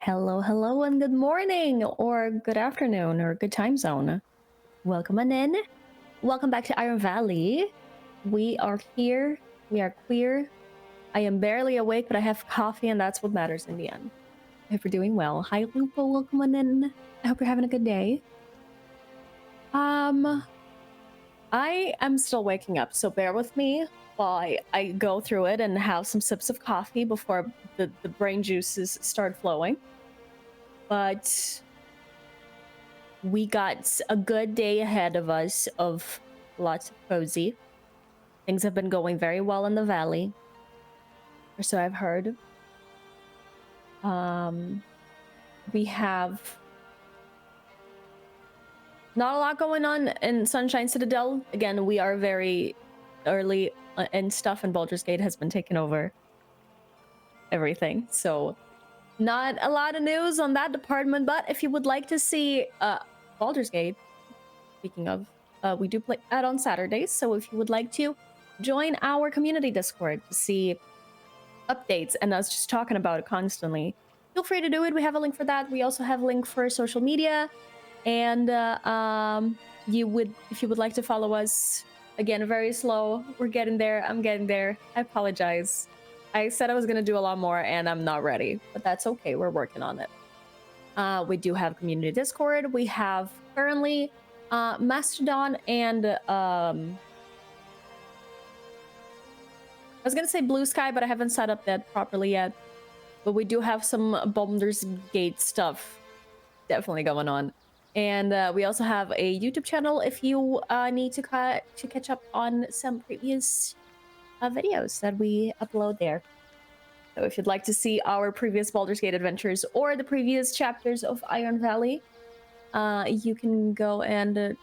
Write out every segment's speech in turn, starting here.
Hello, hello, and good morning, or good afternoon, or good time zone. Welcome on in. Welcome back to Iron Valley. We are here. We are queer. I am barely awake, but I have coffee, and that's what matters in the end. I hope you're doing well. Hi, Lupo. Welcome on in. I hope you're having a good day. I am still waking up, so bear with me while I go through it and have some sips of coffee before the brain juices start flowing. But we got a good day ahead of us of lots of cozy. Things have been going very well in the valley, or so I've heard. We have not a lot going on in Sunshine Citadel. Again, we are very early and stuff, and Baldur's Gate has been taking over everything. So not a lot of news on that department, but if you would like to see Baldur's Gate, speaking of, we do play that on Saturdays, so if you would like to join our community Discord to see updates and us just talking about it constantly, feel free to do it. We have a link for that. We also have a link for social media, and if you would like to follow us, again, very slow. We're getting there. I'm getting there. I apologize. I said I was gonna do a lot more, and I'm not ready, but that's okay. We're working on it. We do have community Discord. We have currently Mastodon and I was gonna say Blue Sky, but I haven't set up that properly yet. But we do have some Baldur's Gate stuff definitely going on. And we also have a YouTube channel if you need to catch up on some previous videos that we upload there. So if you'd like to see our previous Baldur's Gate adventures or the previous chapters of Iron Valley, you can go and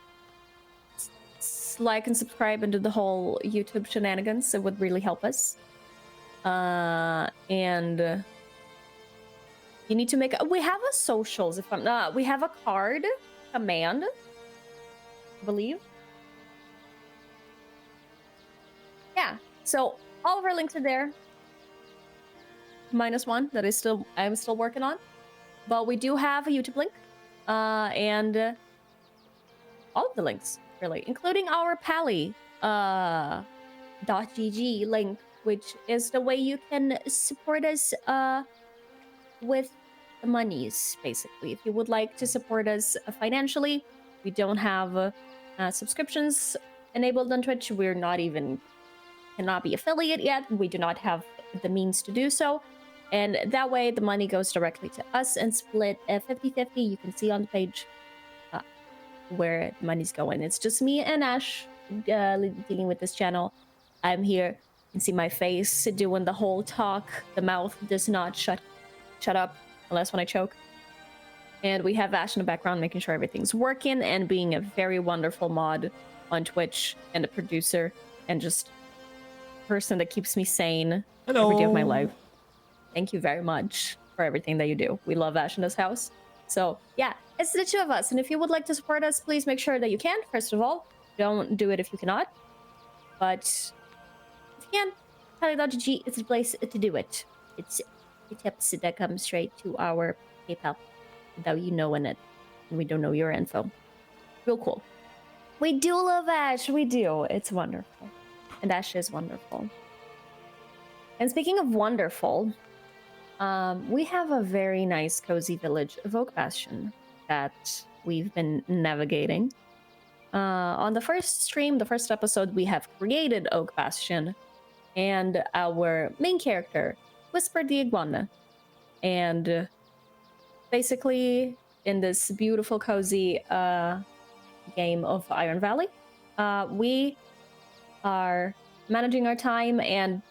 like and subscribe and do the whole YouTube shenanigans. It would really help us. And you need to make we have a socials. If I'm not, we have a card command, I believe. Yeah. So all of our links are there. -1 that I'm still working on, but we do have a YouTube link, and all of the links really, including our Pally .gg link, which is the way you can support us with the monies, basically. If you would like to support us financially, we don't have subscriptions enabled on Twitch. We're not even cannot be affiliate yet. We do not have the means to do so. And that way, the money goes directly to us and split 50-50. You can see on the page where the money's going. It's just me and Ash dealing with this channel. I'm here. You can see my face doing the whole talk. The mouth does not shut up unless when I choke. And we have Ash in the background making sure everything's working and being a very wonderful mod on Twitch and a producer and just a person that keeps me sane every day of my life. Thank you very much for everything that you do. We love Ash in this house. So yeah, it's the two of us. And if you would like to support us, please make sure that you can. First of all, don't do it if you cannot. But if you can, Pally.gg is the place to do it. It's a tips that comes straight to our PayPal without you knowing it. And we don't know your info. Real cool. We do love Ash. We do. It's wonderful. And Ash is wonderful. And speaking of wonderful, we have a very nice cozy village of Oak Bastion that we've been navigating. On the first stream, the first episode, we have created Oak Bastion, and our main character, Whisper the Iguana. And basically, in this beautiful, cozy game of Iron Valley, we are managing our time and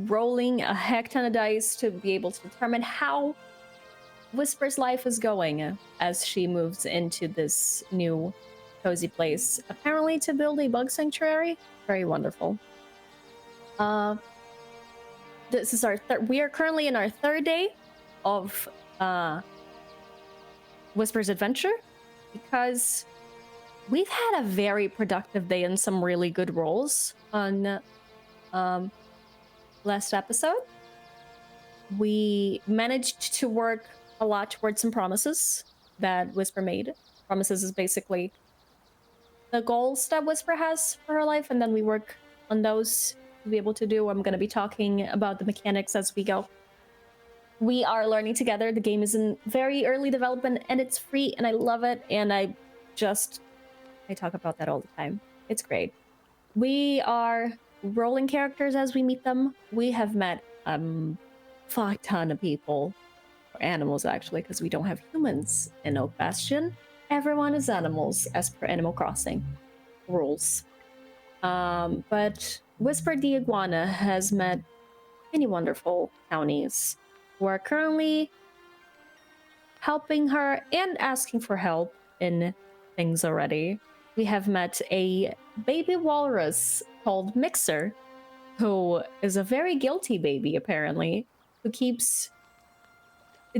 rolling a heck ton of dice to be able to determine how Whisper's life is going as she moves into this new cozy place, apparently to build a bug sanctuary. Very wonderful. This is we are currently in our third day of Whisper's adventure, because we've had a very productive day and some really good rolls on last episode. We managed to work a lot towards some promises that Whisper made. Promises is basically the goals that Whisper has for her life, and then we work on those to be able to do. I'm going to be talking about the mechanics as we go. We are learning together. The game is in very early development and it's free and I love it. And I talk about that all the time. It's great. We are rolling characters as we meet them. We have met fuck ton of people, or animals actually, because we don't have humans in Oak Bastion. Everyone is animals as per Animal Crossing rules. But Whisper the Iguana has met many wonderful townies who are currently helping her and asking for help in things already. We have met a baby walrus called Mixer, who is a very guilty baby, apparently, who keeps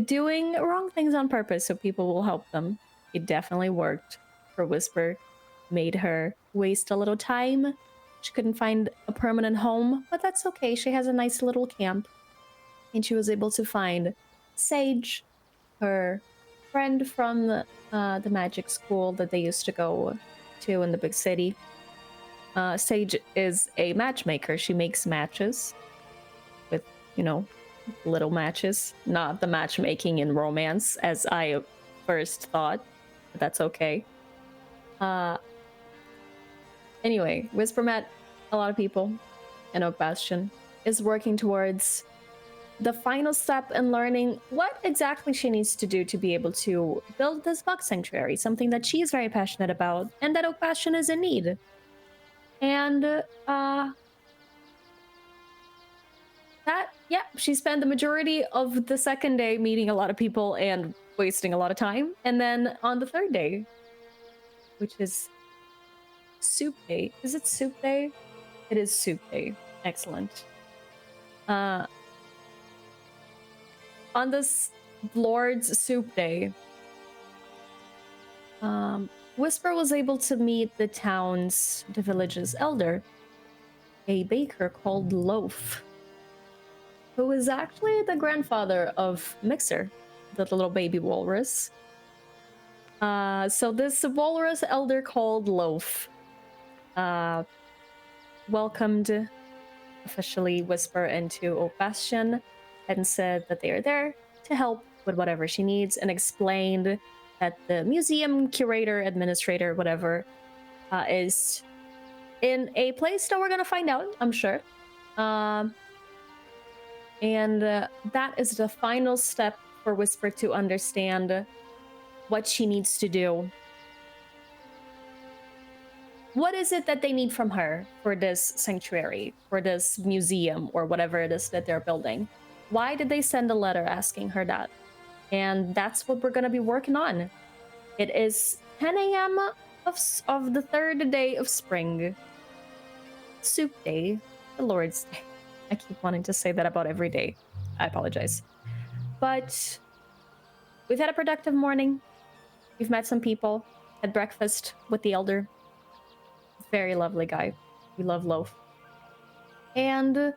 doing wrong things on purpose so people will help them. It definitely worked for Whisper, made her waste a little time. She couldn't find a permanent home, but that's okay. She has a nice little camp. And she was able to find Sage, her friend from the magic school that they used to go to in the big city. Sage is a matchmaker. She makes matches with, little matches, not the matchmaking in romance as I first thought, but that's okay. Anyway, Whisper met a lot of people, and Oak Bastion is working towards the final step in learning what exactly she needs to do to be able to build this bug sanctuary, something that she is very passionate about and that Oak Bastion is in need. And she spent the majority of the second day meeting a lot of people and wasting a lot of time. And then on the third day, which is soup day. Is it soup day? It is soup day. Excellent. On this Lord's Soup Day, Whisper was able to meet the village's elder, a baker called Loaf, who is actually the grandfather of Mixer, the little baby walrus. So this walrus elder called Loaf welcomed officially Whisper into Oak Bastion and said that they are there to help with whatever she needs, and explained that the museum curator, administrator, whatever, is in a place that we're gonna find out, I'm sure. And that is the final step for Whisper to understand what she needs to do. What is it that they need from her for this sanctuary, for this museum, or whatever it is that they're building? Why did they send a letter asking her that? And that's what we're going to be working on. It is 10 a.m. of the third day of spring. Soup Day, the Lord's Day. I keep wanting to say that about every day. I apologize. But we've had a productive morning. We've met some people, had breakfast with the elder. Very lovely guy. We love Loaf. And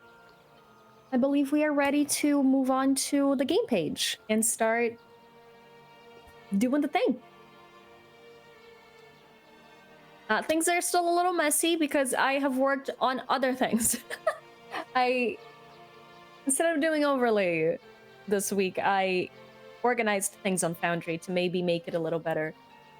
I believe we are ready to move on to the game page and start doing the thing. Things are still a little messy because I have worked on other things. Instead of doing overlay this week, I organized things on Foundry to maybe make it a little better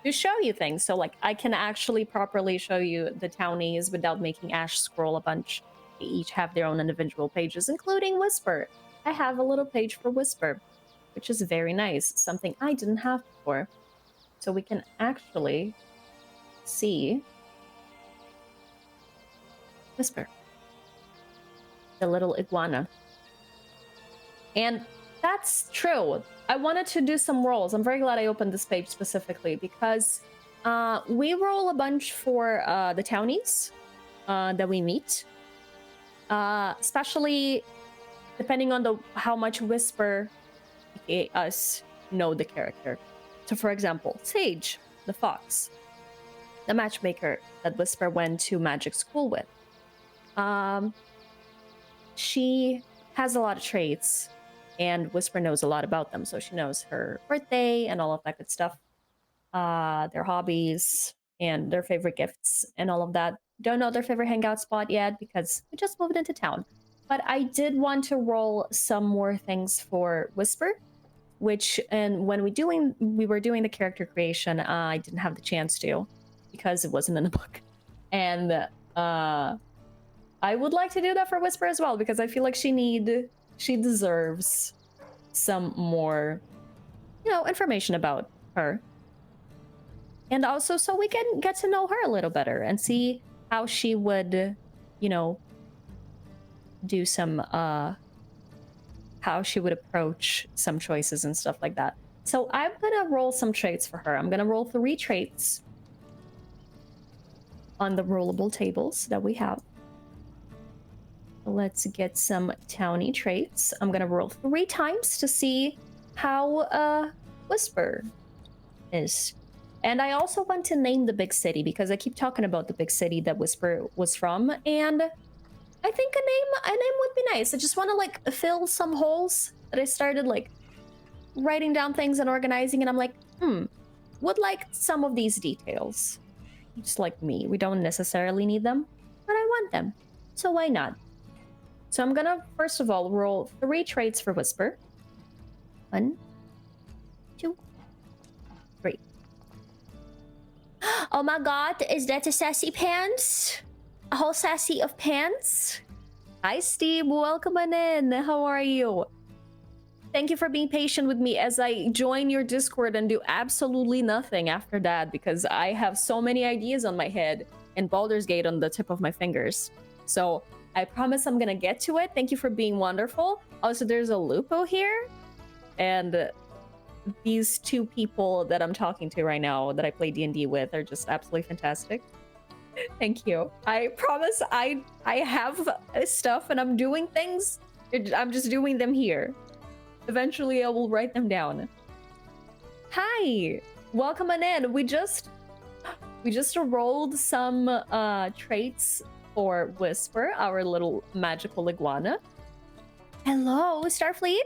to show you things. So like I can actually properly show you the townies without making Ash scroll a bunch. They each have their own individual pages, including Whisper. I have a little page for Whisper, which is very nice. Something I didn't have before. So we can actually see Whisper, the little iguana. And that's true. I wanted to do some rolls. I'm very glad I opened this page specifically because we roll a bunch for the townies that we meet, especially depending on how much Whisper, aka us, know the character. So for example, Sage, the fox, the matchmaker that Whisper went to magic school with. She has a lot of traits and Whisper knows a lot about them. So she knows her birthday and all of that good stuff, their hobbies and their favorite gifts and all of that. Don't know their favorite hangout spot yet because we just moved into town. But I did want to roll some more things for Whisper, which, and when we were doing the character creation, I didn't have the chance to because it wasn't in the book. And I would like to do that for Whisper as well, because I feel like she deserves some more, information about her. And also so we can get to know her a little better and see how she would, do some, how she would approach some choices and stuff like that. So I'm gonna roll some traits for her. I'm gonna roll 3 traits on the rollable tables that we have. Let's get some towny traits. I'm gonna roll 3 times to see how Whisper is. And I also want to name the big city because I keep talking about the big city that Whisper was from, and I think a name would be nice. I just want to like fill some holes that I started like writing down things and organizing, and I'm like, would like some of these details. Just like me, we don't necessarily need them, but I want them, so why not? So I'm gonna first of all roll 3 traits for Whisper. 1, 2, 3. Oh my god, is that a sassy pants? A whole sassy of pants? Hi Steve, welcome on in. How are you? Thank you for being patient with me as I join your Discord and do absolutely nothing after that, because I have so many ideas on my head and Baldur's Gate on the tip of my fingers. So I promise I'm gonna get to it. Thank you for being wonderful. Also, there's a Lupo here, and these 2 people that I'm talking to right now that I play D&D with are just absolutely fantastic. Thank you. I promise I have stuff and I'm doing things. I'm just doing them here. Eventually I will write them down. Hi, welcome on in. We just rolled some traits for Whisper, our little magical iguana. Hello, Starfleet.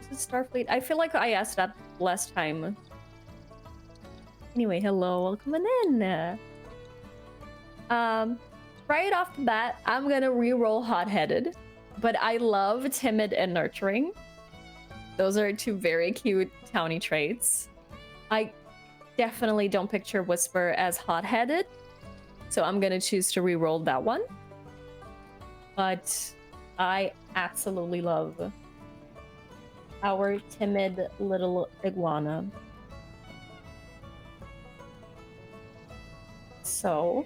This is Starfleet. I feel like I asked that last time. Anyway, hello, welcome on in. Right off the bat, I'm gonna re-roll hot-headed, but I love timid and nurturing. Those are 2 very cute towny traits. I definitely don't picture Whisper as hot-headed, so I'm gonna choose to re-roll that one. But I absolutely love our timid little iguana. So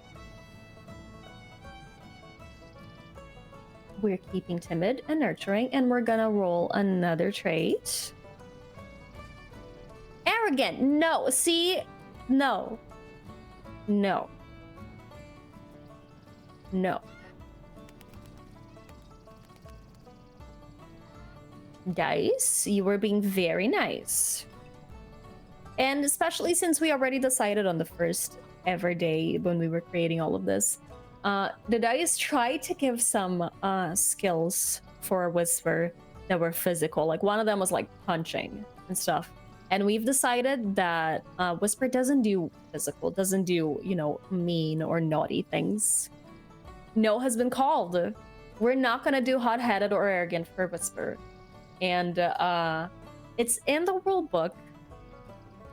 we're keeping timid and nurturing, and we're gonna roll another trait. Arrogant. No, see? No. No. No. Dice, you were being very nice. And especially since we already decided on the first ever day when we were creating all of this, the dice tried to give some skills for Whisper that were physical. Like one of them was like punching and stuff. And we've decided that Whisper doesn't do physical, doesn't do, mean or naughty things. No has been called. We're not gonna do hot-headed or arrogant for Whisper. And it's in the rule book.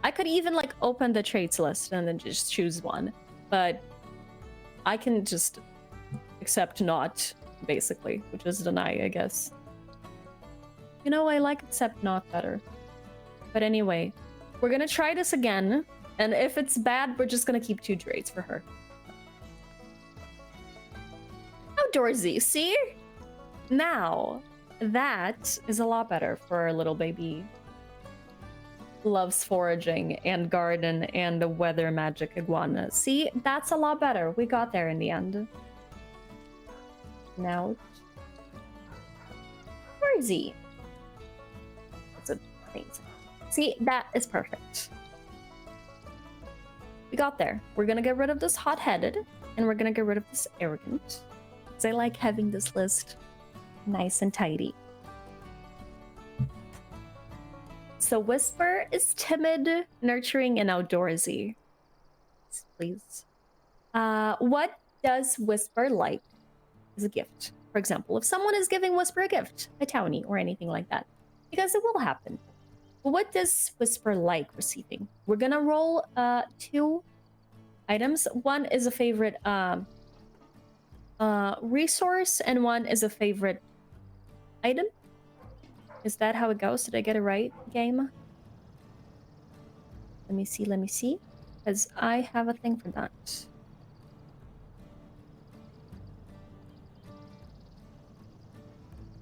I could even like open the traits list and then just choose one, but I can just accept not, basically, which is deny, I guess. I like accept not better. But anyway, we're gonna try this again, and if it's bad, we're just gonna keep 2 traits for her. Outdoorsy, see? Now, that is a lot better for our little baby. Loves foraging and garden and the weather magic iguana. See, that's a lot better. We got there in the end. Now, Outdoorsy. That's amazing. See, that is perfect. We got there. We're gonna get rid of this hot-headed, and we're gonna get rid of this arrogant. Because I like having this list Nice and tidy. So Whisper is timid, nurturing, and outdoorsy. Please. What does Whisper like as a gift? For example, if someone is giving Whisper a gift, a townie or anything like that, because it will happen. What does Whisper like receiving? We're gonna roll 2 items. One is a favorite resource, and one is a favorite item. Is that how it goes? Did I get it right, game? Let me see. Because I have a thing for that.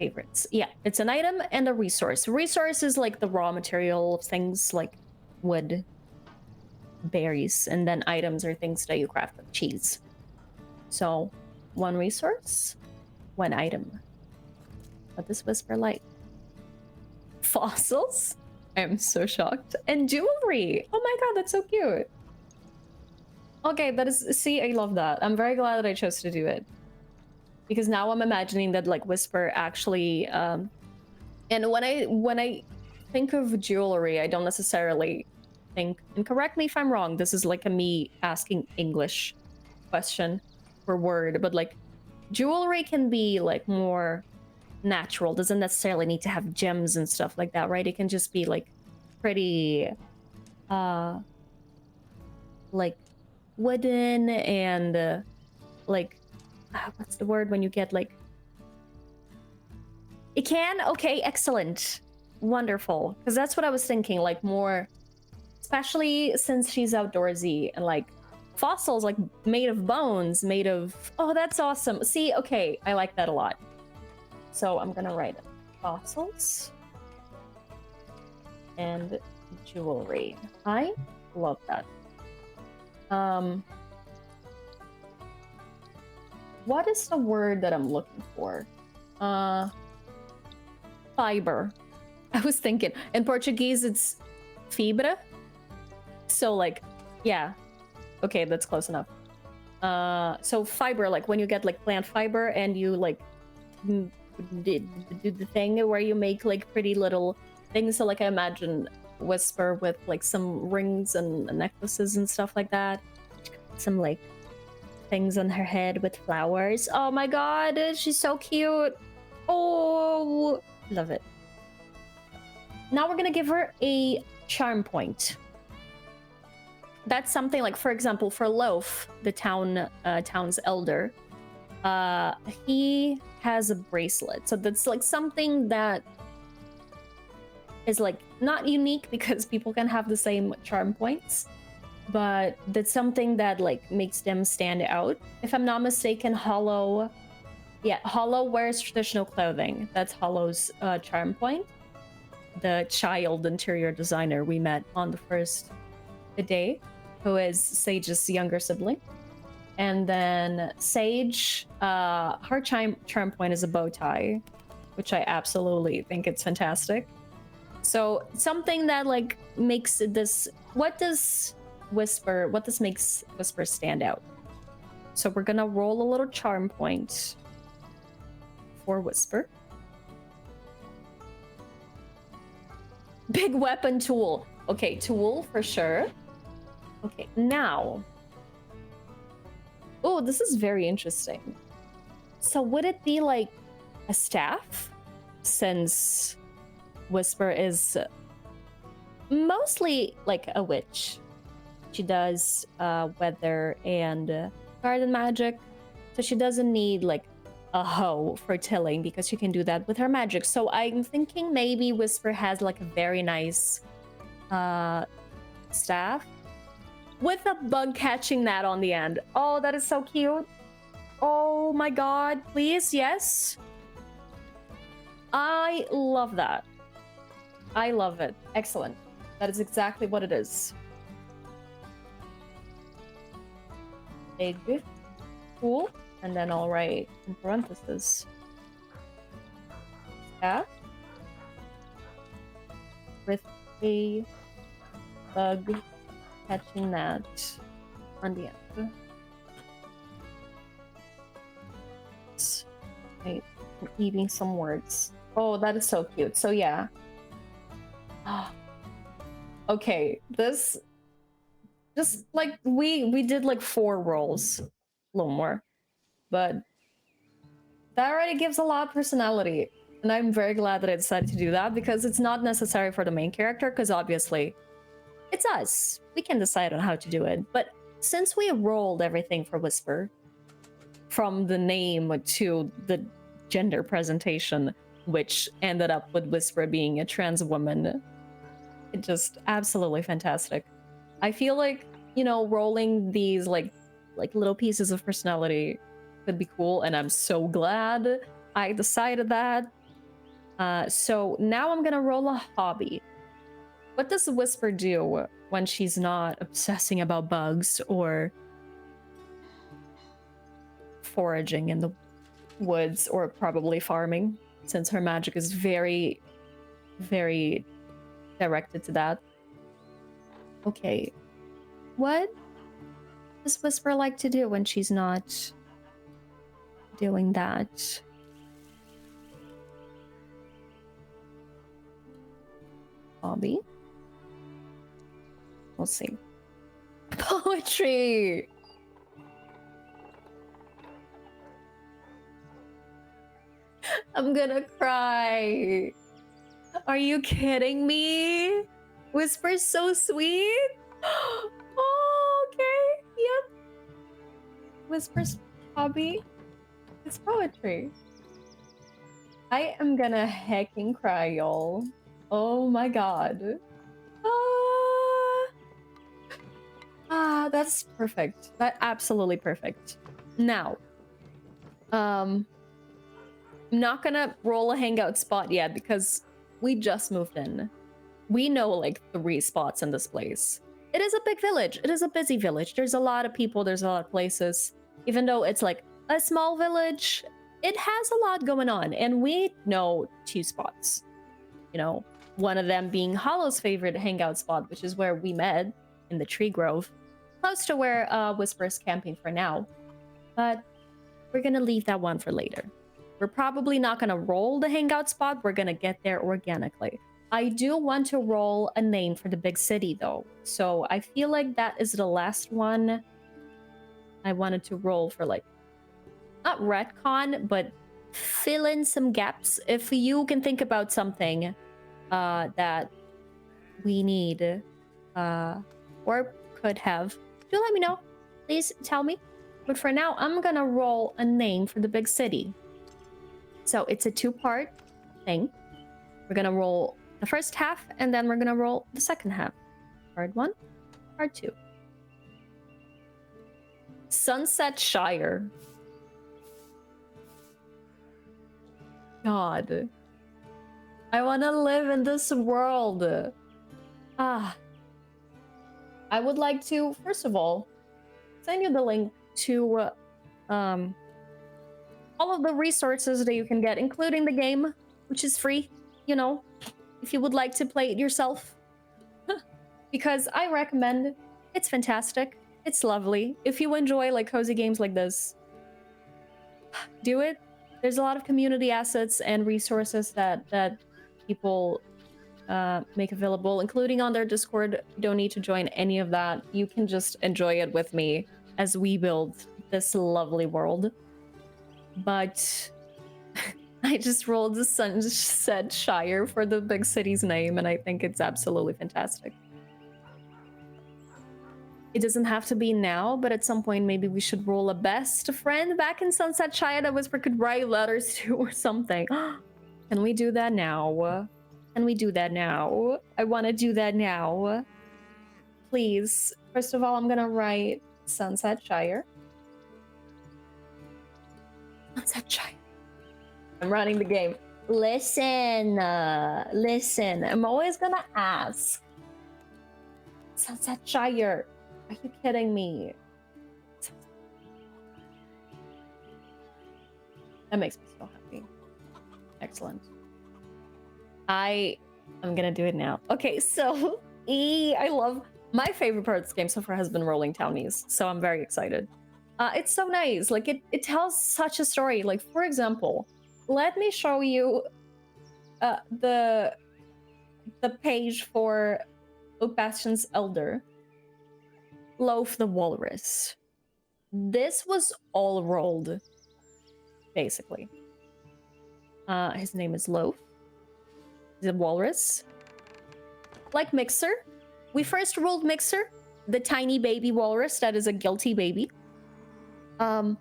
Favorites. Yeah, it's an item and a resource. Resource is like the raw material of things like wood, berries, and then items are things that you craft with cheese. So, 1 resource, 1 item. What does Whisper like? Fossils? I'm so shocked. And jewelry! Oh my god, that's so cute! Okay, that is... See, I love that. I'm very glad that I chose to do it. Because now I'm imagining that, like, Whisper actually... And when I think of jewelry, I don't necessarily think... And correct me if I'm wrong, this is like a me asking English question per word, but, like, jewelry can be, like, more natural. Doesn't necessarily need to have gems and stuff like that, right? It can just be, like, pretty... like... wooden and like what's the word when you get like it can okay, excellent, wonderful, because that's what I was thinking, like more, especially since she's outdoorsy, and like fossils, like made of bones, made of, oh, that's awesome. See, okay, I like that a lot. So I'm gonna write fossils and jewelry. I love that. What is the word that I'm looking for? Fiber. I was thinking. In Portuguese, it's fibra. So, like, yeah. Okay, that's close enough. So fiber, like when you get like plant fiber and you like do the thing where you make like pretty little things. So, like, I imagine Whisper with like some rings and necklaces and stuff like that. Some like things on her head with flowers. Oh my god, she's so cute. Oh, love it. Now we're gonna give her a charm point. That's something like, for example, for Loaf, the town's elder, he has a bracelet. So that's like something that is like not unique because people can have the same charm points, but that's something that like makes them stand out. If I'm not mistaken, Hollow wears traditional clothing. That's Hollow's charm point. The child interior designer we met on the day, who is Sage's younger sibling. And then Sage, her charm point is a bow tie, which I absolutely think it's fantastic. So something that like makes this, what makes Whisper stand out? So we're gonna roll a little charm point for Whisper. Big weapon tool. Okay, tool for sure. Okay, now. Oh, this is very interesting. So would it be like a staff? Since Whisper is mostly like a witch. She does weather and garden magic. So she doesn't need like a hoe for tilling because she can do that with her magic. So I'm thinking maybe Whisper has like a very nice staff with a bug catching that on the end. Oh, that is so cute. Oh my god, please, yes. I love that. I love it. Excellent. That is exactly what it is. Big, cool. And then I'll write in parentheses staff with a bug catching that on the end. Right. eating some words. Oh, that is so cute. So yeah. Okay, this just like we did like 4 rolls, a little more, but that already gives a lot of personality, and I'm very glad that I decided to do that because it's not necessary for the main character, because obviously it's us. We can decide on how to do it, but since we rolled everything for Whisper, from the name to the gender presentation, which ended up with Whisper being a trans woman, it just absolutely fantastic. I feel like, you know, rolling these like little pieces of personality could be cool, and I'm so glad I decided that. So now I'm gonna roll a hobby. What does Whisper do when she's not obsessing about bugs or foraging in the woods, or probably farming, since her magic is very, very directed to that? Okay. What does Whisper like to do when she's not doing that? Hobby? We'll see. Poetry! I'm gonna cry. Are you kidding me? Whisper's so sweet. Oh, okay. Yep. Whisper's hobby is poetry. I am gonna hecking cry, y'all. Oh my god. That's perfect. That absolutely perfect. Now, I'm not gonna roll a hangout spot yet because we just moved in. We know like 3 spots in this place. It is a big village. It is a busy village. There's a lot of people. There's a lot of places. Even though it's like a small village, it has a lot going on. And we know 2 spots. You know, one of them being Hollow's favorite hangout spot, which is where we met in the tree grove, close to where Whisper is camping for now. But we're gonna leave that one for later. We're probably not gonna roll the hangout spot. We're gonna get there organically. I do want to roll a name for the big city though. So I feel like that is the last one I wanted to roll for, like, not retcon, but fill in some gaps. If you can think about something that we need or could have, do let me know. Please tell me. But for now, I'm gonna roll a name for the big city. So it's a 2-part thing. We're gonna roll the first half, and then we're gonna roll the second half. Part 1, part 2. Sunset Shire. God. I wanna live in this world. I would like to, first of all, send you the link to all of the resources that you can get, including the game, which is free, you know, if you would like to play it yourself. Because I recommend. It's fantastic. It's lovely. If you enjoy like cozy games like this, do it. There's a lot of community assets and resources that people make available, including on their Discord. You don't need to join any of that. You can just enjoy it with me as we build this lovely world. But I just rolled the Sunset Shire for the big city's name, and I think it's absolutely fantastic. It doesn't have to be now, but at some point maybe we should roll a best friend back in Sunset Shire that Whisper could write letters to or something. Can we do that now? Can we do that now? I want to do that now. Please. First of all, I'm gonna write Sunset Shire. Sunset Shire. I'm running the game. Listen, listen. I'm always gonna ask. Sunset Shire. Are you kidding me? That makes me so happy. Excellent. I'm gonna do it now. Okay, so I love, my favorite part of this game so far has been rolling townies, so I'm very excited. It's so nice. Like it tells such a story. Like, for example, let me show you the page for Opassion's Elder. Loaf the Walrus. This was all rolled, basically. His name is Loaf. He's a walrus. Like Mixer. We first rolled Mixer, the tiny baby walrus that is a guilty baby. And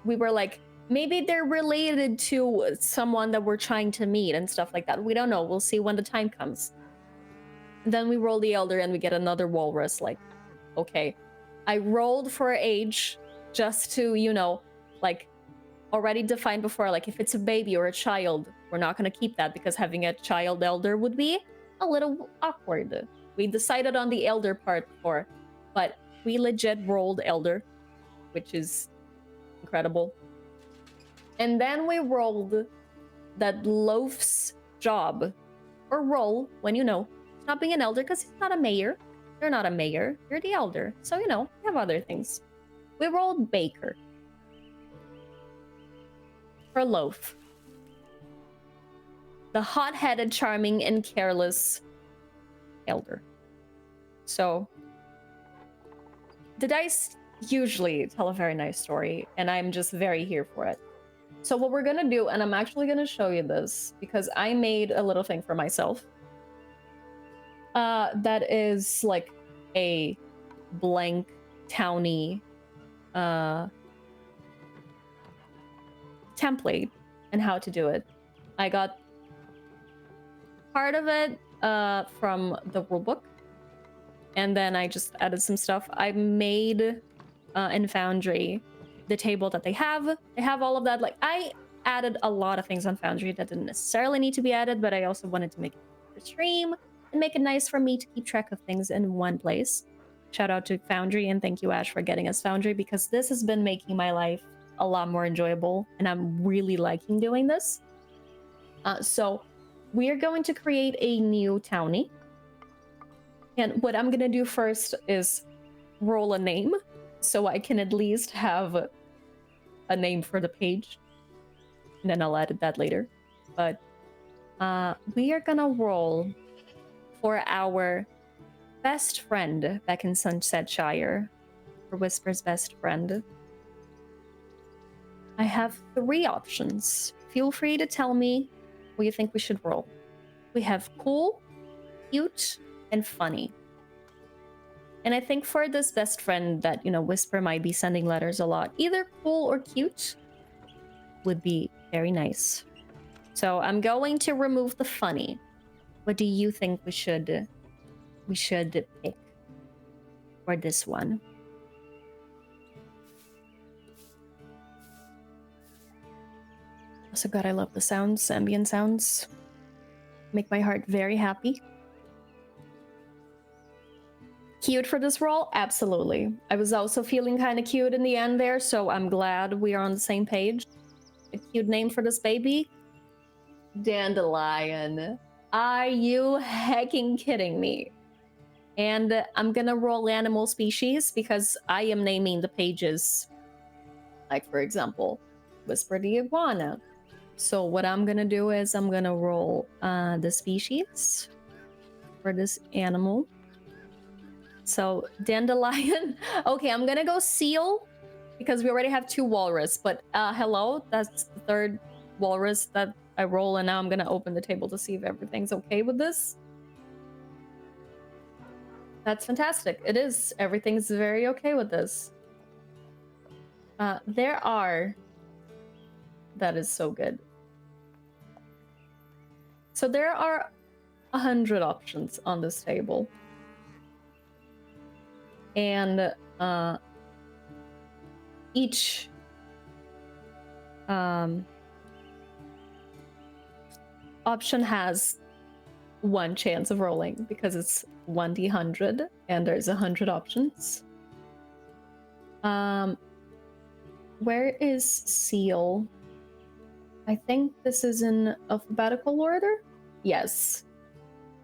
we were like, maybe they're related to someone that we're trying to meet and stuff like that. We don't know. We'll see when the time comes. And then we roll the Elder and we get another walrus. Like, okay. I rolled for age just to, you know, like, already defined before, like, if it's a baby or a child, we're not going to keep that because having a child elder would be a little awkward. We decided on the elder part before, but we legit rolled elder, which is incredible. And then we rolled that Loaf's job, or role, when you know, not being an elder, because he's not a mayor. You're not a mayor, you're the elder. So, you know, we have other things. We rolled Baker. For Loaf. The hot-headed, charming, and careless elder. So, the dice usually tell a very nice story, and I'm just very here for it. So what we're gonna do, and I'm actually gonna show you this, because I made a little thing for myself. That is like a blank townie template and how to do it. I got part of it from the rulebook, and then I just added some stuff. I made in Foundry the table that they have. They have all of that. Like, I added a lot of things on Foundry that didn't necessarily need to be added, but I also wanted to make it for the stream and make it nice for me to keep track of things in one place. Shout out to Foundry, and thank you, Ash, for getting us Foundry, because this has been making my life a lot more enjoyable, and I'm really liking doing this. So we are going to create a new townie. And what I'm going to do first is roll a name, so I can at least have a name for the page. And then I'll edit that later. But we are going to roll for our best friend back in Sunsetshire, for Whisper's best friend. I have 3 options. Feel free to tell me what you think we should roll. We have cool, cute, and funny. And I think for this best friend that, you know, Whisper might be sending letters a lot, either cool or cute would be very nice. So I'm going to remove the funny. What do you think we should pick for this one? Also, God, I love the sounds, ambient sounds. Make my heart very happy. Cute for this role? Absolutely. I was also feeling kind of cute in the end there, so I'm glad we are on the same page. A cute name for this baby? Dandelion. Are you hecking kidding me? And I'm gonna roll animal species because I am naming the pages. Like, for example, Whisper the Iguana. So what I'm gonna do is I'm gonna roll the species for this animal. So dandelion. Okay, I'm gonna go seal because we already have 2 walrus. But hello, that's the 3rd walrus that I roll, and now I'm gonna open the table to see if everything's okay with this. That's fantastic. It is. Everything's very okay with this. There are. That is so good. So there are 100 options on this table. And each option has 1 chance of rolling because it's 1d100 and there's 100 options. Where is seal? I think this is in alphabetical order. Yes.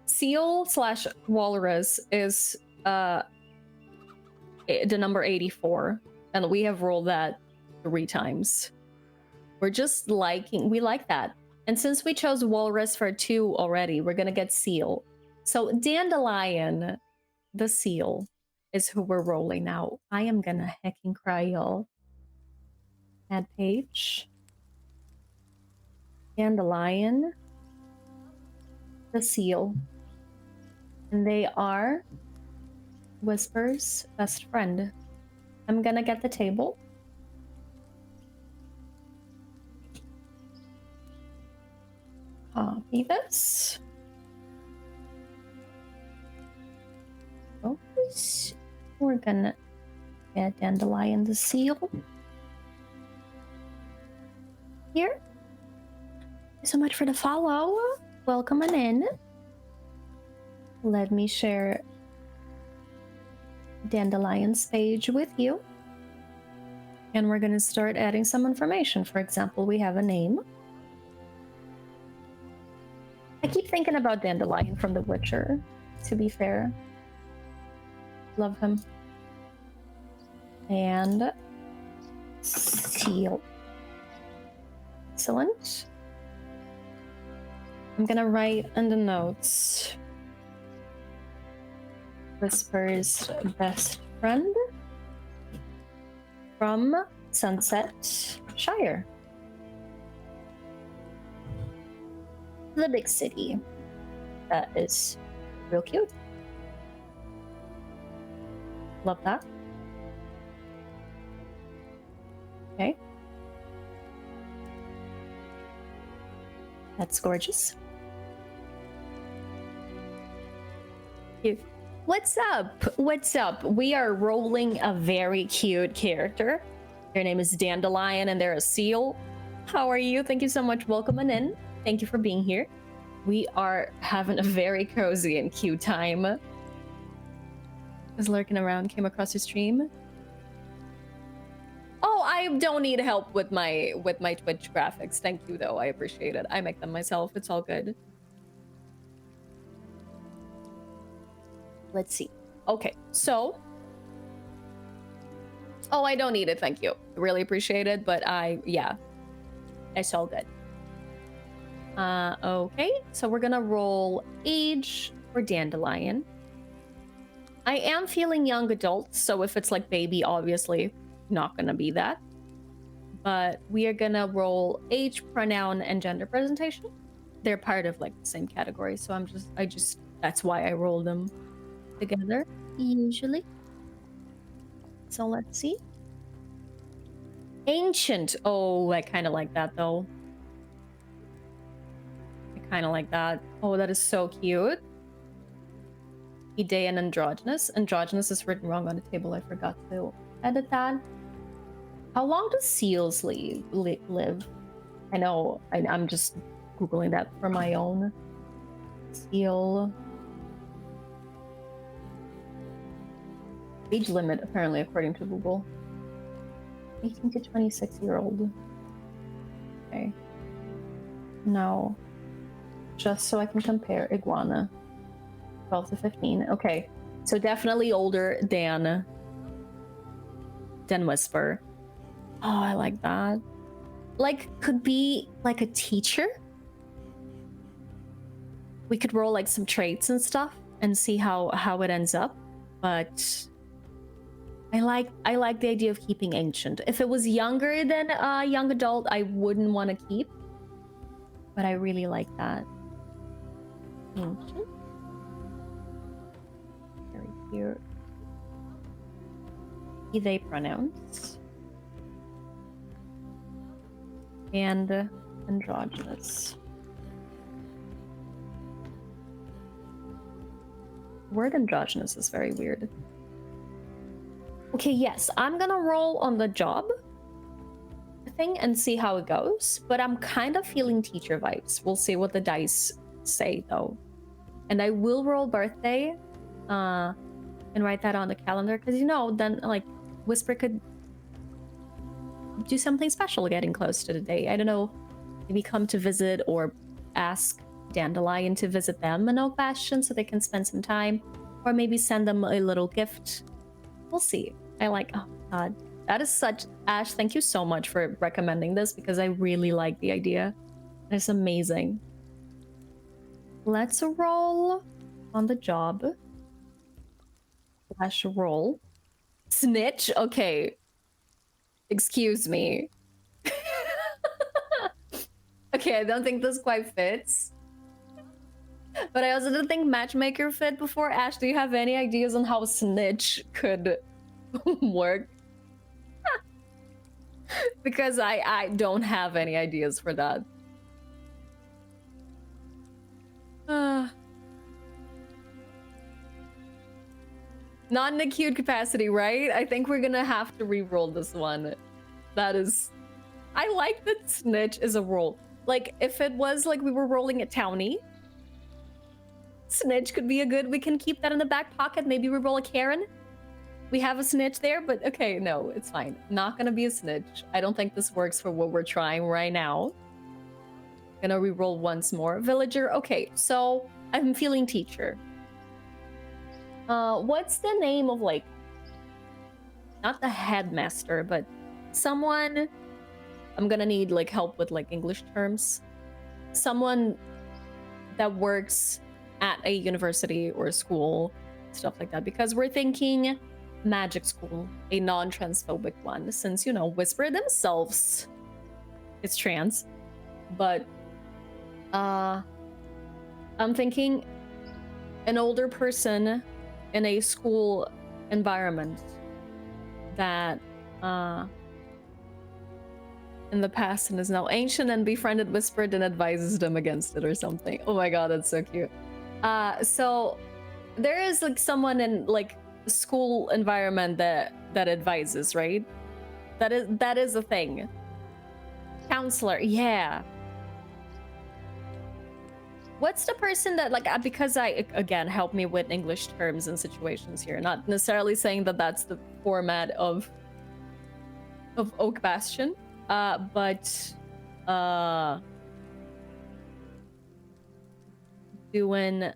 Seal / walrus is the number 84, and we have rolled that 3 times. We're just liking, we like that. And since we chose walrus for 2 already, we're gonna get seal. So dandelion, the seal, is who we're rolling now. I am gonna hecking cry, y'all. Add page. Dandelion, the seal. And they are Whisper's best friend. I'm gonna get the table. Copy this. Focus. We're gonna get Dandelion the seal. Here. Thank you so much for the follow. Welcome on in. Let me share Dandelion's page with you. And we're gonna start adding some information. For example, we have a name. I keep thinking about Dandelion from The Witcher, to be fair. Love him. And seal. Excellent. I'm gonna write in the notes. Whisper's best friend from Sunset Shire. The big city. That is real cute. Love that. Okay. That's gorgeous. Cute. What's up? What's up? We are rolling a very cute character. Their name is Dandelion and they're a seal. How are you? Thank you so much. Welcome on in. Thank you for being here. We are having a very cozy and cute time. Was lurking around, came across your stream. Oh, I don't need help with my Twitch graphics. Thank you though. I appreciate it. I make them myself. It's all good. Let's see. Okay, so. Oh, I don't need it. Thank you. Really appreciate it. But yeah, it's all good. Okay, so we're gonna roll age for Dandelion. I am feeling young adult, so if it's like baby, obviously not gonna be that. But we are gonna roll age, pronoun, and gender presentation. They're part of like the same category, so I just that's why I roll them together usually. So let's see. Ancient. Oh, I kind of like that though. Kind of like that. Oh, that is so cute. Day and androgynous. Androgynous is written wrong on the table. I forgot to edit that. How long do seals live? I know. I'm just Googling that for my own. Seal. Age limit, apparently, according to Google. 18 to 26-year-old. Okay. No. Just so I can compare iguana. 12 to 15. Okay. So definitely older than Whisper. Oh, I like that. Like, could be like a teacher. We could roll like some traits and stuff and see how it ends up. But I like the idea of keeping ancient. If it was younger than a young adult, I wouldn't want to keep. But I really like that. Ancient. Very cute. They pronouns. And androgynous. Word androgynous is very weird. Okay, yes, I'm gonna roll on the job thing and see how it goes, but I'm kind of feeling teacher vibes. We'll see what the dice say though. And I will roll birthday and write that on the calendar because, you know, then like Whisper could do something special getting close to the day. I don't know, maybe come to visit or ask Dandelion to visit them in Oak Bastion so they can spend some time, or maybe send them a little gift. We'll see. I like, oh god, That is such... Ash, thank you so much for recommending this because I really like the idea. It's amazing. Let's roll on the job. Slash roll. Snitch? Okay. Excuse me. Okay, I don't think this quite fits. But I also didn't think matchmaker fit before. Ash, do you have any ideas on how snitch could work? Because I don't have any ideas for that. Not in acute capacity, right? I think we're gonna have to re-roll this one. That is... I like that snitch is a roll. Like, if it was like we were rolling a townie, snitch could be a good... We can keep that in the back pocket. Maybe we roll a Karen. We have a snitch there, but okay, no, it's fine. Not gonna be a snitch. I don't think this works for what we're trying right now. Gonna re-roll once more. Villager, okay, so I'm feeling teacher. What's the name of, like, not the headmaster, but someone... I'm gonna need, like, help with, like, English terms. Someone that works at a university or a school, stuff like that, because we're thinking magic school, a non-transphobic one, since, you know, Whisper themselves is trans. But I'm thinking an older person in a school environment that in the past and is now ancient and befriended Whispered and advises them against it or something. Oh my god, that's so cute. So there is, like, someone in, like, school environment that advises, right? That is a thing. Counselor, yeah. What's the person that, like, because again, help me with English terms and situations here, not necessarily saying that that's the format of Oak Bastion, but doing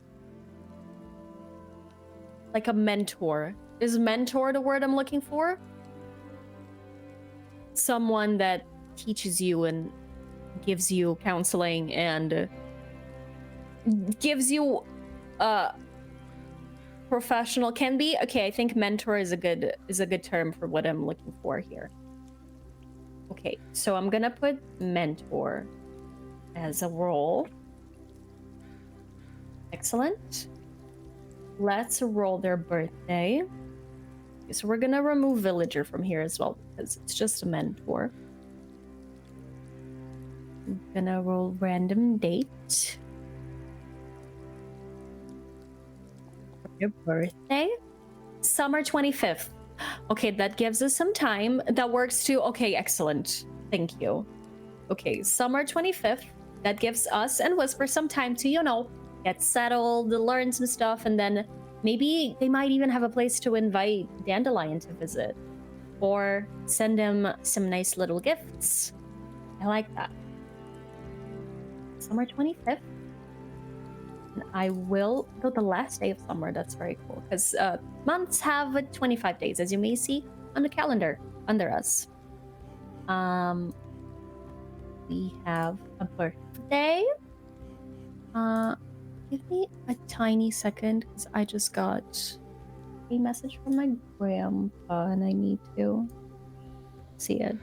like a mentor. Is mentor the word I'm looking for? Someone that teaches you and gives you counseling and gives you professional... Can be okay. I think mentor is a good term for what I'm looking for here. Okay, so I'm gonna put mentor as a role. Excellent. Let's roll their birthday. Okay, so we're gonna remove villager from here as well because it's just a mentor. I'm gonna roll random date. Your birthday? Summer 25th. Okay, that gives us some time. That works too. Okay, excellent. Thank you. Okay, summer 25th. That gives us and Whisper some time to, you know, get settled, learn some stuff, and then maybe they might even have a place to invite Dandelion to visit. Or send him some nice little gifts. I like that. Summer 25th. And I will go the last day of summer. That's very cool because months have 25 days, as you may see on the calendar under us. We have a birthday. Give me a tiny second because I just got a message from my grandpa and I need to see it.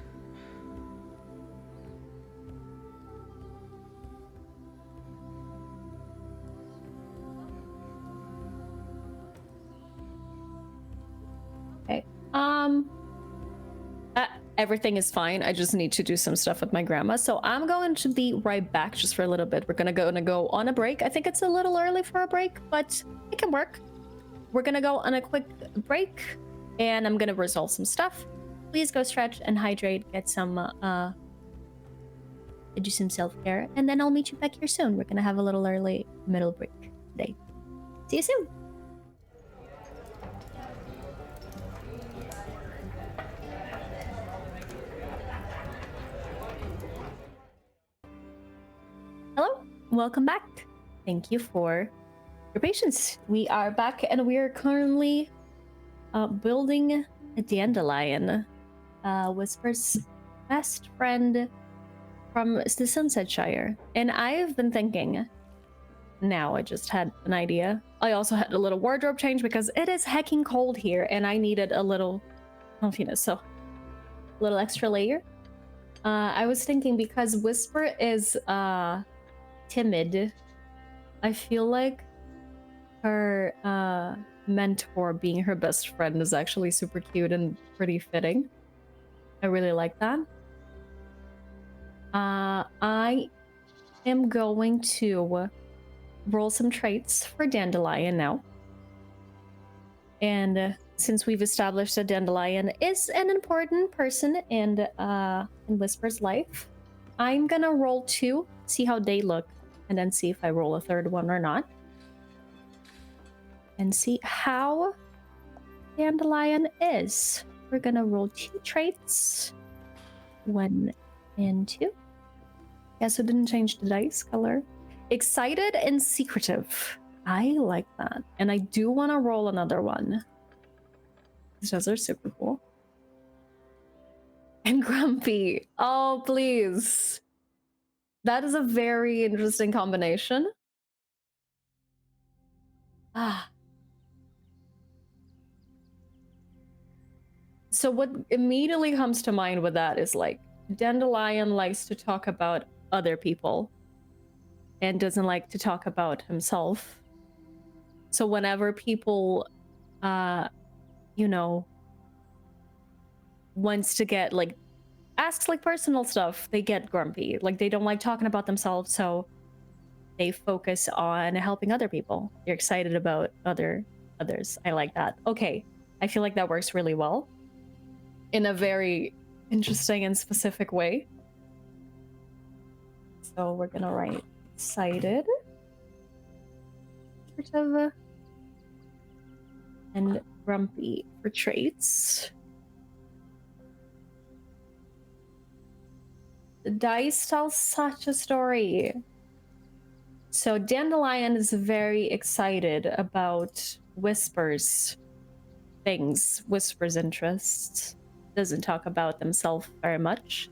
Okay. Everything is fine. I just need to do some stuff with my grandma. So I'm going to be right back just for a little bit. We're gonna go on a break. I think it's a little early for a break, but it can work. We're gonna go on a quick break and I'm gonna resolve some stuff. Please go stretch and hydrate, get some do some self-care, and then I'll meet you back here soon. We're gonna have a little early middle break today. See you soon. Hello, welcome back. Thank you for your patience. We are back and we are currently building a dandelion Whisper's best friend from the Sunset Shire. And I've been thinking, now I just had an idea. I also had a little wardrobe change because it is hecking cold here and I needed a little comfiness, so a little extra layer. I was thinking because Whisper is timid, I feel like her mentor being her best friend is actually super cute and pretty fitting. I really like that. I am going to roll some traits for Dandelion now. And since we've established that Dandelion is an important person in Whisper's life, I'm gonna roll 2, see how they look, and then see if I roll a third one or not. And see how Dandelion is. We're gonna roll 2 traits. 1 and 2. Guess who didn't change the dice color? Excited and secretive. I like that. And I do want to roll another one. Those are super cool. And grumpy. Oh, please. That is a very interesting combination. Ah. So what immediately comes to mind with that is like, Dandelion likes to talk about other people and doesn't like to talk about himself. So whenever people, you know, wants to get like, asks like personal stuff, they get grumpy. Like they don't like talking about themselves, so they focus on helping other people. They're excited about others. I like that. Okay, I feel like that works really well in a very interesting and specific way. So we're gonna write excited, sort of, and grumpy for traits. The dice tell such a story. So Dandelion is very excited about Whisper's things, Whisper's interests. Doesn't talk about themselves very much.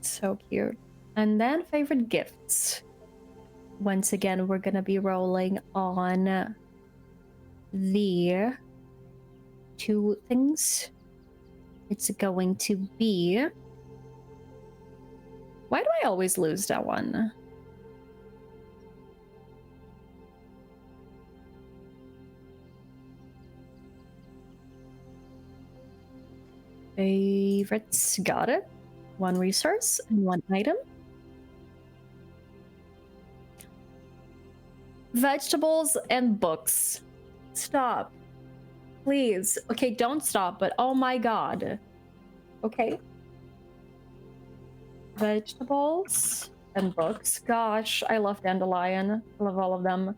So cute. And then favorite gifts. Once again, we're gonna be rolling on the 2 things. It's going to be... Why do I always lose that one? Favorites, got it. 1 resource and 1 item. Vegetables and books. Stop. Please. Okay, don't stop, but oh my god. Okay. Vegetables and books. Gosh, I love Dandelion. I love all of them.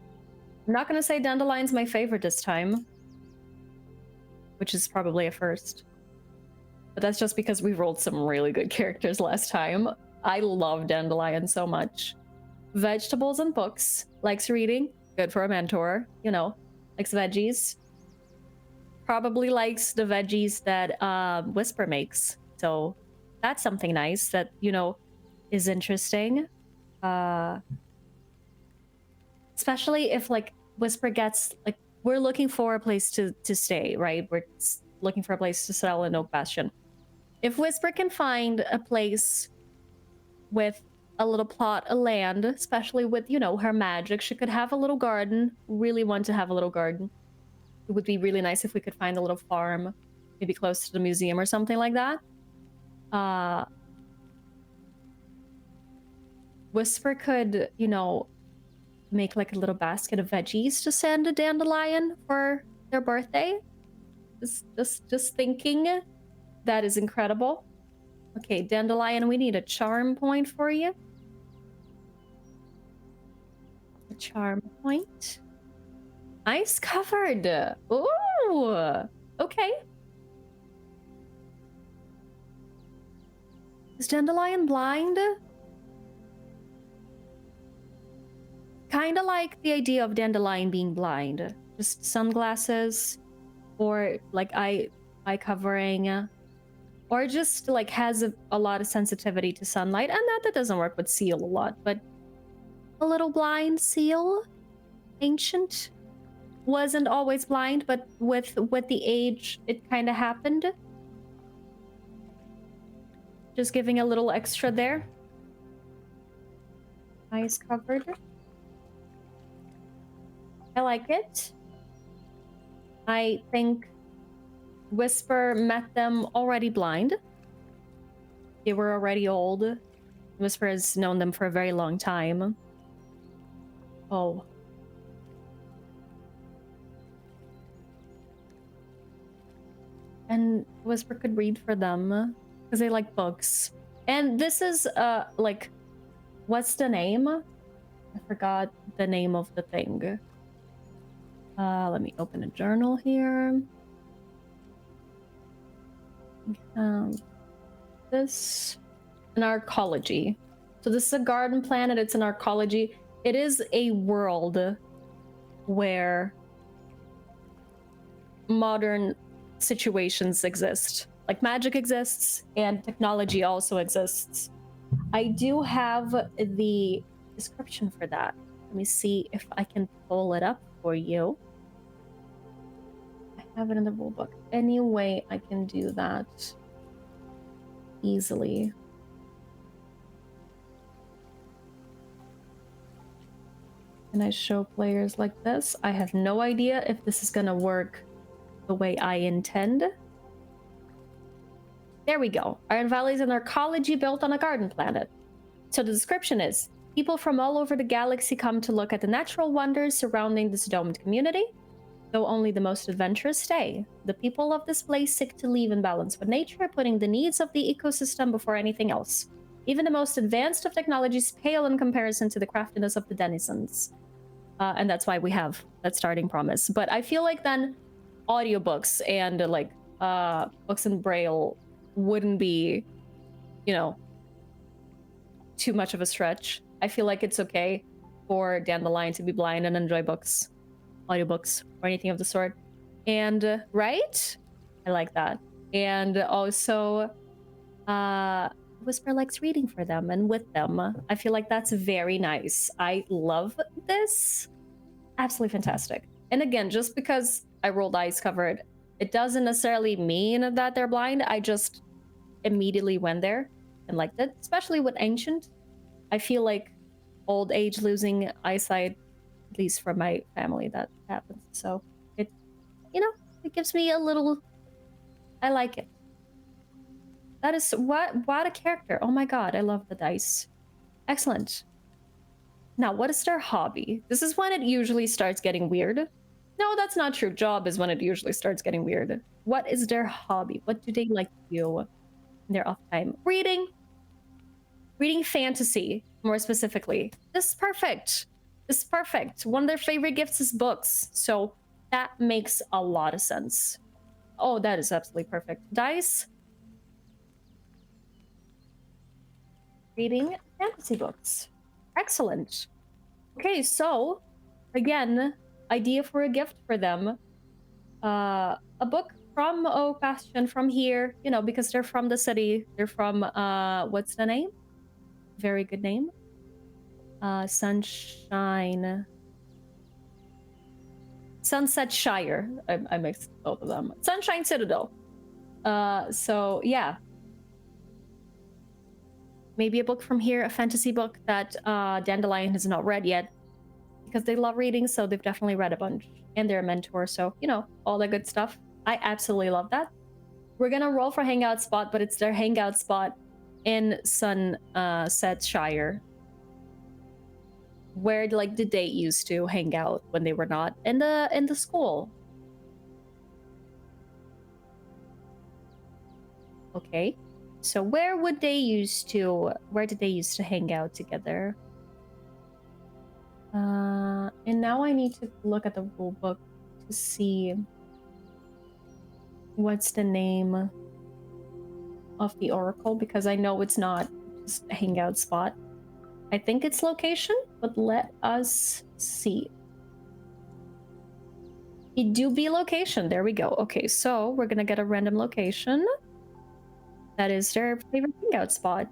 I'm not gonna say Dandelion's my favorite this time, which is probably a first. But that's just because we rolled some really good characters last time. I love Dandelion so much. Vegetables and books. Likes reading. Good for a mentor. You know, likes veggies. Probably likes the veggies that Whisper makes. So that's something nice that, you know, is interesting. Especially if, like, Whisper gets, like, we're looking for a place to stay, right? We're looking for a place to settle in Oak Bastion. If Whisper can find a place with a little plot of land, especially with, you know, her magic, she could have a little garden. Really want to have a little garden. It would be really nice if we could find a little farm, maybe close to the museum or something like that. Whisper could, you know, make like a little basket of veggies to send to Dandelion for their birthday. Just thinking. That is incredible. Okay, Dandelion, we need a charm point for you. A charm point. Ice covered. Ooh. Okay. Is Dandelion blind? Kind of like the idea of Dandelion being blind. Just sunglasses, or like eye covering, or just like has a lot of sensitivity to sunlight. And that doesn't work with seal a lot, but a little blind seal, ancient, wasn't always blind, but with the age it kind of happened. Just giving a little extra there. Eyes covered. I like it. I think Whisper met them already blind. They were already old. Whisper has known them for a very long time. Oh. And Whisper could read for them because they like books. And this is like, what's the name? I forgot the name of the thing. Let me open a journal here. This an arcology. So this is a garden planet. It's an arcology. It is a world where modern situations exist. Like magic exists and technology also exists. I do have the description for that. Let me see if I can pull it up for you. I have it in the rulebook. Anyway, I can do that easily. Can I show players like this? I have no idea if this is gonna work the way I intend. There we go. Iron Valley is an arcology built on a garden planet. So the description is, people from all over the galaxy come to look at the natural wonders surrounding this domed community. Though only the most adventurous stay, the people of this place seek to live in balance with nature, putting the needs of the ecosystem before anything else. Even the most advanced of technologies pale in comparison to the craftiness of the denizens. And that's why we have that starting promise. But I feel like then audiobooks and like books in Braille wouldn't be, you know, too much of a stretch. I feel like it's okay for Dandelion to be blind and enjoy books, audiobooks, or anything of the sort. And right? I like that. And also Whisper likes reading for them and with them. I feel like that's very nice. I love this. Absolutely fantastic. And again, just because I rolled eyes covered, it doesn't necessarily mean that they're blind. I just immediately went there and liked it, especially with Ancient. I feel like old age losing eyesight, at least from my family, that happens. So it, you know, it gives me a little, I like it. That is, what a character. Oh my god, I love the dice. Excellent. Now, what is their hobby? This is when it usually starts getting weird. No, that's not true. Job is when it usually starts getting weird. What is their hobby? What do they like to do in their off time? Reading. Reading fantasy, more specifically. This is perfect. This is perfect. One of their favorite gifts is books. So that makes a lot of sense. Oh, that is absolutely perfect. Dice. Reading fantasy books. Excellent. Okay, so again, idea for a gift for them. A book from Oak Bastion, from here, you know, because they're from the city. They're from what's the name? Very good name. Sunshine. Sunset Shire. I mixed both of them. Sunshine Citadel. So yeah. Maybe a book from here, a fantasy book that Dandelion has not read yet, because they love reading, so they've definitely read a bunch. And they're a mentor, so, you know, all that good stuff. I absolutely love that. We're gonna roll for hangout spot, but it's their hangout spot in Sunset Shire, where like did they used to hang out when they were not in the school. Okay. So where did they used to hang out together? And now I need to look at the rule book to see what's the name of the oracle, because I know it's not just a hangout spot. I think it's location, but let us see. It do be location. There we go. Okay, so we're gonna get a random location. That is their favorite hangout spot.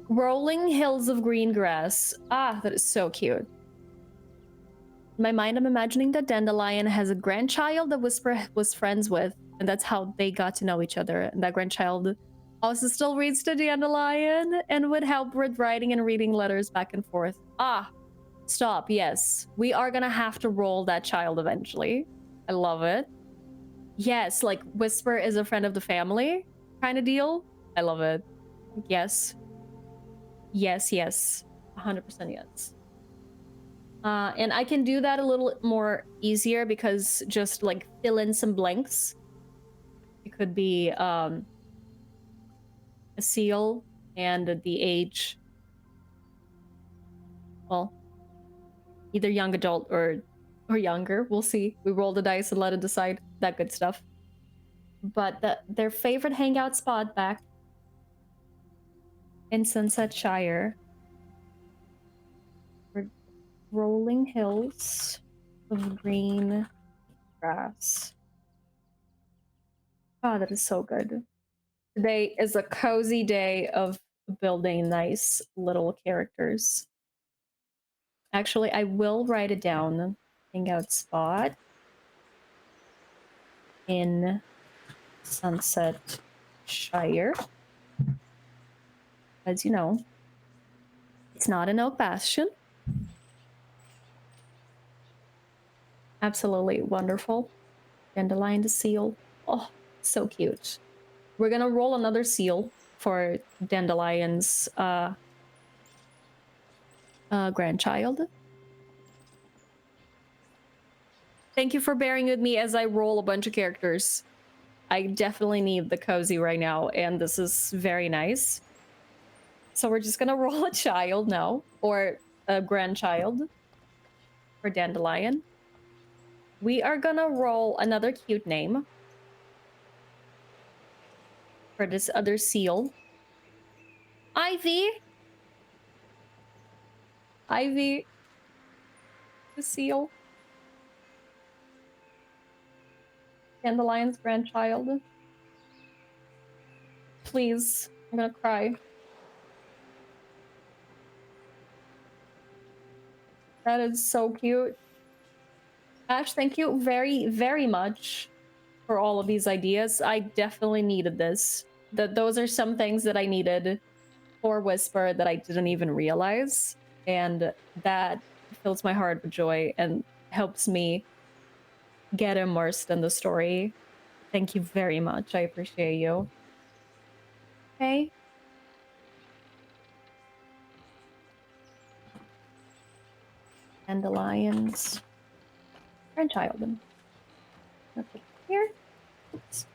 Rolling hills of green grass. Ah, that is so cute. In my mind, I'm imagining that Dandelion has a grandchild that Whisper was friends with, and that's how they got to know each other. And that grandchild also still reads to Dandelion and would help with writing and reading letters back and forth. Ah, stop. Yes, we are gonna have to roll that child eventually. I love it. Yes, like Whisper is a friend of the family kind of deal. I love it. Yes. Yes, yes. 100% yes. And I can do that a little more easier because just like fill in some blanks. It could be a seal and the age. Well, either young adult or younger. We'll see. We roll the dice and let it decide. That good stuff. But their favorite hangout spot back in Sunset Shire. Rolling hills of green grass. Oh, that is so good. Today is a cozy day of building nice little characters. Actually, I will write it down. Hangout spot in Sunset Shire. As you know, it's not an Oak Bastion. Absolutely wonderful. Dandelion the seal. Oh, so cute. We're gonna roll another seal for Dandelion's grandchild. Thank you for bearing with me as I roll a bunch of characters. I definitely need the cozy right now, and this is very nice. So we're just gonna roll a child now, or a grandchild for Dandelion. We are gonna roll another cute name for this other seal. Ivy! Ivy, the seal. Dandelion's grandchild. Please, I'm gonna cry. That is so cute. Ash, thank you very, very much for all of these ideas. I definitely needed this. Those are some things that I needed for Whisper that I didn't even realize. And that fills my heart with joy and helps me get immersed in the story. Thank you very much. I appreciate you. Okay. Dandelion's grandchild. Let's put it here. Oops.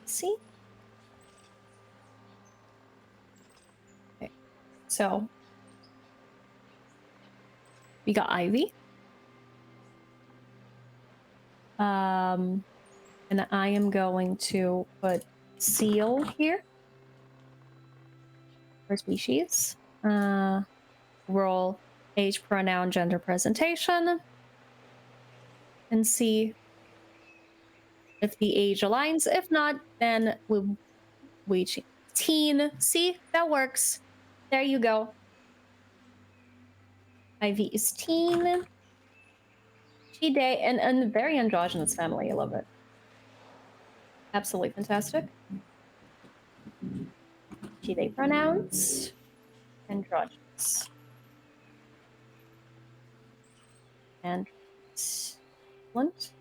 See? Okay. So we got Ivy. And I am going to put seal here for species. Roll age, pronoun, gender presentation, and see if the age aligns. If not, then we change. Teen. See, that works. There you go. Ivy is teen. She day and very androgynous family. I love it. Absolutely fantastic. She they pronouns. Androgynous. And excellent.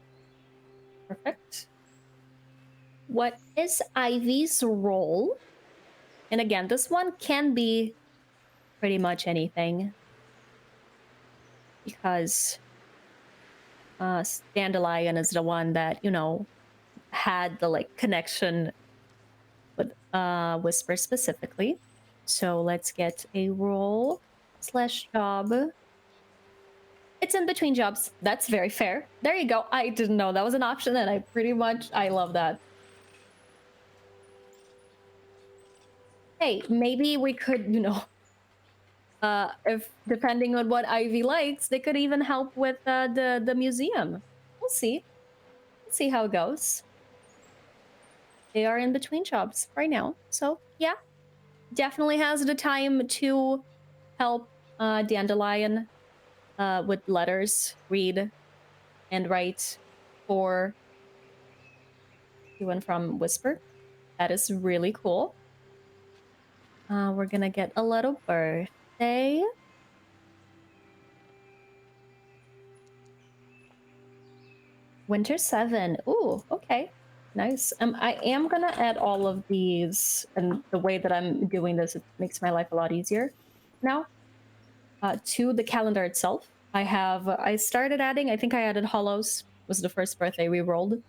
Perfect. What is Ivy's role? And again, this one can be pretty much anything. Because Dandelion is the one that, you know, had the like connection with Whisper specifically. So let's get a role / job. It's in between jobs. That's very fair. There you go. I didn't know that was an option, and I love that. Hey, maybe we could, you know, If depending on what Ivy likes, they could even help with the museum. We'll see. We'll see how it goes. They are in between jobs right now, so yeah, definitely has the time to help Dandelion with letters, read and write for to and from Whisper. That is really cool. We're gonna get a little birthday. Winter 7. Ooh, okay. Nice. I am gonna add all of these, and the way that I'm doing this, it makes my life a lot easier now. To the calendar itself, I started adding, I think I added Hollows, was the first birthday we rolled,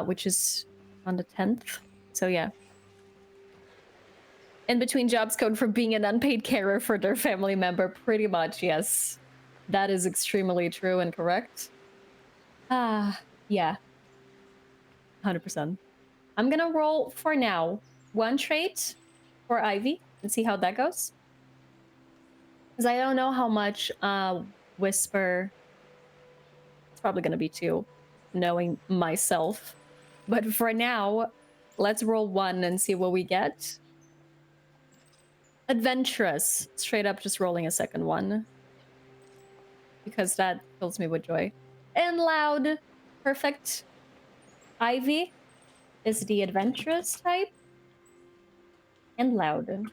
which is on the 10th. So yeah. In between jobs code for being an unpaid carer for their family member, pretty much, yes. That is extremely true and correct. Yeah. 100%. I'm gonna roll for now one trait for Ivy and see how that goes. Because I don't know how much Whisper. It's probably gonna be 2, knowing myself. But for now, let's roll 1 and see what we get. Adventurous. Straight up just rolling a second one. Because that fills me with joy. And loud. Perfect. Ivy is the adventurous type. And loud.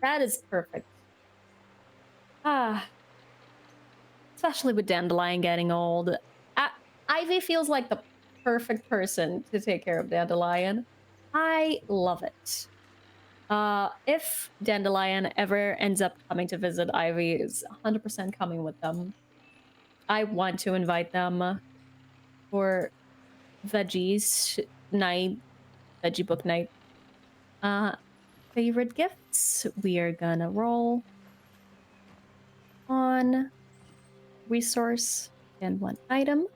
That is perfect. Especially with Dandelion getting old. Ivy feels like the perfect person to take care of Dandelion. I love it. If Dandelion ever ends up coming to visit, Ivy is 100% coming with them. I want to invite them for veggies night, veggie book night. Favorite gifts. We are gonna roll on resource and 1 item.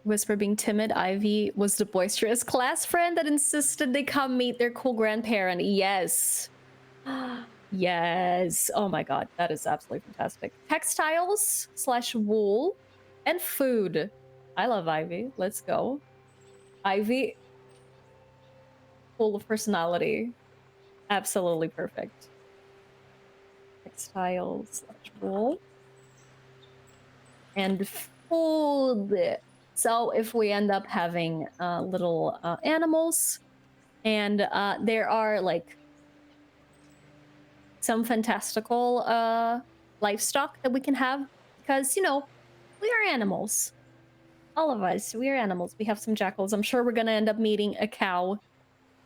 Whisper being timid, Ivy was the boisterous class friend that insisted they come meet their cool grandparent. Yes. Yes. Oh my god, that is absolutely fantastic. Textiles / wool and food. I love Ivy. Let's go. Ivy, full of personality. Absolutely perfect. Textiles / wool. And food. So if we end up having little animals, and there are like some fantastical livestock that we can have, because, you know, we are animals. All of us, we are animals. We have some jackals. I'm sure we're gonna end up meeting a cow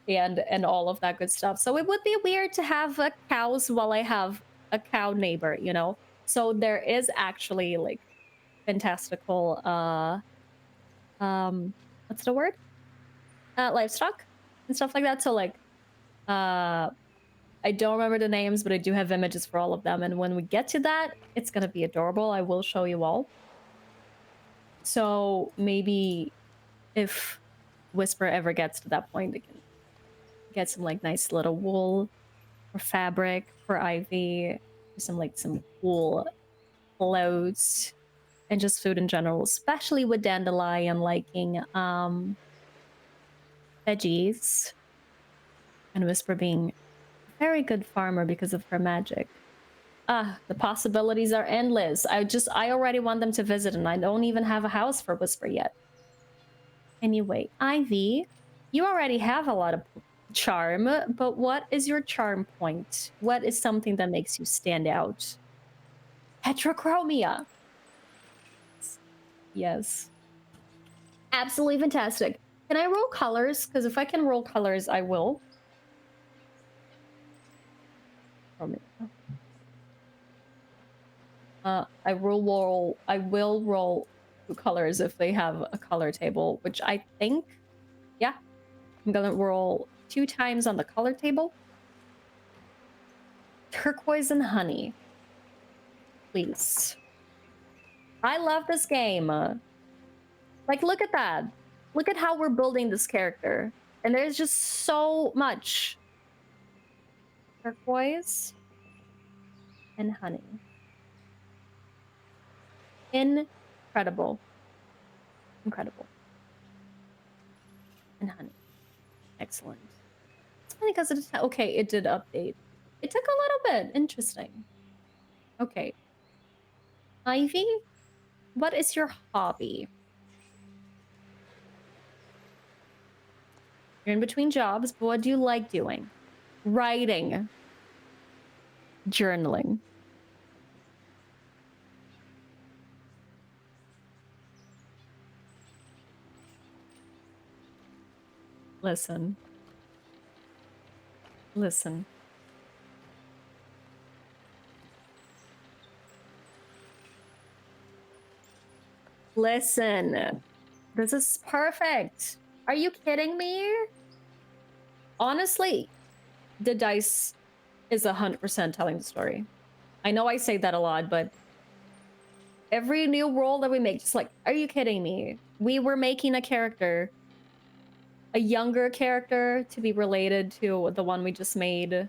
and all of that good stuff. So it would be weird to have cows while I have a cow neighbor, you know? So there is actually like fantastical what's the word, livestock and stuff like that. So like I don't remember the names, but I do have images for all of them, and when we get to that, it's gonna be adorable. I will show you all. So maybe if Whisper ever gets to that point, they can get some like nice little wool or fabric for Ivy, some cool clothes, and just food in general, especially with Dandelion liking veggies, and Whisper being a very good farmer because of her magic. The possibilities are endless. I already want them to visit, and I don't even have a house for Whisper yet. Anyway, Ivy, you already have a lot of charm, but what is your charm point? What is something that makes you stand out? Heterochromia. Yes. Absolutely fantastic. Can I roll colors? Because if I can roll colors, I will. I will roll 2 colors if they have a color table, which I think, yeah, I'm gonna roll 2 times on the color table. Turquoise and honey, please. I love this game. Like, look at that. Look at how we're building this character, and there's just so much turquoise, and honey. Incredible. Incredible. And honey. Excellent. It's funny because okay, it did update. It took a little bit. Interesting. Okay. Ivy, what is your hobby? You're in between jobs, but what do you like doing? Writing. Journaling. Listen. Listen. Listen. This is perfect. Are you kidding me? Honestly, the dice is 100% telling the story. I know I say that a lot, but every new roll that we make, just like, are you kidding me? We were making a character, a younger character to be related to the one we just made,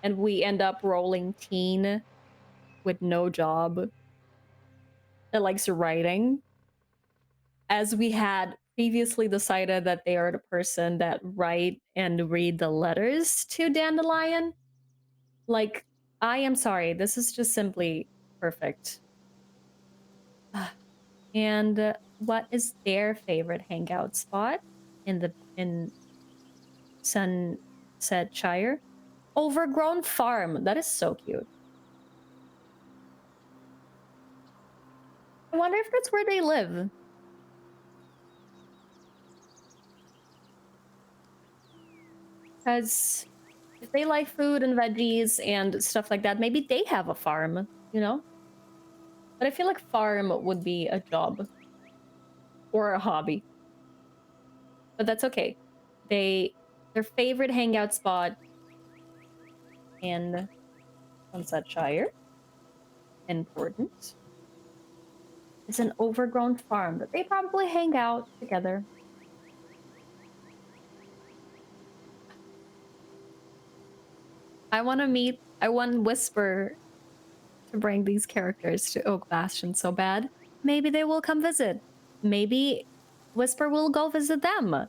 and we end up rolling teen with no job that likes writing, as we had previously decided that they are the person that write and read the letters to Dandelion. Like, I am sorry, this is just simply perfect. And what is their favorite hangout spot in Sunset Shire? Overgrown farm. That is so cute. I wonder if that's where they live. Because if they like food and veggies and stuff like that, maybe they have a farm, you know? But I feel like farm would be a job or a hobby. But that's okay. Their favorite hangout spot in Sunset Shire, important. It's an overgrown farm that they probably hang out together. I want Whisper to bring these characters to Oak Bastion so bad. Maybe they will come visit. Maybe Whisper will go visit them.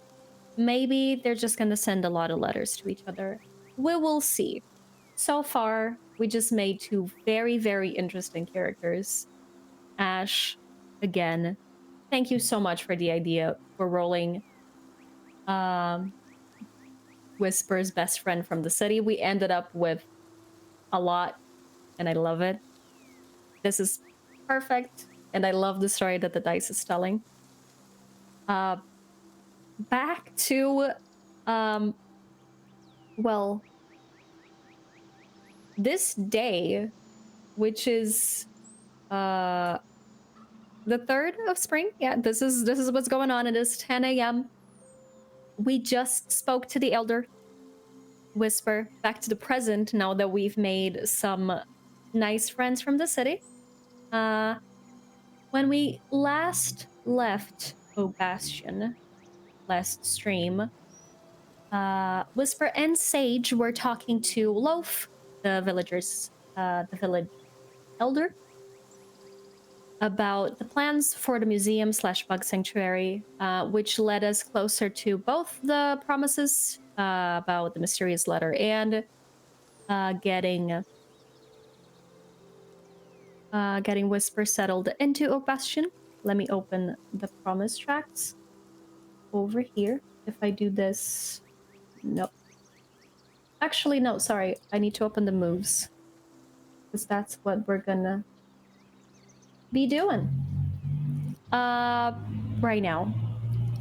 Maybe they're just gonna send a lot of letters to each other. We will see. So far, we just made two very, very interesting characters. Ash, again, thank you so much for the idea for rolling Whisper's best friend from the city. We ended up with a lot, and I love it. This is perfect, and I love the story that the dice is telling. Back to, well, this day, which is the 3rd of spring. Yeah, this is what's going on. It is 10 a.m. We just spoke to the elder Whisper, back to the present now that we've made some nice friends from the city. When we last left Oak Bastion, last stream, Whisper and Sage were talking to Loaf, the village elder, about the plans for the museum/bug sanctuary, which led us closer to both the promises about the mysterious letter and getting Whisper settled into Oak Bastion. Let me open the promise tracks over here. If I do this, nope. Actually, no, sorry. I need to open the moves, because that's what we're gonna be doing right now.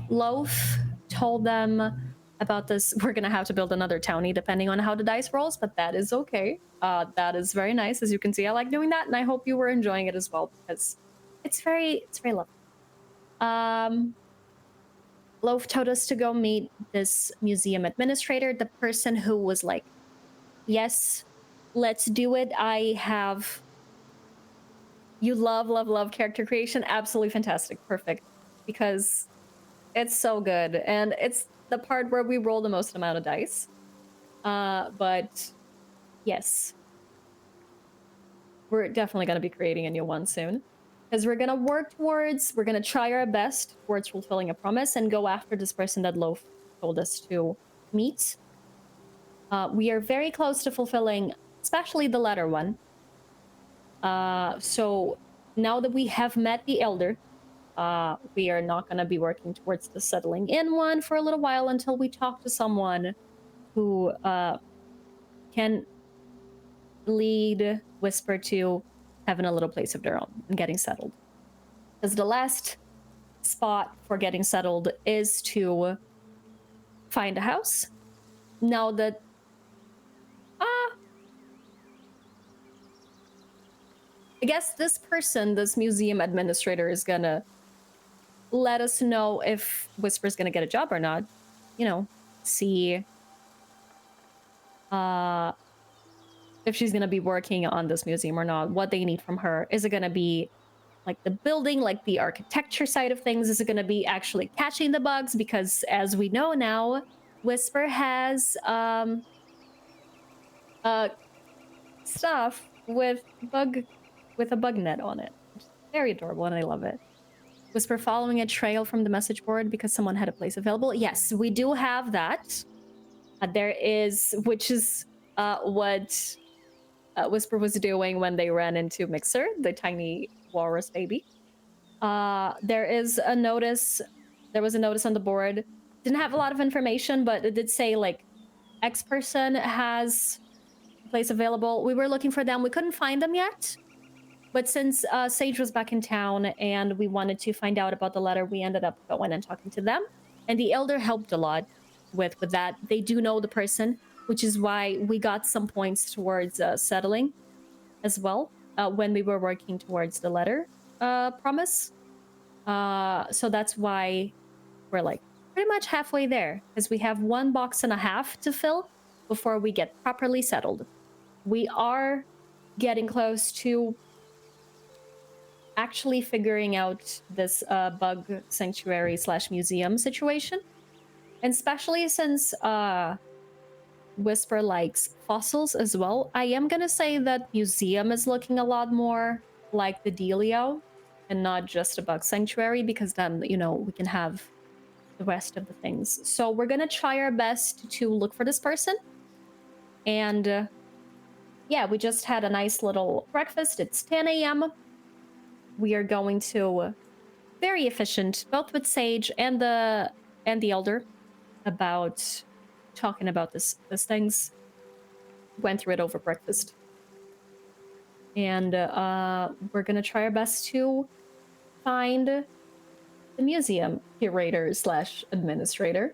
Loaf told them about this. We're gonna have to build another townie depending on how the dice rolls, but that is okay. That is very nice. As you can see, I like doing that, and I hope you were enjoying it as well, because it's very lovely. Loaf told us to go meet this museum administrator, the person who was like, yes, let's do it. You love character creation. Absolutely fantastic. Perfect. Because it's so good. And it's the part where we roll the most amount of dice. But Yes. We're definitely going to be creating a new one soon. Because we're going to try our best towards fulfilling a promise and go after this person that Loaf told us to meet. We are very close to fulfilling, especially the latter one. So now that we have met the elder, we are not going to be working towards the settling in one for a little while until we talk to someone who can lead Whisper to having a little place of their own and getting settled. Because the last spot for getting settled is to find a house. Now that I guess this person, this museum administrator, is gonna let us know if Whisper's gonna get a job or not. You know, see if she's gonna be working on this museum or not, what they need from her. Is it gonna be like the building, like the architecture side of things? Is it gonna be actually catching the bugs? Because as we know now, Whisper has stuff with a bug net on it. Which is very adorable and I love it. Whisper following a trail from the message board because someone had a place available. Yes, we do have that. There is, which is what Whisper was doing when they ran into Mixer, the tiny walrus baby. There is a notice. There was a notice on the board. Didn't have a lot of information, but it did say like X person has a place available. We were looking for them. We couldn't find them yet. But since Sage was back in town and we wanted to find out about the letter, we ended up going and talking to them. And the elder helped a lot with that. They do know the person, which is why we got some points towards settling as well when we were working towards the letter promise. So that's why we're like pretty much halfway there, because we have 1.5 boxes to fill before we get properly settled. We are getting close to actually figuring out this bug sanctuary / museum situation. And especially since Whisper likes fossils as well, I am gonna say that museum is looking a lot more like the Delio and not just a bug sanctuary, because then, you know, we can have the rest of the things. So we're gonna try our best to look for this person. And yeah, we just had a nice little breakfast. It's 10 a.m. We are going to very efficient, both with Sage and the elder, about talking about this things. Went through it over breakfast. And we're gonna try our best to find the museum curator / administrator.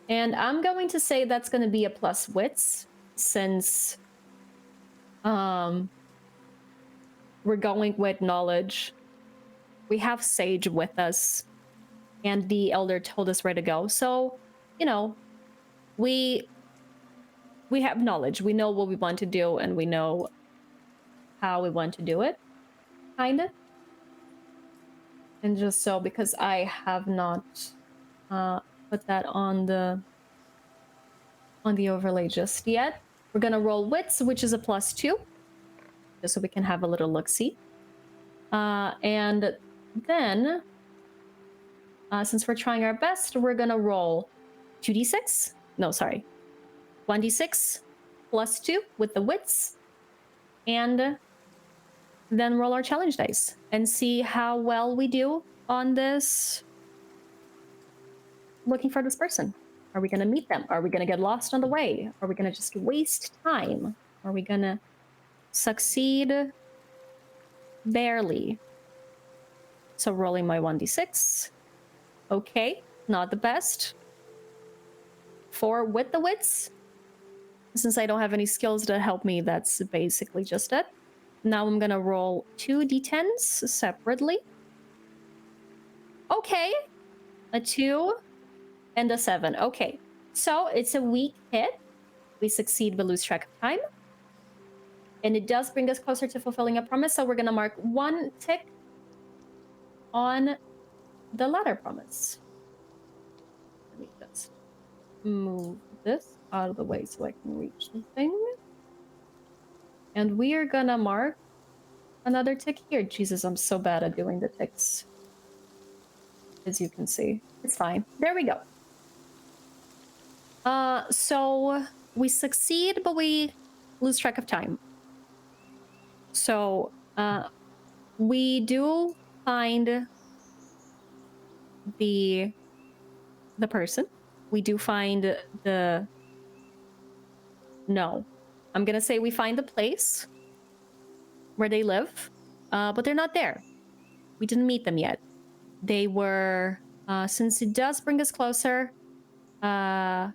And I'm going to say that's gonna be a plus wits, since we're going with knowledge. We have Sage with us, and the elder told us where to go. So, you know, we have knowledge. We know what we want to do, and we know how we want to do it, kind of. And just so, because I have not put that on the overlay just yet, we're gonna roll wits, which is a +2, just so we can have a little look-see. And then, since we're trying our best, we're gonna roll 2d6. No, sorry. 1d6 +2 with the wits. And then roll our challenge dice and see how well we do on this. Looking for this person. Are we gonna meet them? Are we gonna get lost on the way? Are we gonna just waste time? Are we gonna succeed barely? So rolling my 1d6. Okay, not the best. 4 with the wits. Since I don't have any skills to help me, that's basically just it. Now I'm gonna roll 2 d10s separately. Okay, a 2 and a 7. Okay, so it's a weak hit. We succeed, but lose track of time. And it does bring us closer to fulfilling a promise, so we're gonna mark 1 tick on the latter promise. Let me just move this out of the way so I can reach the thing. And we are gonna mark another tick here. Jesus, I'm so bad at doing the ticks. As you can see, it's fine. There we go. So we succeed, but we lose track of time. So, we do find the person. We do find the no. I'm gonna say we find the place where they live, but they're not there. We didn't meet them yet. They were since it does bring us closer. I'm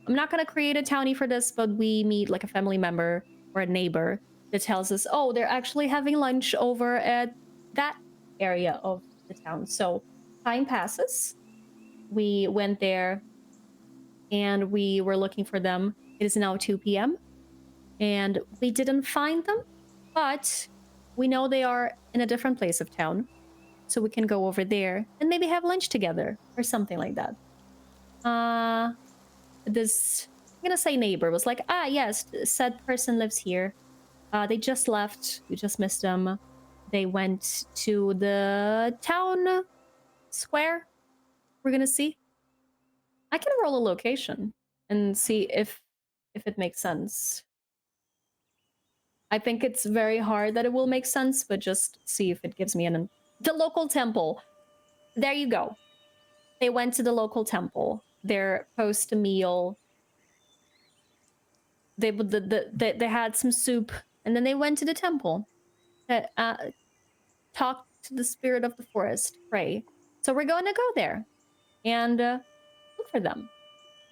not gonna create a townie for this, but we meet like a family member or a neighbor that tells us, oh, they're actually having lunch over at that area of the town. So time passes. We went there and we were looking for them. It is now 2 p.m. and we didn't find them, but we know they are in a different place of town. So we can go over there and maybe have lunch together or something like that. This, I'm gonna say neighbor was like, ah, yes, said person lives here. They just left. We just missed them. They went to the town square. We're gonna see. I can roll a location and see if it makes sense. I think it's very hard that it will make sense, but just see if it gives me the local temple. There you go. They went to the local temple. Their post meal. They had some soup, and then they went to the temple. Talk to the spirit of the forest, pray. So we're going to go there and look for them.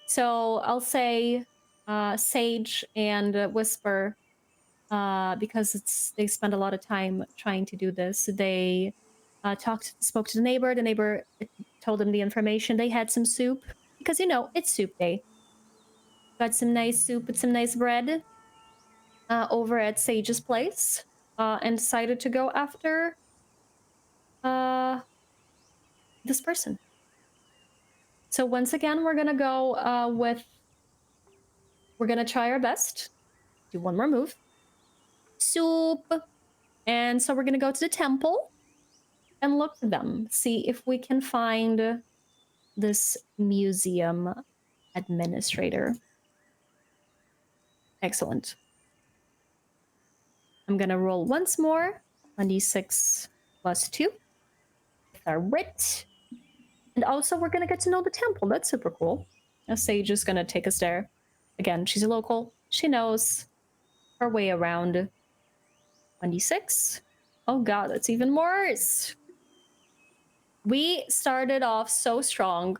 So I'll say Sage and Whisper, because they spend a lot of time trying to do this. They spoke to the neighbor. The neighbor told them the information. They had some soup because, you know, it's soup day. Got some nice soup with some nice bread over at Sage's place, and decided to go after this person. So once again, we're gonna go we're gonna try our best. Do one more move. Soup. And so we're gonna go to the temple and look for them. See if we can find this museum administrator. Excellent. I'm gonna roll once more. 1d6 plus 2. With our wit. And also we're gonna get to know the temple. That's super cool. A Sage is gonna take us there. Again, she's a local. She knows her way around. 1d6. Oh god, that's even worse. We started off so strong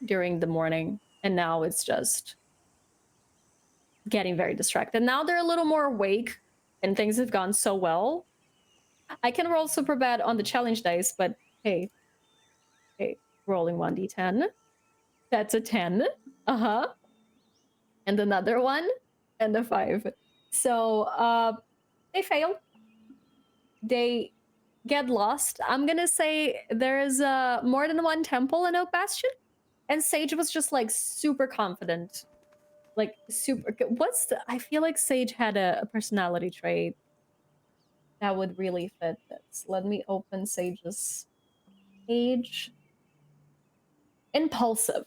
during the morning, and now it's just getting very distracted. Now they're a little more awake, and things have gone so well. I can roll super bad on the challenge dice, but hey, rolling 1d10. That's a 10. Uh-huh. And another one, and a 5. So, they fail. They get lost. I'm gonna say there's more than one temple in Oak Bastion, and Sage was just like super confident, like super. I feel like Sage had a personality trait that would really fit this. Let me open Sage's page. Impulsive.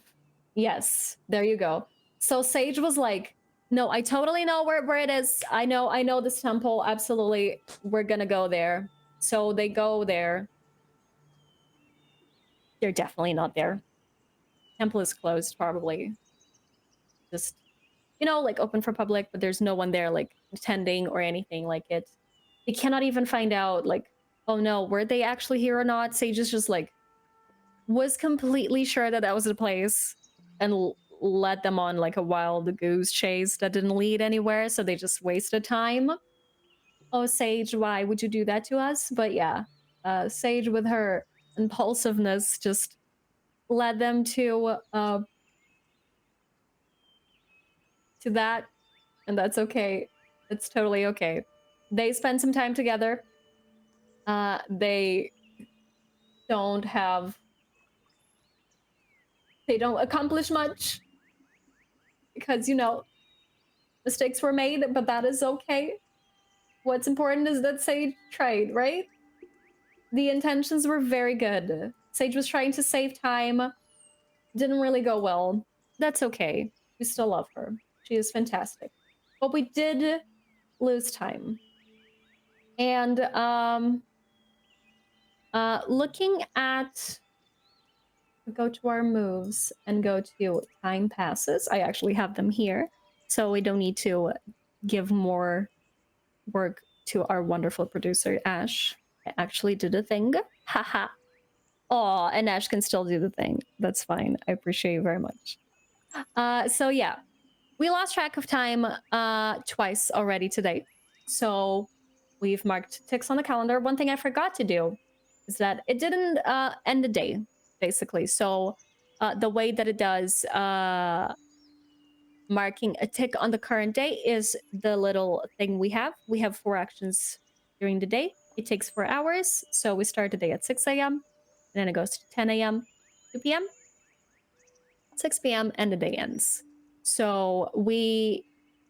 Yes, there you go. So Sage was like, no, I totally know where it is. I know this temple. Absolutely. We're gonna go there. So they go there. They're definitely not there. Temple is closed, probably. Just, you know, like open for public, but there's no one there, like, attending or anything like it. They cannot even find out, like, oh no, were they actually here or not? Sage is just, like, was completely sure that that was the place and led them on, like, a wild goose chase that didn't lead anywhere, so they just wasted time. Oh, Sage, why would you do that to us? But yeah, Sage with her impulsiveness just led them to that, and that's okay. It's totally okay. They spend some time together. They don't accomplish much because, you know, mistakes were made, but that is okay. What's important is that Sage tried, right? The intentions were very good. Sage was trying to save time. Didn't really go well. That's okay. We still love her. She is fantastic. But we did lose time. And looking at, go to our moves and go to time passes. I actually have them here, so we don't need to give more work to our wonderful producer Ash. I actually did a thing. Haha. Oh, and Ash can still do the thing. That's fine. I appreciate you very much. So yeah, we lost track of time twice already today. So we've marked ticks on the calendar. One thing I forgot to do is that it didn't end the day, basically. So the way that it does marking a tick on the current day is the little thing we have. We have 4 actions during the day. It takes 4 hours. So we start the day at 6 a.m. and then it goes to 10 a.m., 2 p.m., 6 p.m., and the day ends. So we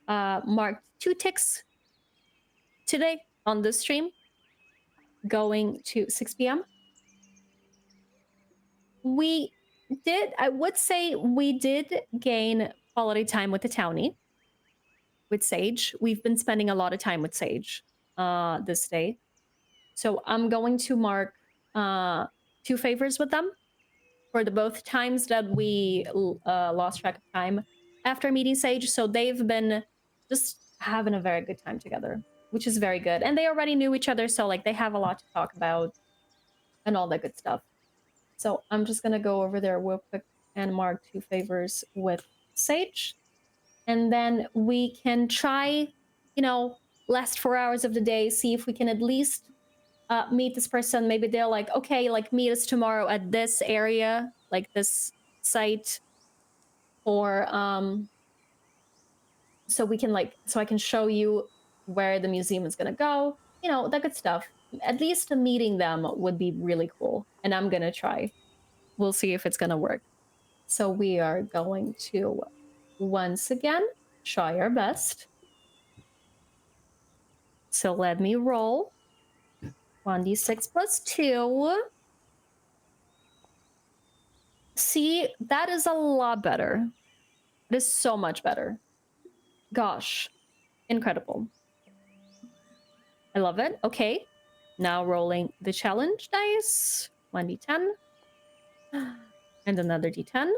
marked 2 ticks today on this stream, going to 6 p.m. We did, I would say we did gain quality time with the townie, with Sage. We've been spending a lot of time with Sage this day. So I'm going to mark 2 favors with them for the both times that we lost track of time after meeting Sage. So they've been just having a very good time together, which is very good. And they already knew each other, so like they have a lot to talk about and all that good stuff. So I'm just gonna go over there real quick and mark 2 favors with Sage. And then we can try, you know, last 4 hours of the day, see if we can at least meet this person. Maybe they're like, okay, like meet us tomorrow at this area, like this site, or so we can like, so I can show you where the museum is gonna go, you know, that good stuff. At least meeting them would be really cool, and I'm gonna try. We'll see if it's gonna work. So we are going to once again try our best. So let me roll 1d6 plus 2. See, that is a lot better. It is so much better. Gosh, incredible. I love it. Okay, now rolling the challenge dice. 1d10. And another d10.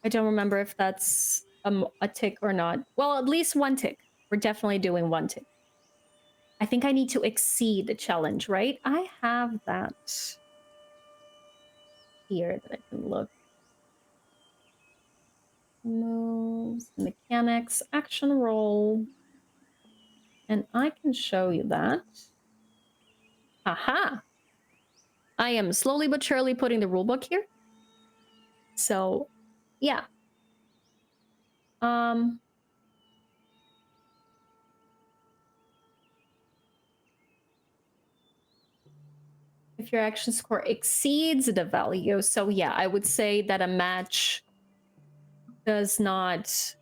I don't remember if that's a tick or not. Well, at least 1 tick. We're definitely doing 1 tick. I think I need to exceed the challenge, right? I have that here that I can look. Moves, mechanics, action roll. And I can show you that. Aha! I am slowly but surely putting the rulebook here. So, yeah. If your action score exceeds the value, so yeah, I would say that a match does not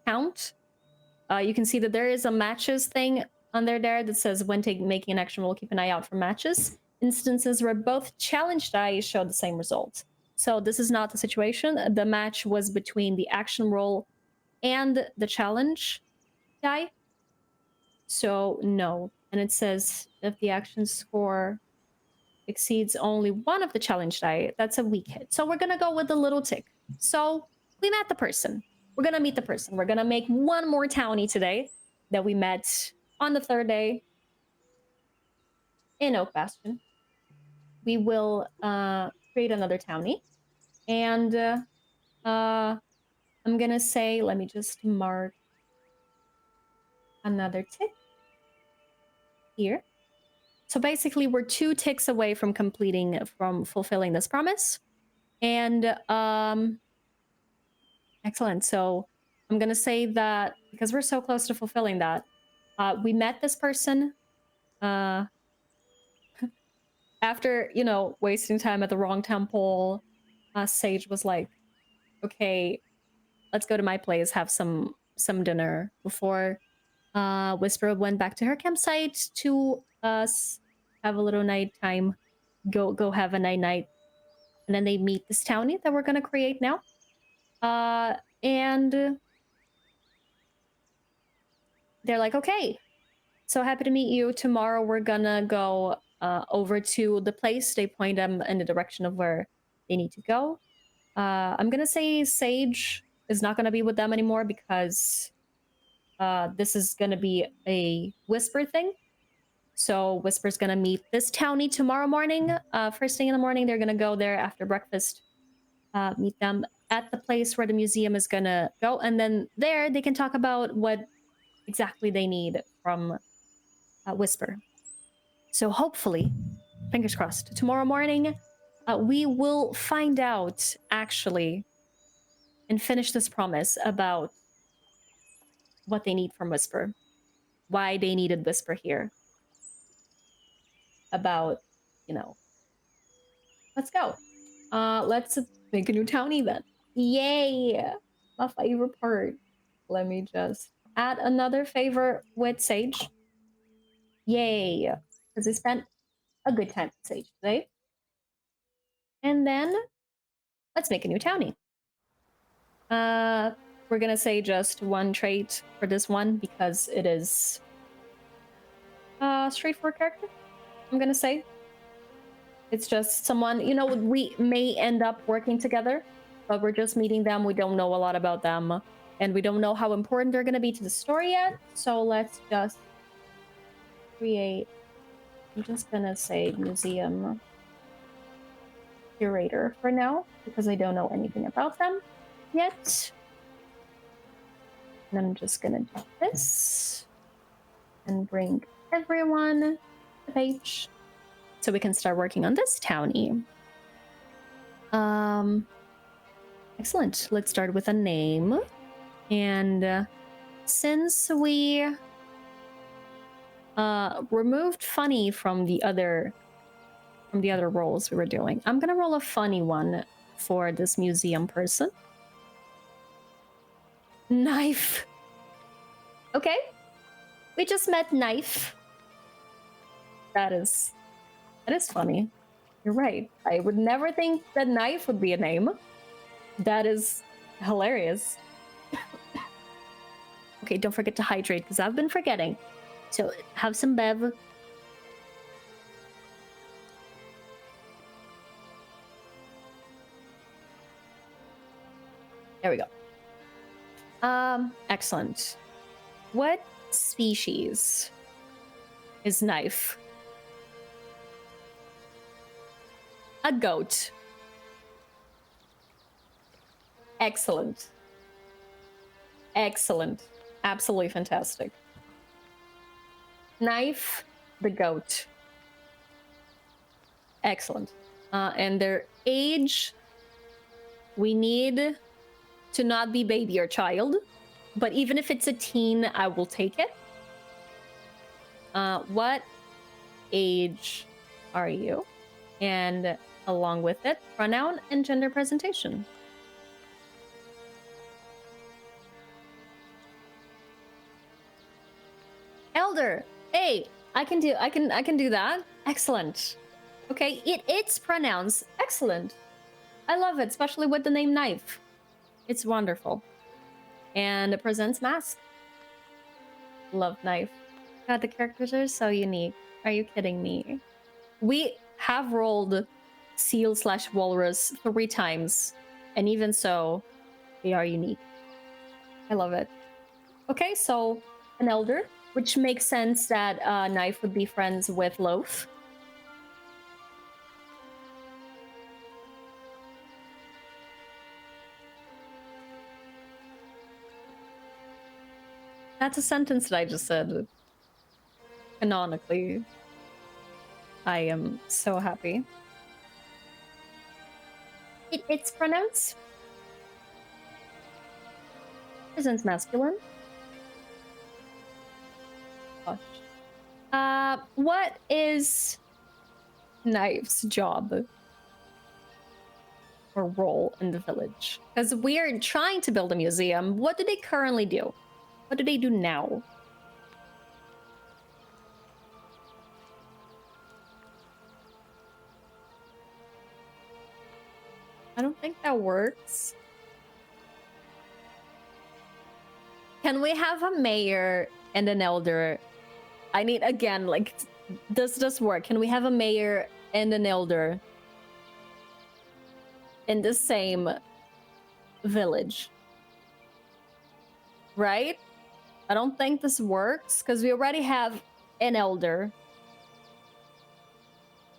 count. You can see that there is a matches thing under there that says when making an action roll, keep an eye out for matches. Instances where both challenge die show the same result. So this is not the situation. The match was between the action roll and the challenge die. So no. And it says if the action score exceeds only one of the challenge die, that's a weak hit. So we're gonna go with the little tick. So we met the person. We're gonna meet the person. We're gonna make 1 more townie today that we met on the 3rd day in Oak Bastion. We will create another townie. And I'm gonna say, let me just mark another tick here. So basically we're 2 ticks away from fulfilling this promise. And excellent. So I'm gonna say that because we're so close to fulfilling that, we met this person after, you know, wasting time at the wrong temple. Sage was like, okay, let's go to my place, have some dinner before Whisper went back to her campsite to have a little nighttime, go have a night, and then they meet this townie that we're gonna create now. And they're like, okay, so happy to meet you. Tomorrow we're gonna go over to the place. They point them in the direction of where they need to go. I'm gonna say Sage is not gonna be with them anymore because this is gonna be a Whisper thing. So Whisper's gonna meet this townie tomorrow morning. First thing in the morning, they're gonna go there after breakfast. Meet them at the place where the museum is gonna go, and then there they can talk about what exactly they need from Whisper. So hopefully, fingers crossed, tomorrow morning we will find out actually and finish this promise about what they need from Whisper, why they needed Whisper here, about, you know, let's go. Let's make a new townie then. Yay! My favorite part. Let me just add another favor with Sage. Yay! Because I spent a good time with Sage today. And then let's make a new townie. We're gonna say just one trait for this one because it is straightforward character. I'm gonna say it's just someone, you know, we may end up working together, but we're just meeting them. We don't know a lot about them, and we don't know how important they're gonna be to the story yet. So let's just create. I'm just gonna say museum curator for now because I don't know anything about them yet. And I'm just gonna do this and bring everyone to the page so we can start working on this townie. Excellent. Let's start with a name. And since we removed funny from the other roles we were doing, I'm gonna roll a funny one for this museum person. Knife. Okay. We just met Knife. That is funny. You're right. I would never think that Knife would be a name. That is hilarious. Okay, don't forget to hydrate because I've been forgetting. So have some bev. There we go. Excellent. What species is Knife? A goat. Excellent. Excellent. Absolutely fantastic. Knife, the goat. Excellent. And their age, we need to not be baby or child, but even if it's a teen, I will take it. What age are you? And along with it, pronoun and gender presentation. Elder. Hey, I can do that. Excellent. Okay, it's pronouns. Excellent. I love it, especially with the name Knife. It's wonderful. And it presents mask. Love Knife. God, the characters are so unique. Are you kidding me? We have rolled seal/walrus 3 times, and even so, they are unique. I love it. Okay, so an elder, which makes sense that Knife would be friends with Loaf. That's a sentence that I just said. Canonically. I am so happy. It's pronouns. Presents masculine. Gosh. What is Knife's job? or role in the village? Because we are trying to build a museum. What do they currently do? What do they do now? I don't think that works. Can we have a mayor and an elder? I need, again, like, does this work? Can we have a mayor and an elder in the same village? Right? I don't think this works because we already have an elder.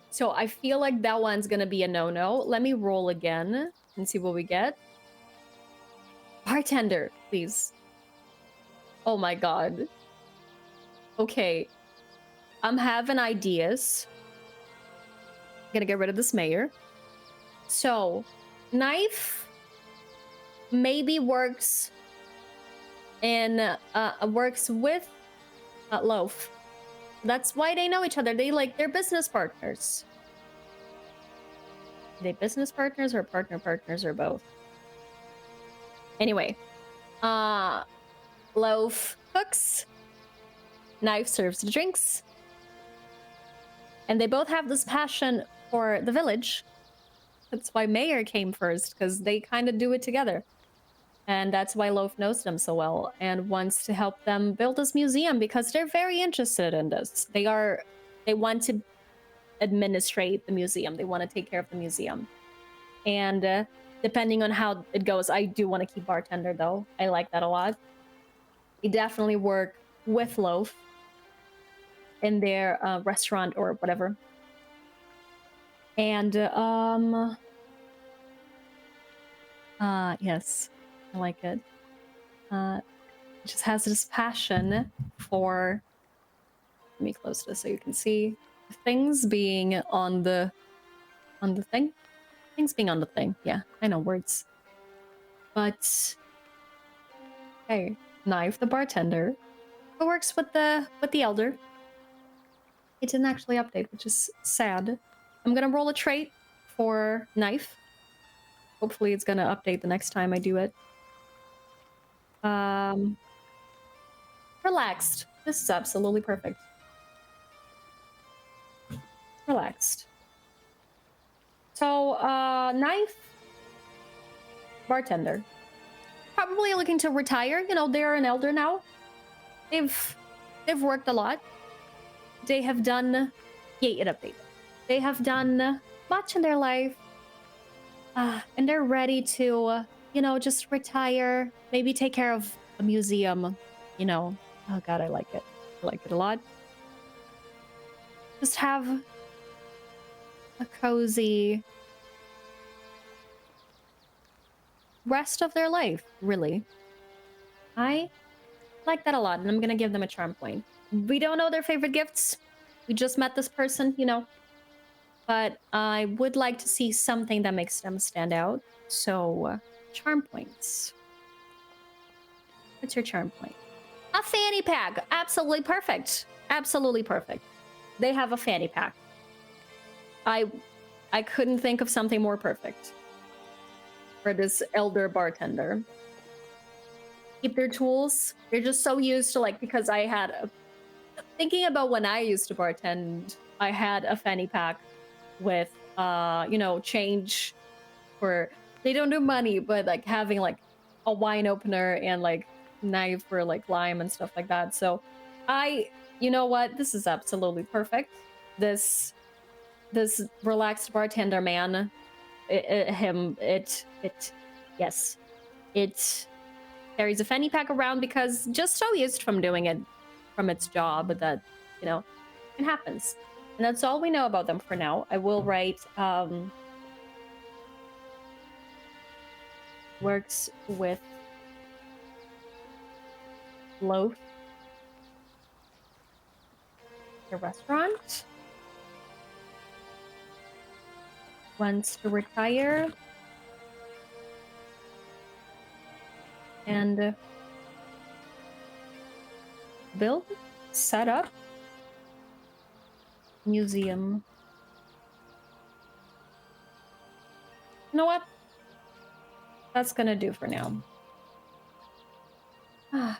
So I feel like that one's gonna be a no-no. Let me roll again and see what we get. Bartender, please. Oh my god. Okay. I'm having ideas. Gonna get rid of this mayor. So, knife maybe works and works with Loaf. That's why they know each other. They're business partners. Are they business partners or partners or both? Anyway, Loaf cooks, Knife serves the drinks, and they both have this passion for the village. That's why Mayor came first, because they kind of do it together. And that's why Loaf knows them so well and wants to help them build this museum, because they're very interested in this. They want to administrate the museum. They want to take care of the museum. And depending on how it goes, I do want to keep Bartender, though. I like that a lot. They definitely work with Loaf in their restaurant or whatever. And yes, I like it. Just has this passion for, let me close this so you can see things being on the thing. Things being on the thing. Yeah, I know words. But hey, Knife the bartender, who works with the elder. It didn't actually update, which is sad. I'm gonna roll a trait for Knife. Hopefully it's gonna update the next time I do it. Relaxed. This is absolutely perfect. Relaxed. So, Knife, bartender. Probably looking to retire. You know, they're an elder now. They've worked a lot. They have done, yeah, it updated. They have done much in their life. And they're ready to, you know, just retire, maybe take care of a museum, you know. Oh god, I like it. I like it a lot. Just have a cozy rest of their life, really. I like that a lot, and I'm gonna give them a charm point. We don't know their favorite gifts. We just met this person, you know. But I would like to see something that makes them stand out. So, charm points. What's your charm point? A fanny pack. Absolutely perfect. Absolutely perfect. They have a fanny pack. I couldn't think of something more perfect for this elder bartender. Keep their tools. They're just so used to, like, because I had thinking about when I used to bartend, I had a fanny pack with you know, change for, they don't do money, but like having like a wine opener and like knife for like lime and stuff like that. So you know what, this is absolutely perfect. This relaxed bartender man, yes, it carries a fanny pack around because just so used from doing it from its job that, you know, it happens. And that's all we know about them for now. I will write works with Loaf, the restaurant, wants to retire, and build, set up museum. You know what? that's gonna do for now. Ah,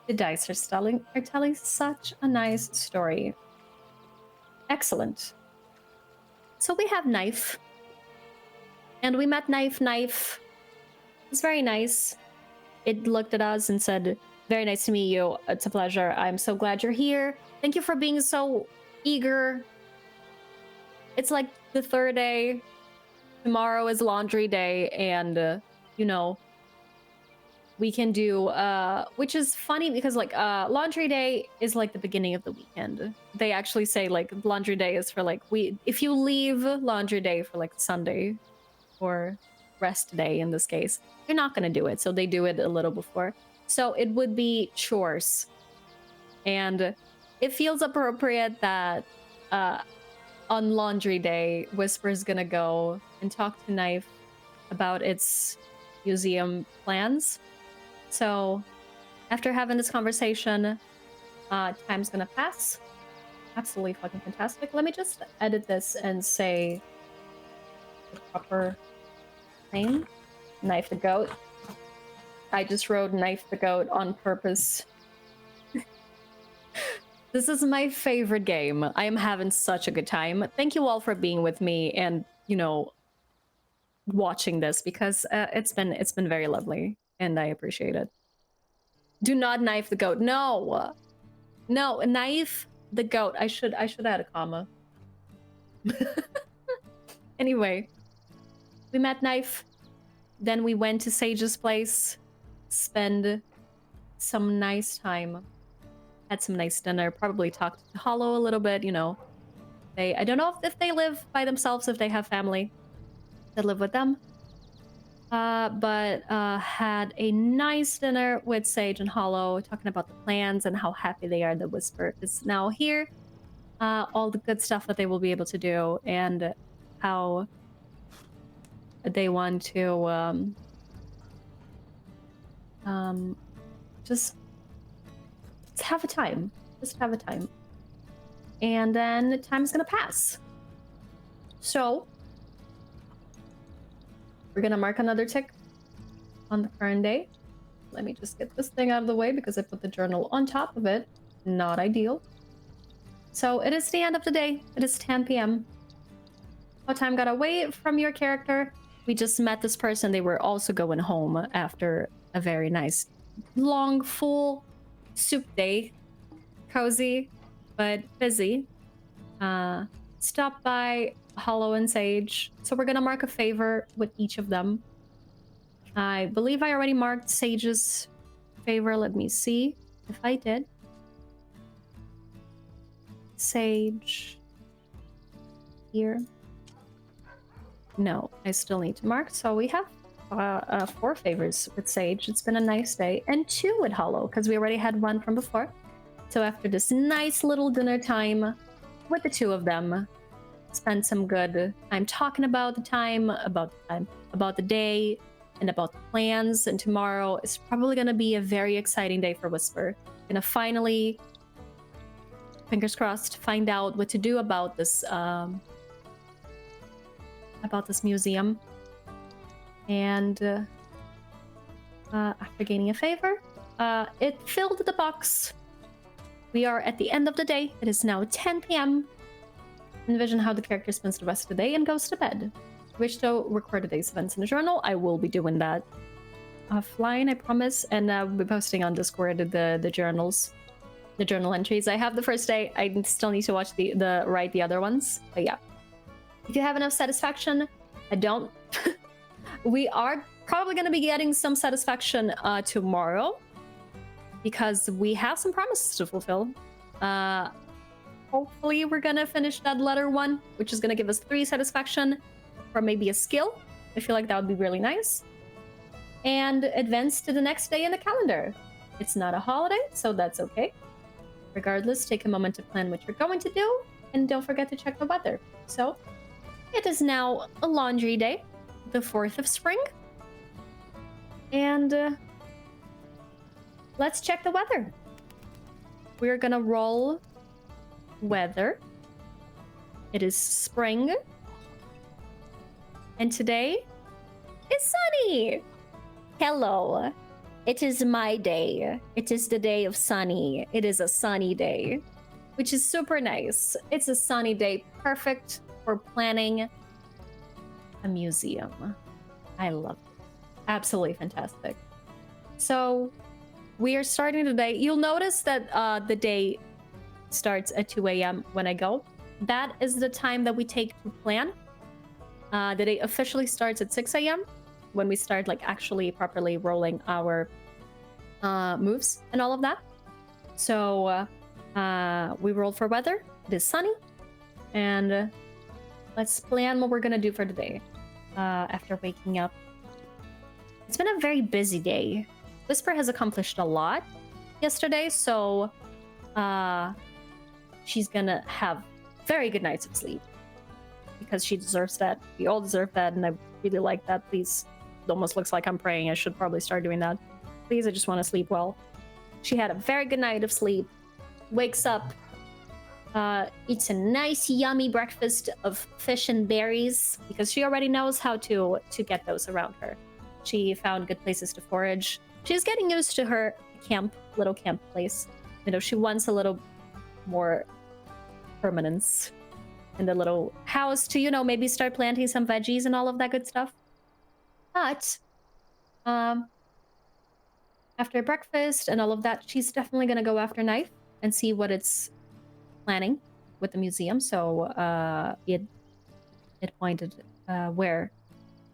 the dice are telling such a nice story. Excellent. So we have Knife. And we met Knife. Knife was very nice. It looked at us and said, very nice to meet you. It's a pleasure. I'm so glad you're here. Thank you for being so eager. It's like the third day. Tomorrow is laundry day. And, you know, we can do, which is funny because like laundry day is like the beginning of the weekend. They actually say like laundry day is for like, if you leave laundry day for like Sunday or rest day in this case, you're not going to do it. So they do it a little before. So it would be chores. And it feels appropriate that on laundry day, Whisper's going to go and talk to Knife about its museum plans. So after having this conversation, time's going to pass. Absolutely fucking fantastic. Let me just edit this and say the proper name. Knife the Goat. I just wrote Knife the Goat on purpose. This is my favorite game. I am having such a good time. Thank you all for being with me and, you know, watching this because it's been very lovely and I appreciate it. Do not knife the goat. No. No, knife the goat. I should add a comma. Anyway, we met Knife. Then we went to Sage's place, spend some nice time, had some nice dinner, probably talked to Hollow a little bit, you know. I don't know if they live by themselves, if they have family that live with them. But had a nice dinner with Sage and Hollow, talking about the plans and how happy they are that Whisper is now here. All the good stuff that they will be able to do and how they want to just have a time. Just have a time. And then the time's gonna pass. So we're gonna mark another tick on the current day. Let me just get this thing out of the way because I put the journal on top of it. Not ideal. So it is the end of the day. It is 10 p.m. What time got away from your character? We just met this person. They were also going home after a very nice, long, full soup day. Cozy, but busy. Stop by Hollow and Sage. So we're gonna mark a favor with each of them. I believe I already marked Sage's favor. Let me see if I did. Sage. Here. No, I still need to mark. So we have 4 favors with Sage. It's been a nice day. And 2 with Hollow, because we already had 1 from before. So after this nice little dinner time with the 2 of them, spend some good time talking about the time, about the day, and about the plans. And tomorrow is probably going to be a very exciting day for Whisper. Gonna finally, fingers crossed, find out what to do about this museum. And after gaining a favor, it filled the box. We are at the end of the day. It is now 10 p.m. Envision how the character spends the rest of the day and goes to bed. Wish to record the day's events in a journal. I will be doing that offline, I promise. And we'll be posting on Discord the journals, the journal entries. I have the first day. I still need to watch write the other ones. But yeah. If you have enough satisfaction, I don't. We are probably going to be getting some satisfaction tomorrow because we have some promises to fulfill. Hopefully we're going to finish that letter 1, which is going to give us 3 satisfaction for maybe a skill. I feel like that would be really nice. And advance to the next day in the calendar. It's not a holiday, so that's okay. Regardless, take a moment to plan what you're going to do, and don't forget to check the weather. So, it is now a laundry day, the 4th of spring. And let's check the weather. We're gonna roll weather. It is spring. And today It's sunny. Hello. It is my day. It is the day of sunny. It is a sunny day, which is super nice. It's a sunny day, perfect for planning a museum. I love it. Absolutely fantastic. So we are starting today. You'll notice that the day starts at 2 a.m. when I go. That is the time that we take to plan. The day officially starts at 6 a.m. when we start like actually properly rolling our moves and all of that. So we roll for weather. It is sunny. And let's plan what we're gonna do for today after waking up. It's been a very busy day. Whisper has accomplished a lot yesterday, so she's gonna have very good nights of sleep because she deserves that. We all deserve that, and I really like that. Please, it almost looks like I'm praying. I should probably start doing that. Please, I just want to sleep well. She had a very good night of sleep, wakes up, eats a nice yummy breakfast of fish and berries because she already knows how to get those around her. She found good places to forage. She's getting used to her little camp place. You know, she wants a little more permanence in the little house to, you know, maybe start planting some veggies and all of that good stuff. But after breakfast and all of that, she's definitely gonna go after Knife and see what it's planning with the museum. So it pointed where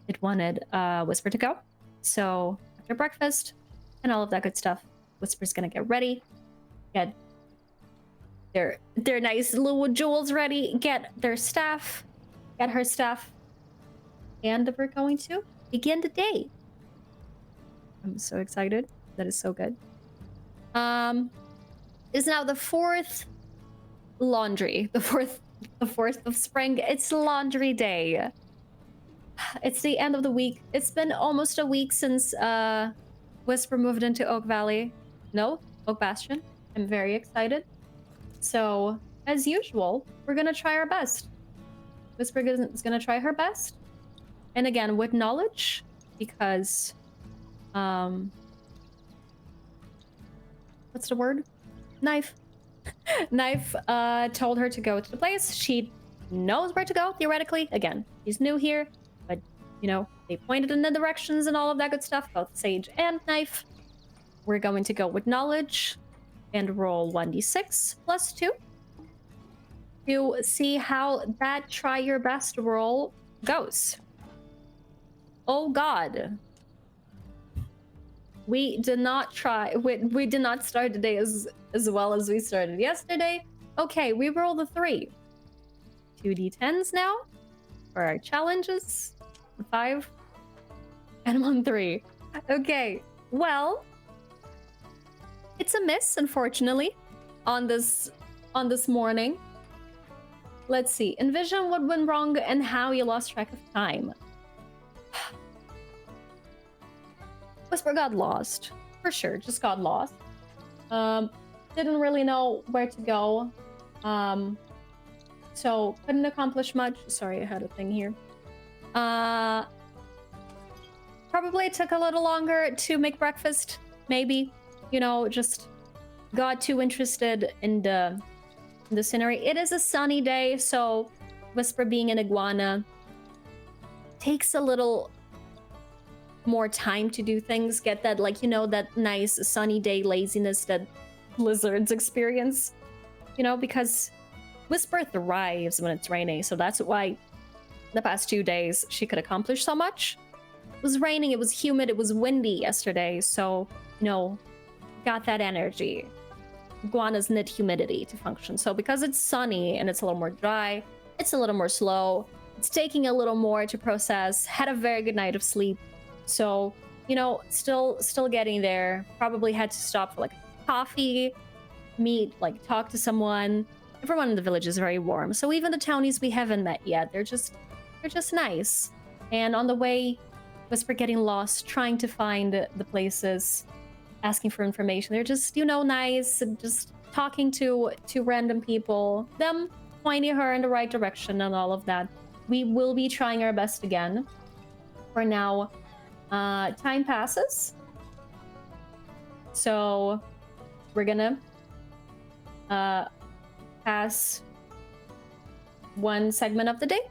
it wanted Whisper to go. So after breakfast and all of that good stuff, Whisper's gonna get ready, get their nice little jewels ready, get their staff, get her staff, and we're going to begin the day. I'm so excited. That is so good. Is now the fourth laundry, the fourth of spring. It's laundry day. It's the end of the week. It's been almost a week since Whisper moved into Oak Valley. No, Oak Bastion. I'm very excited. So, as usual, we're gonna try our best. Whisper is gonna try her best. And again, with knowledge, because what's the word? Knife. Knife told her to go to the place. She knows where to go, theoretically. Again, she's new here, but, you know, they pointed in the directions and all of that good stuff, both Sage and Knife. We're going to go with knowledge and roll 1d6 plus 2 to see how that try your best roll goes. Oh God. We did not try. We did not start today as well as we started yesterday. Okay, we rolled a 3. 2d10s now for our challenges. 5 and 1 3. Okay, well, it's a miss, unfortunately, on this morning. Let's see. Envision what went wrong and how you lost track of time. Whisper got lost, for sure. Just got lost. Didn't really know where to go. So couldn't accomplish much. Sorry, I had a thing here. Probably took a little longer to make breakfast. Maybe, you know, just got too interested in the scenery. It is a sunny day, so Whisper being an iguana takes a little more time to do things, get that, like, you know, that nice sunny day laziness that lizards experience, you know, because Whisper thrives when it's raining. So that's why the past 2 days she could accomplish so much. It was raining, it was humid, it was windy yesterday, so, you know, got that energy. Iguanas need humidity to function. So because it's sunny and it's a little more dry, it's a little more slow, it's taking a little more to process. Had a very good night of sleep. So, you know, still getting there. Probably had to stop for like coffee, meet, like talk to someone. Everyone in the village is very warm. So even the townies we haven't met yet, they're just nice. And on the way, Whisper getting lost, trying to find the places, asking for information. They're just, you know, nice, and just talking to random people, them pointing her in the right direction and all of that. We will be trying our best again. For now, Time passes. So we're gonna pass one segment of the day,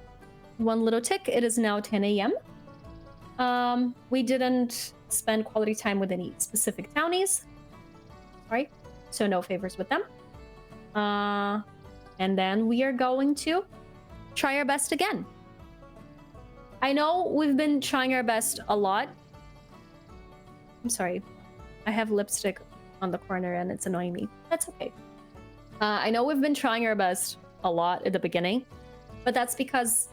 one little tick. It is now 10 a.m. We didn't spend quality time with any specific townies, right? So no favors with them. And then we are going to try our best again. I know we've been trying our best a lot. I'm sorry. I have lipstick on the corner and it's annoying me. That's okay. I know we've been trying our best a lot at the beginning, but that's because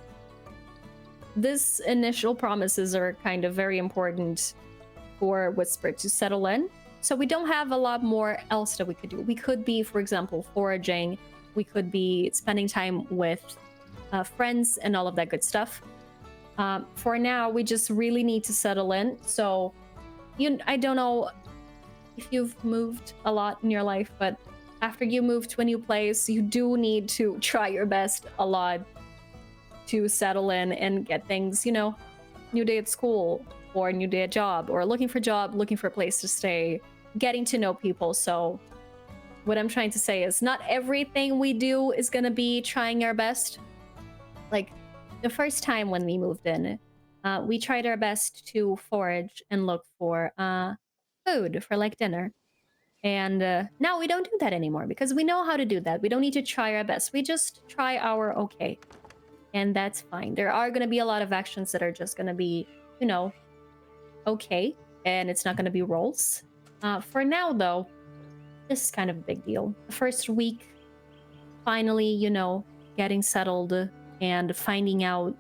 this initial promises are kind of very important for Whisper to settle in. So we don't have a lot more else that we could do. We could be, for example, foraging. We could be spending time with friends and all of that good stuff. For now, we just really need to settle in. So I don't know if you've moved a lot in your life, but after you move to a new place, you do need to try your best a lot to settle in and get things, new day at school or new day at job or looking for a job, looking for a place to stay, getting to know people. So what I'm trying to say is not everything we do is going to be trying our best. Like the first time when we moved in, we tried our best to forage and look for food for like dinner. And now we don't do that anymore because we know how to do that. We don't need to try our best. We just try our okay. And that's fine. There are going to be a lot of actions that are just going to be, okay. And it's not going to be rolls. For now, though, this is kind of a big deal. The first week, finally, getting settled and finding out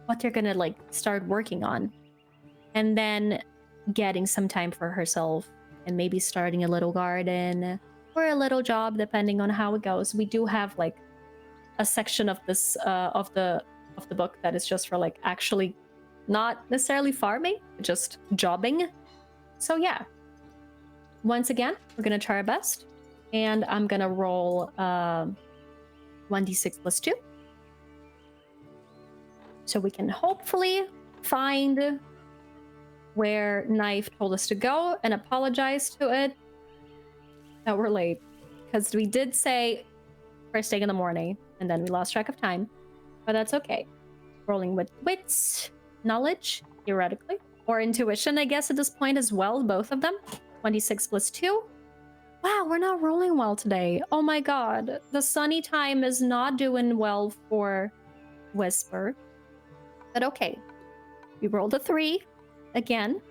what they're going to start working on. And then getting some time for herself and maybe starting a little garden or a little job, depending on how it goes. We do have a section of this of the book that is just for actually not necessarily farming, just jobbing. So yeah, once again, we're gonna try our best, and I'm gonna roll 1d6 plus 2, so we can hopefully find where Knife told us to go and apologize to it that we're late, because we did say first thing in the morning and then we lost track of time, but that's okay. Rolling with wits, knowledge, theoretically, or intuition, I guess at this point as well, both of them. 26 plus 2. Wow, we're not rolling well today. Oh my god, the sunny time is not doing well for Whisper, but okay. We rolled a 3 again.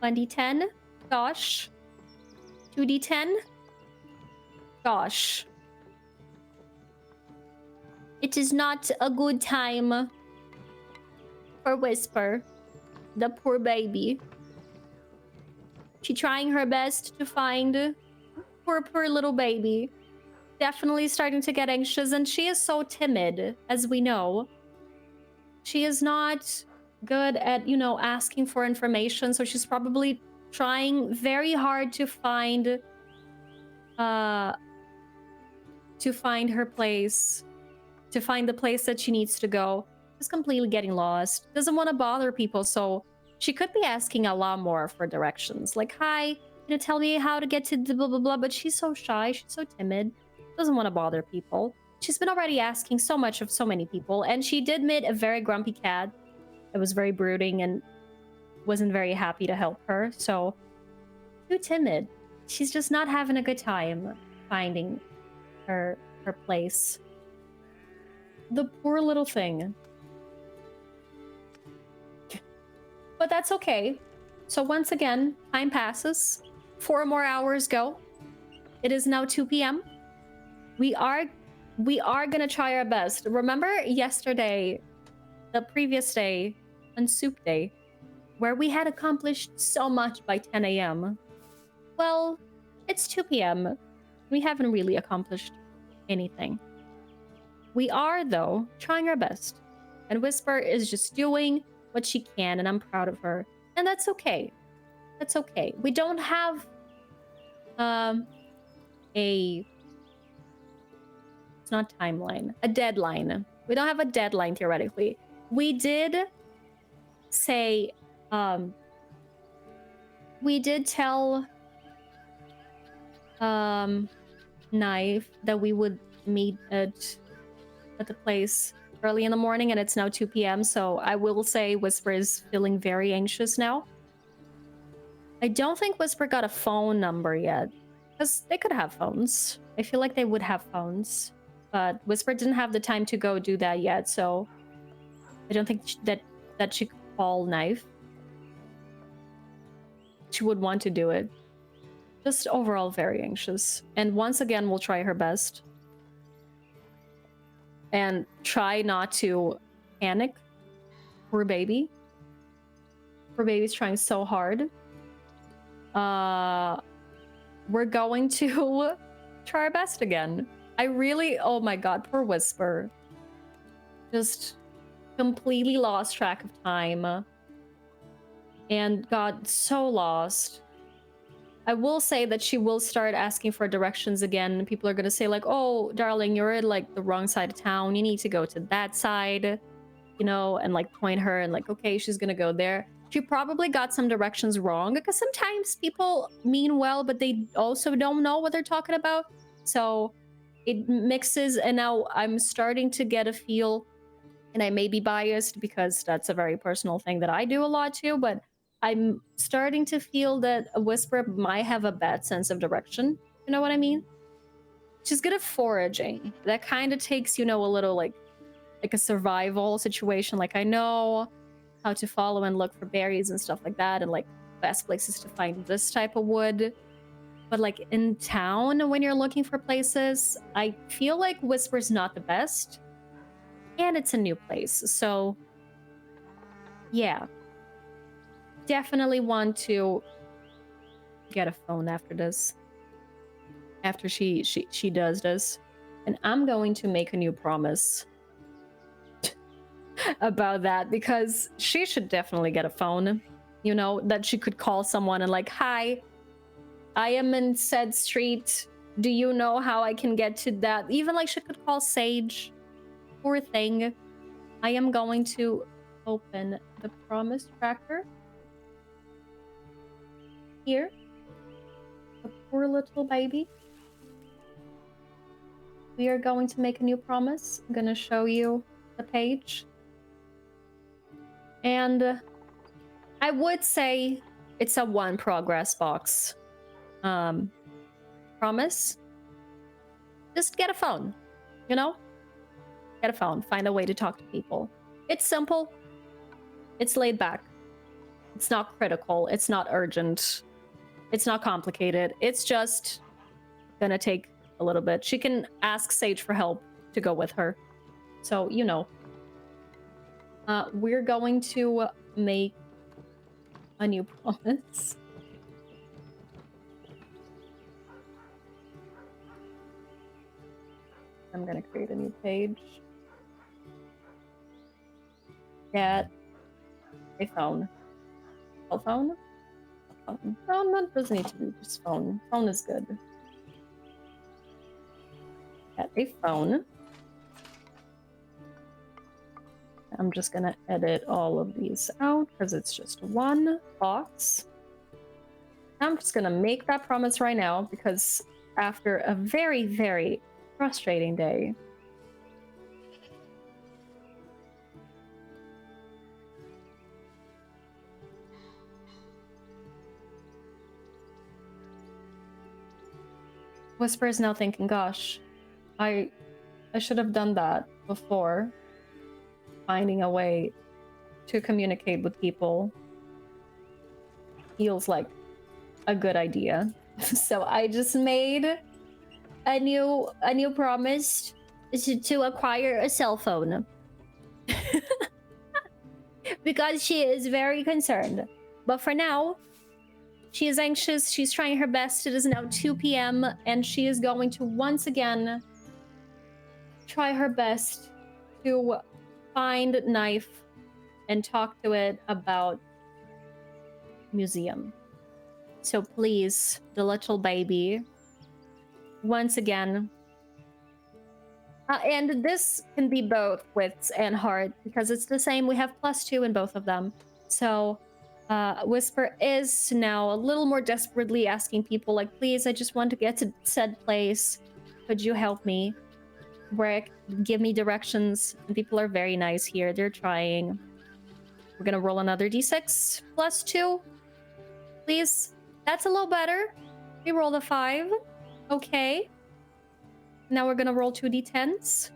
1d10, gosh. 2d10, gosh. It is not a good time for Whisper, the poor baby. She's trying her best to find poor little baby. Definitely starting to get anxious, and she is so timid, as we know. She is not good at, asking for information, so she's probably trying very hard to find her place, to find the place that she needs to go. She's completely getting lost, doesn't want to bother people, so she could be asking a lot more for directions, like, hi, tell me how to get to the blah blah blah, but she's so shy, she's so timid, doesn't want to bother people. She's been already asking so much of so many people, and she did meet a very grumpy cat that was very brooding and wasn't very happy to help her, so too timid. She's just not having a good time finding her place. The poor little thing. But that's okay. So once again, time passes. 4 more hours go. It is now 2 p.m. We are gonna try our best. Remember yesterday, the previous day, on Soup Day, where we had accomplished so much by 10 a.m. Well, it's 2 p.m. We haven't really accomplished anything. We are, though, trying our best. And Whisper is just doing what she can, and I'm proud of her. And that's okay. That's okay. We don't have it's not timeline, a deadline. We don't have a deadline, theoretically. We did say, we did tell Knife that we would meet at the place early in the morning, and it's now 2 p.m. So I will say Whisper is feeling very anxious now. I don't think Whisper got a phone number yet, because they could have phones. I feel like they would have phones, but Whisper didn't have the time to go do that yet, so I don't think that she could call Knife. She would want to do it. Just overall very anxious. And once again, we'll try her best. And try not to panic. Poor baby. Poor baby's trying so hard. We're going to try our best again. I really, oh my god, poor Whisper. Just completely lost track of time. And got so lost. I will say that she will start asking for directions again. People are going to say like, oh, darling, you're at like the wrong side of town. You need to go to that side, you know, and like point her and like, okay, she's going to go there. She probably got some directions wrong because sometimes people mean well, but they also don't know what they're talking about. So it mixes. And now I'm starting to get a feel, and I may be biased because that's a very personal thing that I do a lot too, but I'm starting to feel that a Whisper might have a bad sense of direction. You know what I mean? She's good at foraging. That kind of takes, you know, a little like a survival situation. Like I know how to follow and look for berries and stuff like that, and like best places to find this type of wood. But like in town, when you're looking for places, I feel like Whisper's not the best. And it's a new place. So yeah. Definitely want to get a phone after this. After she does this. And I'm going to make a new promise about that, because she should definitely get a phone. You know, that she could call someone and like, hi, I am in said street. Do you know how I can get to that? Even like she could call Sage. Poor thing. I am going to open the promise tracker. Here, the poor little baby. We are going to make a new promise. I'm gonna show you the page. And I would say it's a 1 progress box. Promise. Just get a phone, you know? Get a phone, find a way to talk to people. It's simple. It's laid back. It's not critical. It's not urgent. It's not complicated. It's just gonna take a little bit. She can ask Sage for help to go with her. So, you know. We're going to make a new promise. I'm gonna create a new page. Get a phone. Cell phone? No, that doesn't need to be just phone. Phone is good. Get a phone. I'm just gonna edit all of these out because it's just 1 box. I'm just gonna make that promise right now because after a very, very frustrating day, Whisper is now thinking, gosh, I should have done that before. Finding a way to communicate with people feels like a good idea. So I just made a new promise to acquire a cell phone. Because she is very concerned. But for now, she is anxious. She's trying her best. It is now 2 p.m. and she is going to once again try her best to find Knife and talk to it about museum. So please, the little baby, once again. And this can be both wits and heart because it's the same. We have +2 in both of them. So Whisper is now a little more desperately asking people, like, please, I just want to get to said place. Could you help me? Give me directions. And people are very nice here. They're trying. We're gonna roll another d6 plus 2. Please. That's a little better. We rolled a 5. Okay. Now we're gonna roll 2 d10s.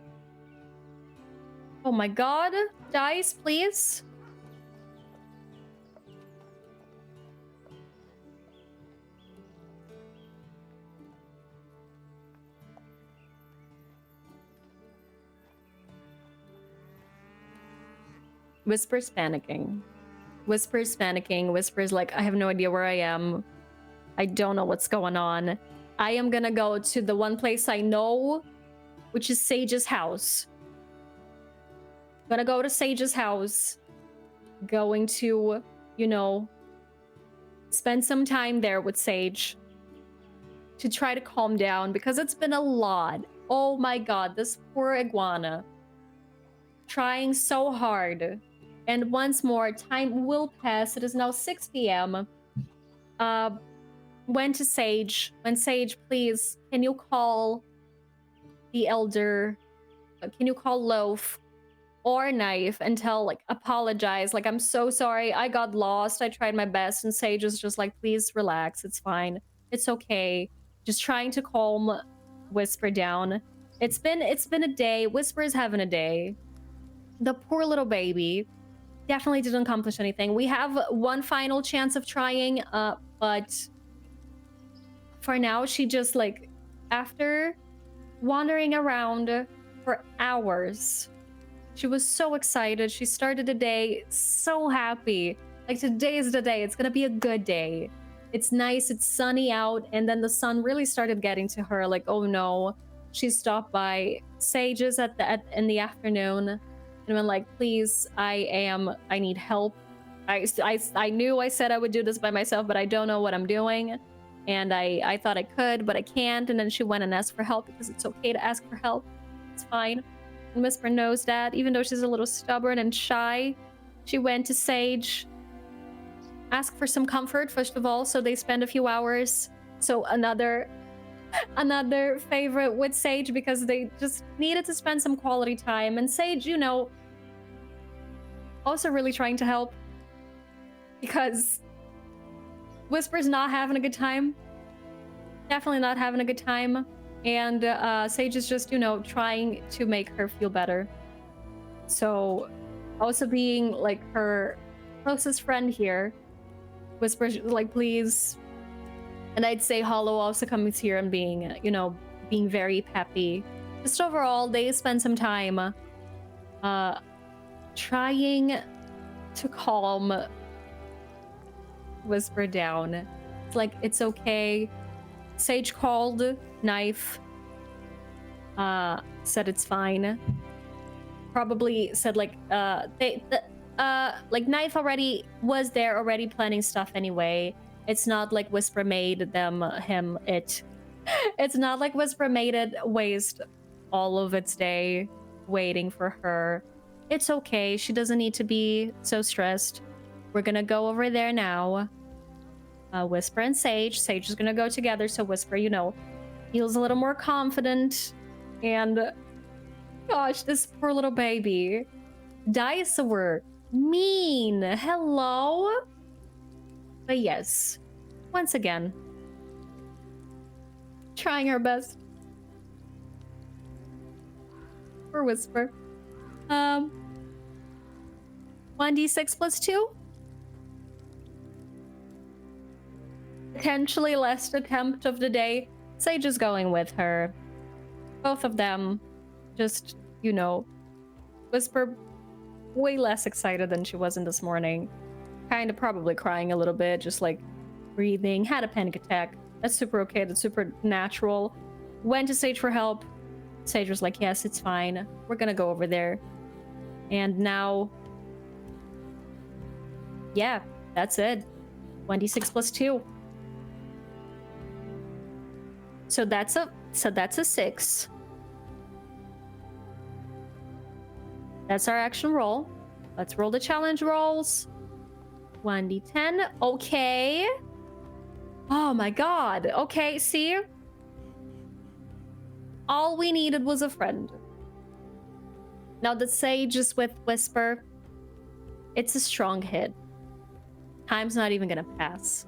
Oh my god. Dice, please. Whisper's panicking. Whisper's panicking. Whisper's like, I have no idea where I am. I don't know what's going on. I am gonna go to the one place I know, which is Sage's house. Gonna go to Sage's house. Going to, you know, spend some time there with Sage to try to calm down because it's been a lot. Oh my god, this poor iguana. Trying so hard. And once more, time will pass. It is now 6 p.m. Went to Sage. When Sage, please, can you call the elder? Can you call Loaf or Knife and tell, like, apologize? Like, I'm so sorry. I got lost. I tried my best. And Sage is just like, please relax. It's fine. It's okay. Just trying to calm Whisper down. It's been a day. Whisper is having a day. The poor little baby definitely didn't accomplish anything. We have one final chance of trying, but for now, she just, like, after wandering around for hours, she was so excited. She started the day so happy. Like, today is the day. It's gonna be a good day. It's nice. It's sunny out. And then the sun really started getting to her. Like, oh no. She stopped by Sage's in the afternoon and went like, please, I need help. I knew I said I would do this by myself, but I don't know what I'm doing. And I thought I could, but I can't. And then she went and asked for help because it's okay to ask for help. It's fine. And Whisper knows that, even though she's a little stubborn and shy. She went to Sage, asked for some comfort, first of all, so they spend a few hours. So another favorite with Sage because they just needed to spend some quality time. And Sage, you know, also really trying to help because Whisper's not having a good time. Definitely not having a good time. And Sage is just, you know, trying to make her feel better. So also being like her closest friend here, Whisper's like, please. And I'd say Hollow also comes here and being, you know, being very peppy. Just overall, they spend some time trying to calm Whisper down. It's like, it's okay. Sage called Knife, said it's fine. Probably said like, like Knife already was there, already planning stuff anyway. It's not like Whisper made it. It's not like Whisper made it waste all of its day waiting for her. It's okay. She doesn't need to be so stressed. We're gonna go over there now. Whisper and Sage. Sage is gonna go together, so Whisper, you know, feels a little more confident. And gosh, this poor little baby. Dice were mean. Hello? But yes, once again, trying our best for Whisper. 1d6 plus 2. Potentially last attempt of the day. Sage is going with her. Both of them just, you know, Whisper way less excited than she was in this morning. Kind of probably crying a little bit, just like breathing, had a panic attack. That's super okay, that's super natural. Went to Sage for help. Sage was like, yes, it's fine. We're gonna go over there. And now, yeah, that's it. 1d6 plus 2. So that's a 6. That's our action roll. Let's roll the challenge rolls. 1d10. Okay. Oh my god. Okay, see? All we needed was a friend. Now the Sage is with Whisper. It's a strong hit. Time's not even gonna pass.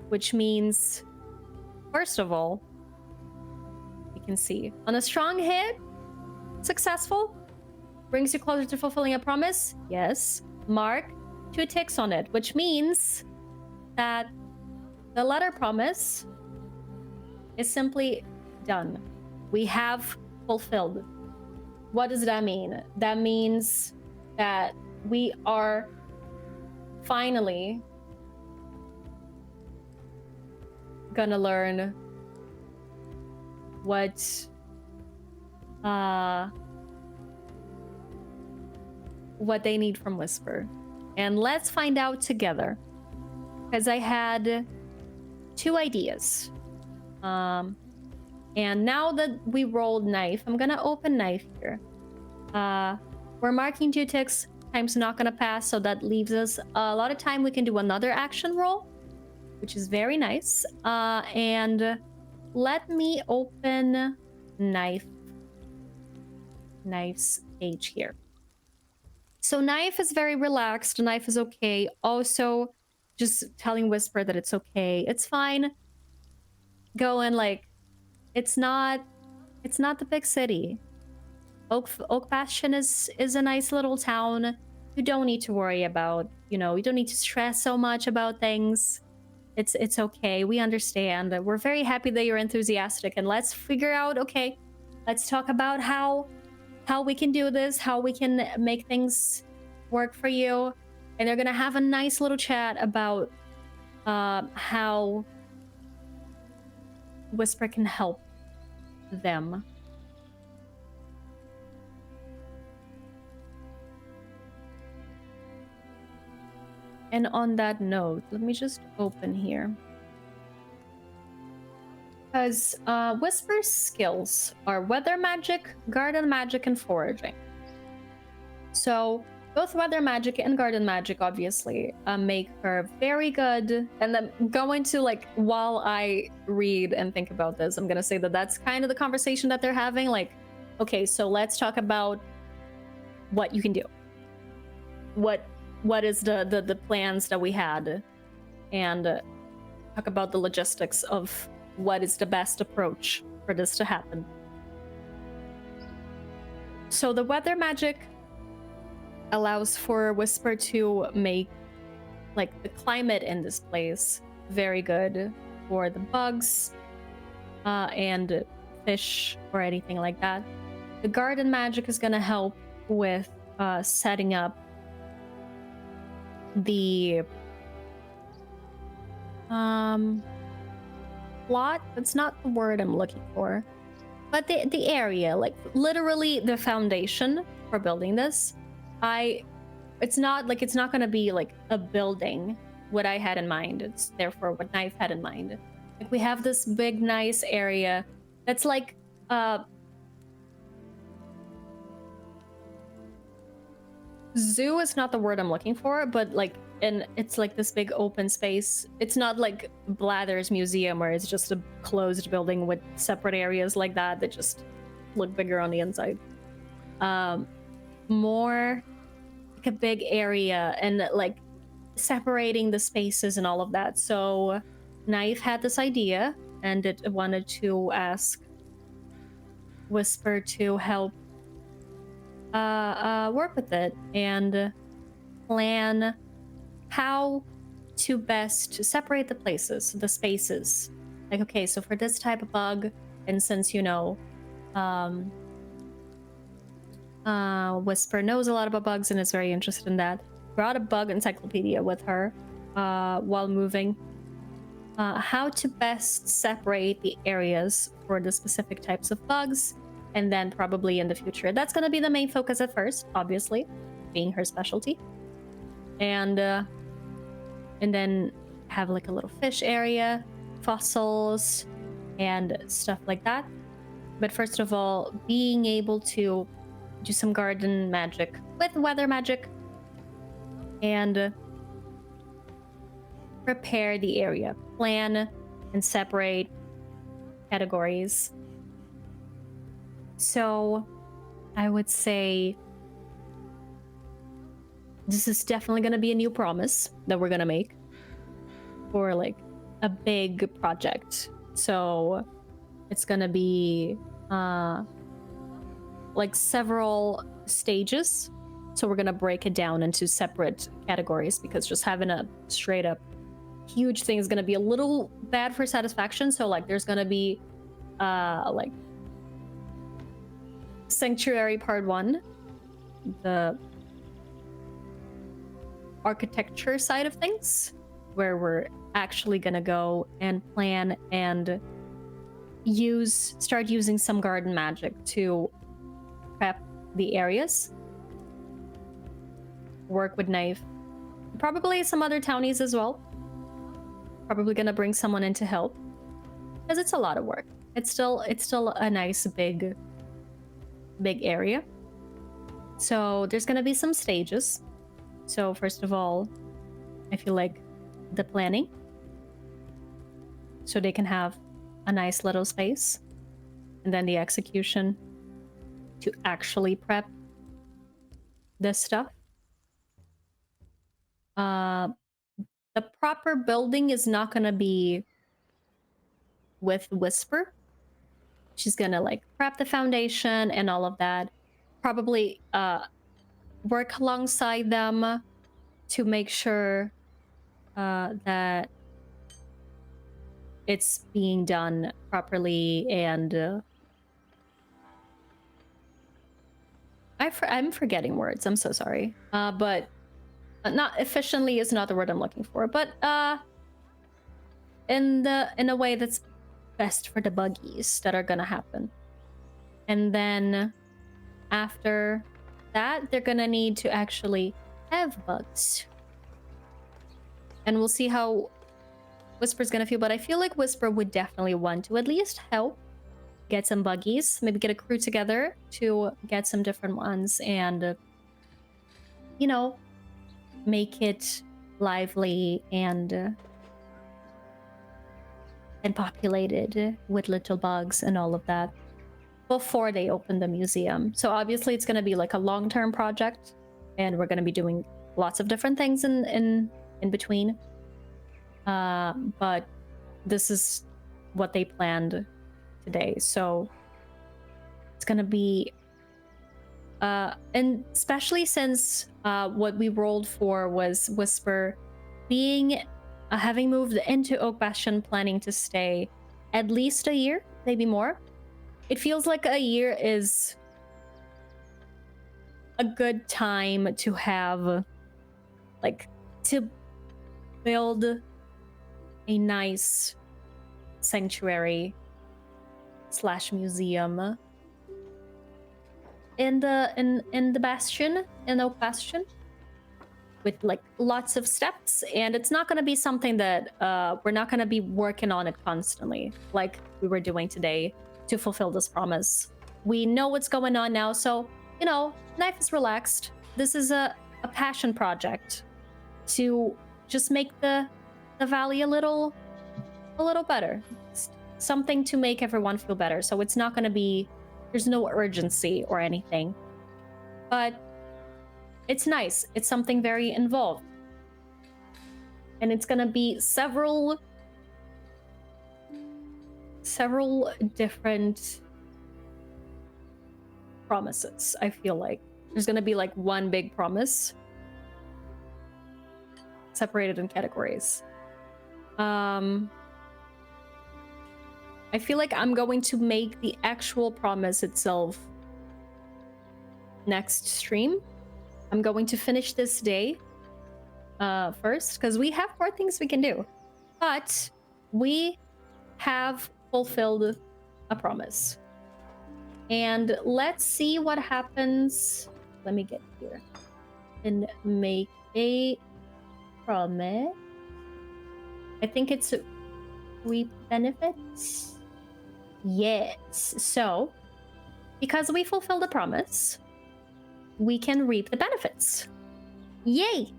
Which means, first of all, you can see on a strong hit, successful, brings you closer to fulfilling a promise. Yes. Mark 2 ticks on it, which means that the letter promise is simply done. We have fulfilled. What does that mean? That means that we are finally gonna learn what they need from Whisper. And let's find out together. Because I had 2 ideas. And now that we rolled Knife, I'm gonna open Knife here. We're marking 2 ticks. Time's not gonna pass, so that leaves us a lot of time. We can do another action roll, which is very nice. And let me open Knife's page here. So Knife is very relaxed. Knife is okay. Also, just telling Whisper that it's okay. It's fine. Going like, it's not the big city. Oak Bastion is a nice little town. You don't need to worry about, you don't need to stress so much about things. It's okay. We understand. We're very happy that you're enthusiastic, and let's figure out, okay, let's talk about how we can do this, how we can make things work for you. And they're gonna have a nice little chat about how Whisper can help them. And on that note, let me just open here. Because Whisper's skills are weather magic, garden magic, and foraging. So both weather magic and garden magic obviously make her very good. And then going to, like, while I read and think about this, I'm gonna say that that's kind of the conversation that they're having. Like, okay, so let's talk about what you can do. What is the plans that we had, and talk about the logistics of what is the best approach for this to happen. So the weather magic allows for Whisper to make, like, the climate in this place very good for the bugs and fish or anything like that. The garden magic is gonna help with setting up the plot. That's not the word I'm looking for, but the area, like literally the foundation for building this. It's not gonna be like a building what I had in mind. It's therefore what Knife had in mind. Like, we have this big nice area that's like zoo is not the word I'm looking for, but like, and it's like this big open space. It's not like Blather's museum where it's just a closed building with separate areas like that just look bigger on the inside. More like a big area and like separating the spaces and all of that. So Knife had this idea and it wanted to ask Whisper to help work with it and plan how to best separate the spaces. Like, okay, so for this type of bug, and since Whisper knows a lot about bugs and is very interested in that, brought a bug encyclopedia with her while moving. How to best separate the areas for the specific types of bugs, and then probably in the future. That's going to be the main focus at first, obviously, being her specialty. And then have like a little fish area, fossils, and stuff like that. But first of all, being able to do some garden magic with weather magic and prepare the area, plan and separate categories. So I would say this is definitely going to be a new promise that we're going to make for like a big project. So it's going to be like several stages. So we're going to break it down into separate categories, because just having a straight up huge thing is going to be a little bad for satisfaction. So like there's going to be like Sanctuary Part 1, the architecture side of things, where we're actually gonna go and plan and start using some garden magic to prep the areas, work with knife, probably some other townies as well. Probably gonna bring someone in to help, because it's a lot of work. It's still a nice big area. So there's gonna be some stages. So first of all, I feel like the planning, so they can have a nice little space, and then the execution to actually prep this stuff. The proper building is not gonna be with Whisper. She's gonna like prep the foundation and all of that. Probably work alongside them to make sure that it's being done properly, and I'm forgetting words. I'm so sorry. But not efficiently is not the word I'm looking for. But in a way that's best for the buggies that are gonna happen. And then after that, they're gonna need to actually have bugs. And we'll see how Whisper's gonna feel, but I feel like Whisper would definitely want to at least help get some buggies, maybe get a crew together to get some different ones, and you know, make it lively and populated with little bugs and all of that before they open the museum. So obviously it's going to be like a long-term project, and we're going to be doing lots of different things in between, but this is what they planned today. So it's going to be and especially since what we rolled for was Whisper being having moved into Oak Bastion, planning to stay at least a year, maybe more. It feels like a year is a good time to have, like, to build a nice sanctuary / museum in the bastion, in Oak Bastion, with like lots of steps. And it's not going to be something that we're not going to be working on it constantly like we were doing today to fulfill this promise. We know what's going on now, so you know, Knife is relaxed. This is a passion project to just make the valley a little better. Something to make everyone feel better. So it's not going to be, there's no urgency or anything, but it's nice. It's something very involved, and it's going to be several different promises. I feel like there's going to be like one big promise separated in categories. I feel like I'm going to make the actual promise itself next stream. I'm going to finish this day first, because we have more things we can do. But we have fulfilled a promise. And let's see what happens. Let me get here and make a promise. I think it's reap benefits. Yes. So, because we fulfilled a promise, we can reap the benefits. Yay!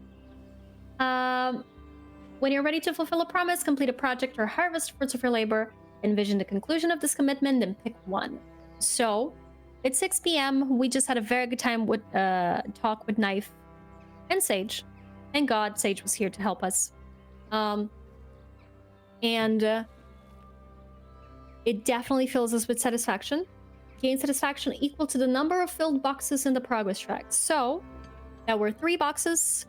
When you're ready to fulfill a promise, complete a project, or harvest fruits of your labor, envision the conclusion of this commitment, then pick one. So it's 6 p.m. We just had a very good time with talk with Knife and Sage. Thank God Sage was here to help us. And it definitely fills us with satisfaction. Gain satisfaction equal to the number of filled boxes in the progress track. So that were 3 boxes.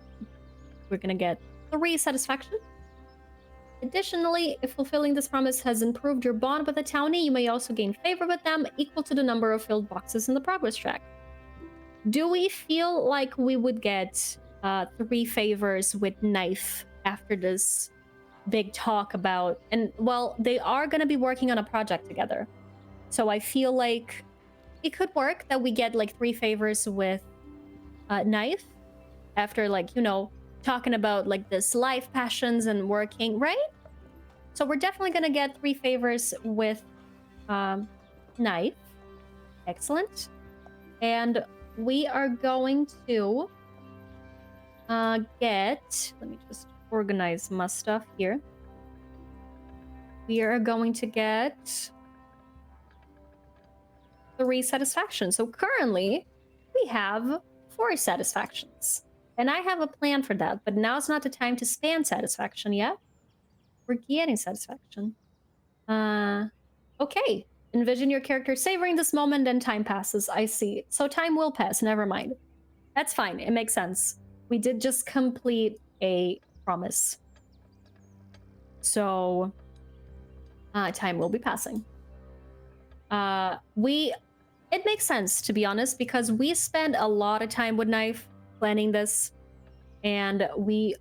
We're gonna get 3 satisfaction. Additionally, if fulfilling this promise has improved your bond with a townie, you may also gain favor with them equal to the number of filled boxes in the progress track. Do we feel like we would get 3 favors with Knife after this big talk about... And, well, they are going to be working on a project together. So I feel like it could work that we get, like, 3 favors with Knife after, like, you know, talking about, like, this life passions and working, right? So we're definitely going to get 3 favors with Knife. Excellent. And we are going to get... Let me just organize my stuff here. We are going to get 3 satisfactions. So currently, we have 4 satisfactions. And I have a plan for that, but now's not the time to spam satisfaction yet. We're getting satisfaction. Okay. Envision your character savoring this moment and time passes. I see. So time will pass. Never mind. That's fine. It makes sense. We did just complete a promise. So time will be passing. It makes sense, to be honest, because we spent a lot of time with Knife planning this, and we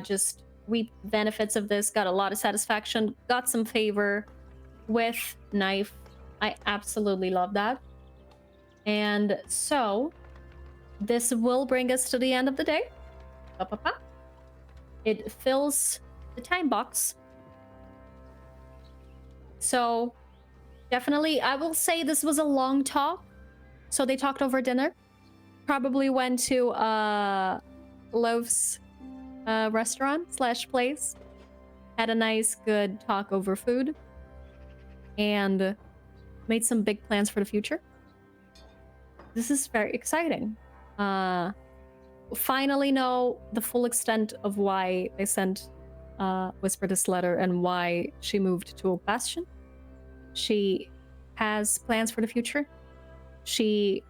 just reaped benefits of this, got a lot of satisfaction, got some favor with Knife. I absolutely love that. And so this will bring us to the end of the day. It fills the time box. So definitely, I will say this was a long talk. So they talked over dinner. Probably went to Loaf's restaurant / place. Had a nice, good talk over food. And made some big plans for the future. This is very exciting. Finally know the full extent of why they sent Whisper this letter and why she moved to Oak Bastion. She has plans for the future. She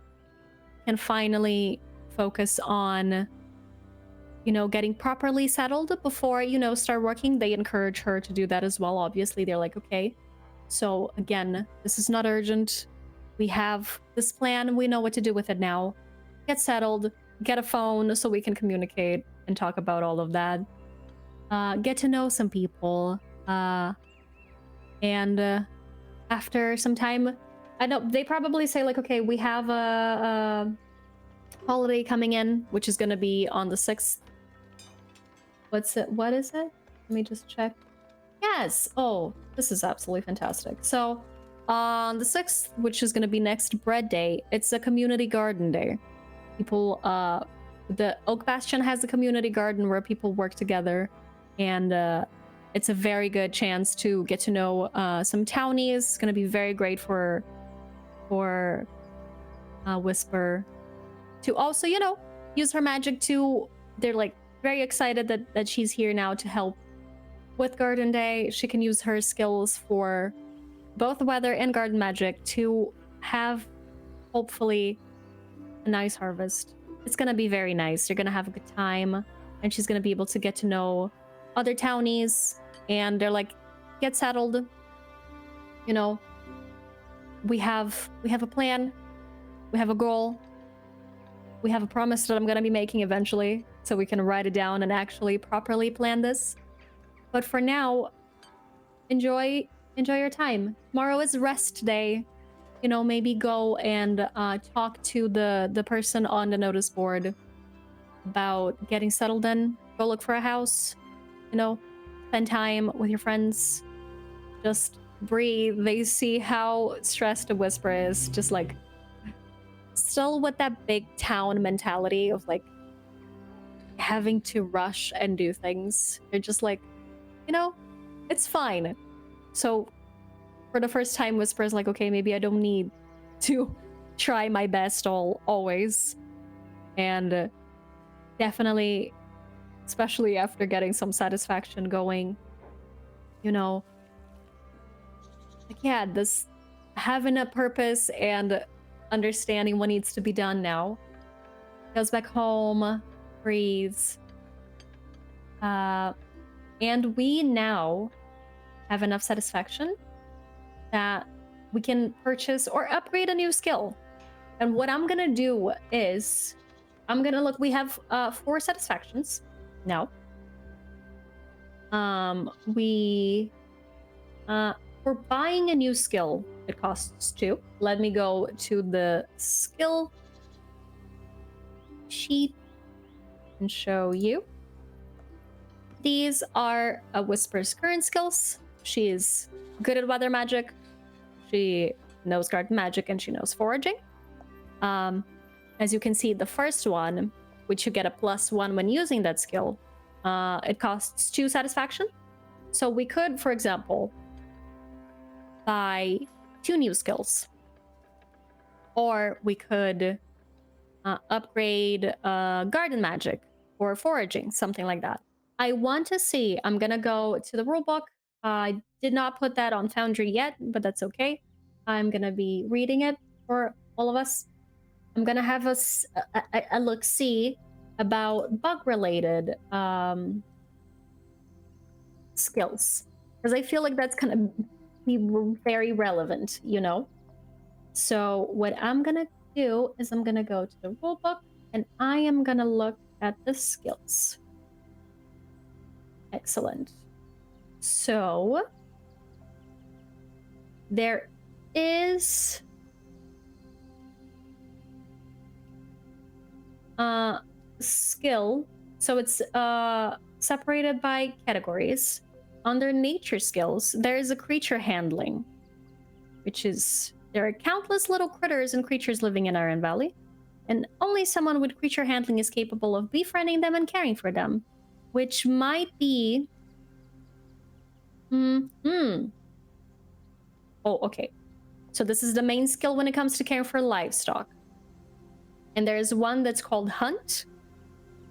can finally focus on, you know, getting properly settled before, you know, start working. They encourage her to do that as well. Obviously, they're like, okay. So again, this is not urgent. We have this plan. We know what to do with it now. Get settled. Get a phone so we can communicate and talk about all of that. Get to know some people. And after some time, I know they probably say like, okay, we have a holiday coming in, which is going to be on the 6th. What is it? Let me just check. Yes. Oh, this is absolutely fantastic. So on the 6th, which is going to be next bread day, it's a community garden day. People, the Oak Bastion has a community garden where people work together, and it's a very good chance to get to know some townies. It's going to be very great for Whisper to also, you know, use her magic to... They're like very excited that she's here now to help with Garden Day. She can use her skills for both weather and garden magic to have, hopefully, a nice harvest. It's gonna be very nice. You're gonna have a good time, and she's gonna be able to get to know other townies, and they're like, get settled. You know, we have a plan, we have a goal, we have a promise that I'm gonna be making eventually, so we can write it down and actually properly plan this. But for now, enjoy your time. Tomorrow is rest day. You know, maybe go and talk to the person on the notice board about getting settled in. Go look for a house. You know, spend time with your friends. Just breathe. They see how stressed a Whisper is. Just like, still with that big town mentality of like having to rush and do things. They're just like, you know, it's fine. So for the first time, Whisper's like, okay, maybe I don't need to try my best always. And definitely, especially after getting some satisfaction going, you know, like, yeah, this having a purpose and understanding what needs to be done now. Goes back home, breathes. And we now have enough satisfaction that we can purchase or upgrade a new skill. And what I'm gonna do is I'm gonna look, we have 4 satisfactions now. We for buying a new skill, it costs 2. Let me go to the skill sheet and show you. These are Whisper's current skills. She is good at weather magic. She knows garden magic and she knows foraging. As you can see, the first one, which you get a +1 when using that skill, it costs 2 satisfaction. So we could, for example, buy 2 new skills. Or we could upgrade garden magic or foraging, something like that. I want to see, I'm gonna go to the rulebook. I did not put that on Foundry yet, but that's okay. I'm gonna be reading it for all of us. I'm gonna have a look-see about bug-related skills, because I feel like that's gonna be very relevant, you know? So what I'm gonna do is I'm gonna go to the rulebook and I am gonna look at the skills. Excellent. So there is skill. So it's separated by categories. Under nature skills, there is a creature handling, which is there are countless little critters and creatures living in Iron Valley, and only someone with creature handling is capable of befriending them and caring for them, which might be oh, okay. So this is the main skill when it comes to caring for livestock. And there's one that's called Hunt.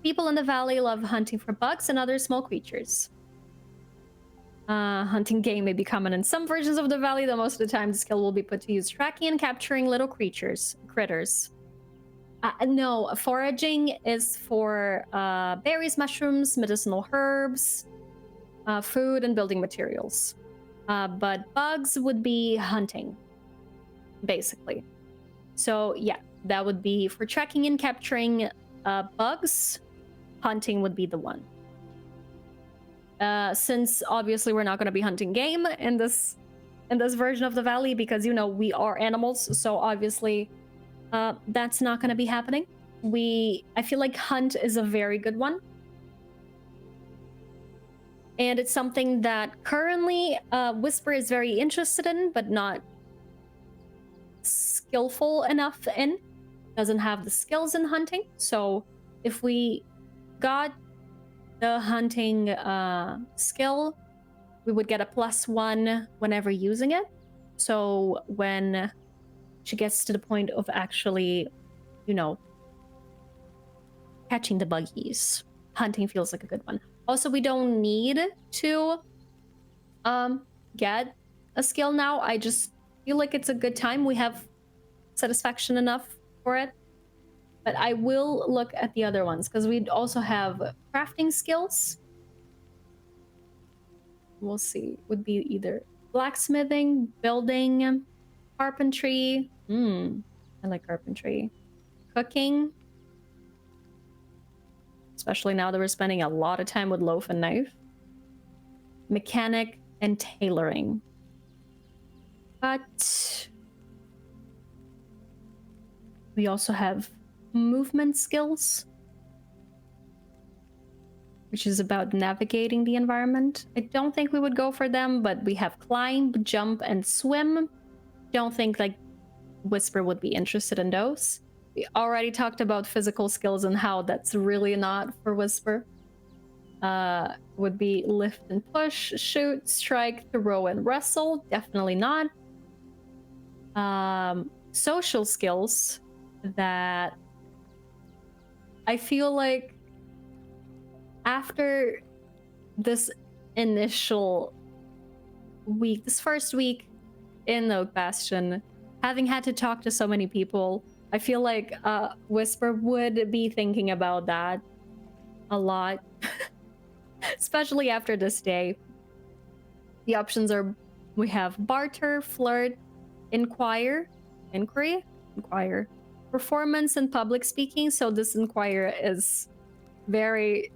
People in the valley love hunting for bugs and other small creatures. Hunting game may be common in some versions of the valley, though most of the time the skill will be put to use tracking and capturing little critters. No, foraging is for berries, mushrooms, medicinal herbs, food, and building materials. But bugs would be hunting, basically. So yeah, that would be for tracking and capturing bugs. Hunting would be the one. Since obviously we're not going to be hunting game in this version of the valley, because you know we are animals, so obviously that's not going to be happening. I feel like hunt is a very good one, and it's something that currently Whisper is very interested in, but not skillful enough in. Doesn't have the skills in hunting. So if we got the hunting skill, we would get a +1 whenever using it. So when she gets to the point of actually, you know, catching the buggies, hunting feels like a good one. Also, we don't need to get a skill now. I just feel like it's a good time. We have satisfaction enough for it. But I will look at the other ones, because we also have crafting skills. We'll see. Would be either blacksmithing, building, carpentry. I like carpentry. Cooking. Especially now that we're spending a lot of time with loaf and knife. Mechanic and tailoring. But we also have movement skills, which is about navigating the environment. I don't think we would go for them, but we have climb, jump, and swim. Don't think like Whisper would be interested in those. We already talked about physical skills and how that's really not for Whisper. would be lift and push, shoot, strike, throw, and wrestle. Definitely not. Social skills that I feel like after this initial week, this first week in Oak Bastion, having had to talk to so many people, I feel like Whisper would be thinking about that a lot, especially after this day. The options are, we have barter, flirt, inquire, inquiry, inquire, performance, and public speaking. So this inquire is very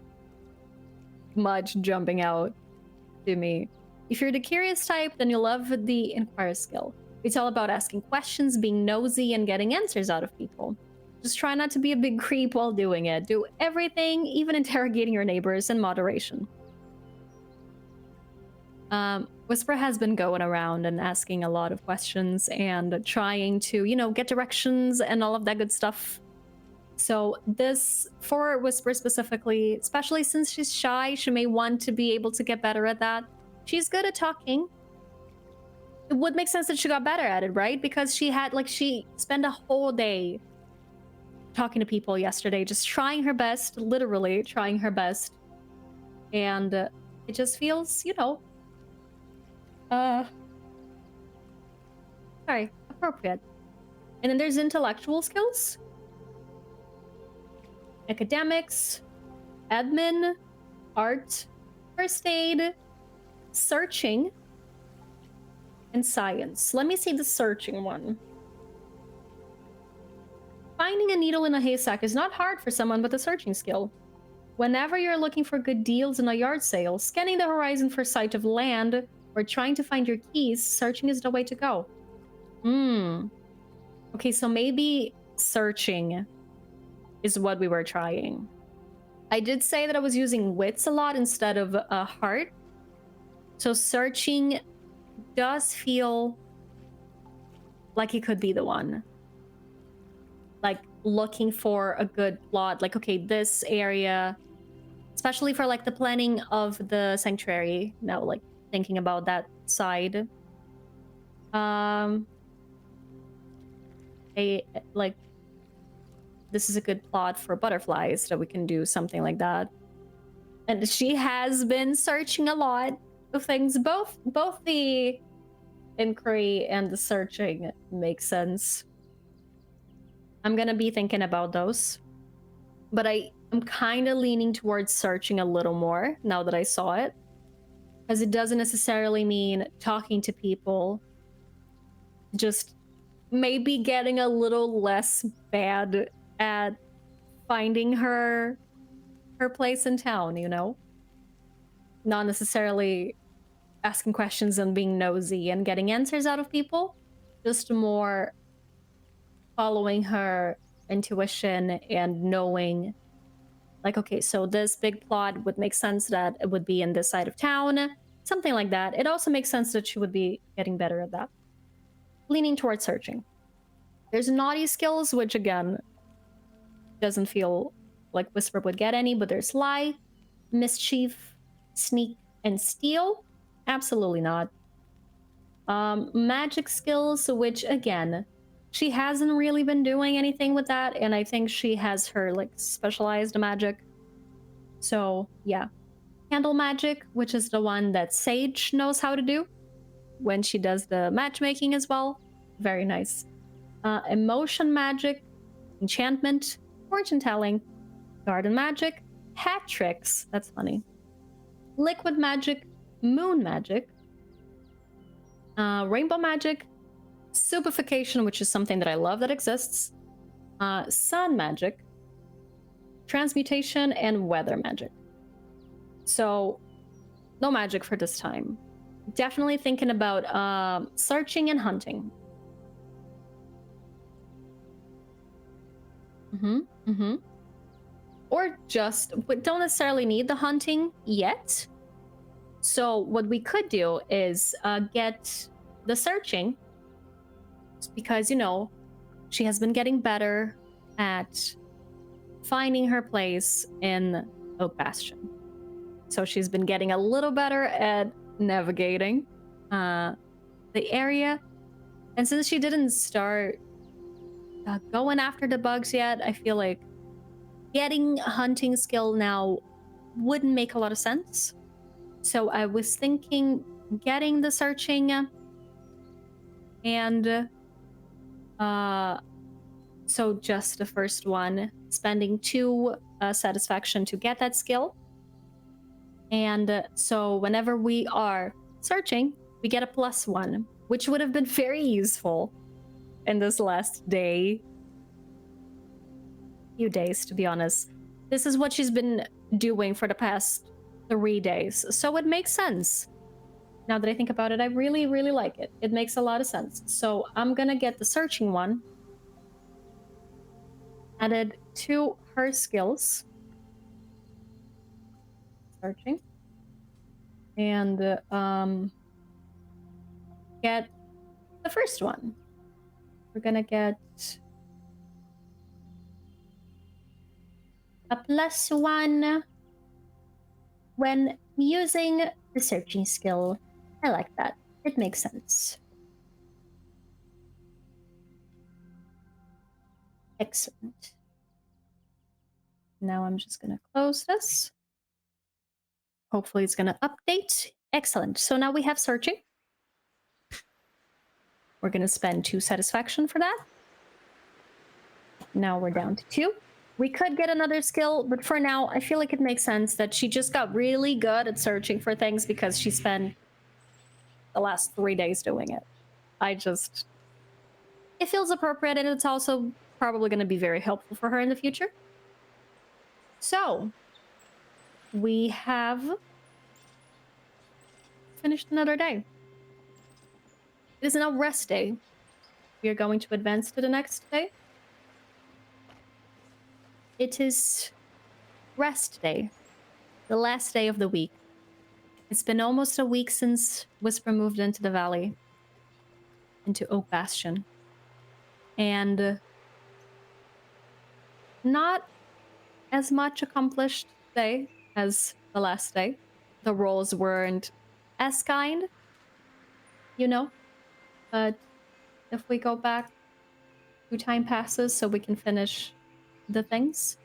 much jumping out to me. If you're the curious type, then you'll love the inquire skill. It's all about asking questions, being nosy, and getting answers out of people. Just try not to be a big creep while doing it. Do everything, even interrogating your neighbors, in moderation. Whisper has been going around and asking a lot of questions and trying to, you know, get directions and all of that good stuff. So this, for Whisper specifically, especially since she's shy, she may want to be able to get better at that. She's good at talking. It would make sense that she got better at it, right? Because she had, like, she spent a whole day talking to people yesterday, just trying her best, literally trying her best. And it just feels, you know, sorry, appropriate. And then there's intellectual skills, academics, admin, art, first aid, searching, and science. Let me see the searching one. Finding a needle in a haystack is not hard for someone with a searching skill. Whenever you're looking for good deals in a yard sale, scanning the horizon for sight of land, or trying to find your keys, searching is the way to go. Okay, so maybe searching is what we were trying. I did say that I was using wits a lot instead of heart. So searching does feel like it could be the one. Like looking for a good plot, like, okay, this area, especially for like the planning of the sanctuary, no, like thinking about that side. Like, this is a good plot for butterflies, that we can do something like that. And she has been searching a lot of things. Both the inquiry and the searching make sense. I'm gonna be thinking about those, but I'm kind of leaning towards searching a little more now that I saw it, because it doesn't necessarily mean talking to people, just maybe getting a little less bad at finding her place in town, you know? Not necessarily asking questions and being nosy and getting answers out of people, just more following her intuition and knowing, like, okay, so this big plot would make sense that it would be in this side of town, something like that. It also makes sense that she would be getting better at that. Leaning towards searching. There's naughty skills, which again doesn't feel like Whisper would get any, but there's lie, mischief, sneak, and steal. Absolutely not. Magic skills, which again, she hasn't really been doing anything with that, and I think she has her like specialized magic. So yeah. Candle magic, which is the one that Sage knows how to do when she does the matchmaking as well. Very nice. Emotion magic, enchantment, fortune telling, garden magic, hat tricks, that's funny, liquid magic, moon magic, rainbow magic, superfication, which is something that I love that exists, sun magic, transmutation, and weather magic. So no magic for this time. Definitely thinking about searching and hunting. Or just, but don't necessarily need the hunting yet. So what we could do is get the searching, because, you know, she has been getting better at finding her place in Oak Bastion. So she's been getting a little better at navigating the area. And since she didn't start going after the bugs yet, I feel like getting a hunting skill now wouldn't make a lot of sense. So I was thinking getting the searching and so just the first one, spending 2 satisfaction to get that skill. And so whenever we are searching, we get a +1, which would have been very useful in this last few days, to be honest. This is what she's been doing for the past 3 days, so it makes sense. Now that I think about it, I really, really like it. It makes a lot of sense. So I'm gonna get the searching one added to her skills. Searching. And get the first one. We're gonna get a +1 when using the searching skill. I like that. It makes sense. Excellent. Now I'm just gonna close this. Hopefully it's gonna update. Excellent. So now we have searching. We're gonna spend 2 satisfaction for that. Now we're down to 2. We could get another skill, but for now, I feel like it makes sense that she just got really good at searching for things because she spent the last 3 days doing it. It feels appropriate, and it's also probably going to be very helpful for her in the future. So, we have finished another day. It is now rest day. We are going to advance to the next day. It is rest day, the last day of the week. It's been almost a week since Whisper moved into the valley, into Oak Bastion. And not as much accomplished today as the last day. The rolls weren't as kind, you know? But if we go back, 2 time passes so we can finish the things.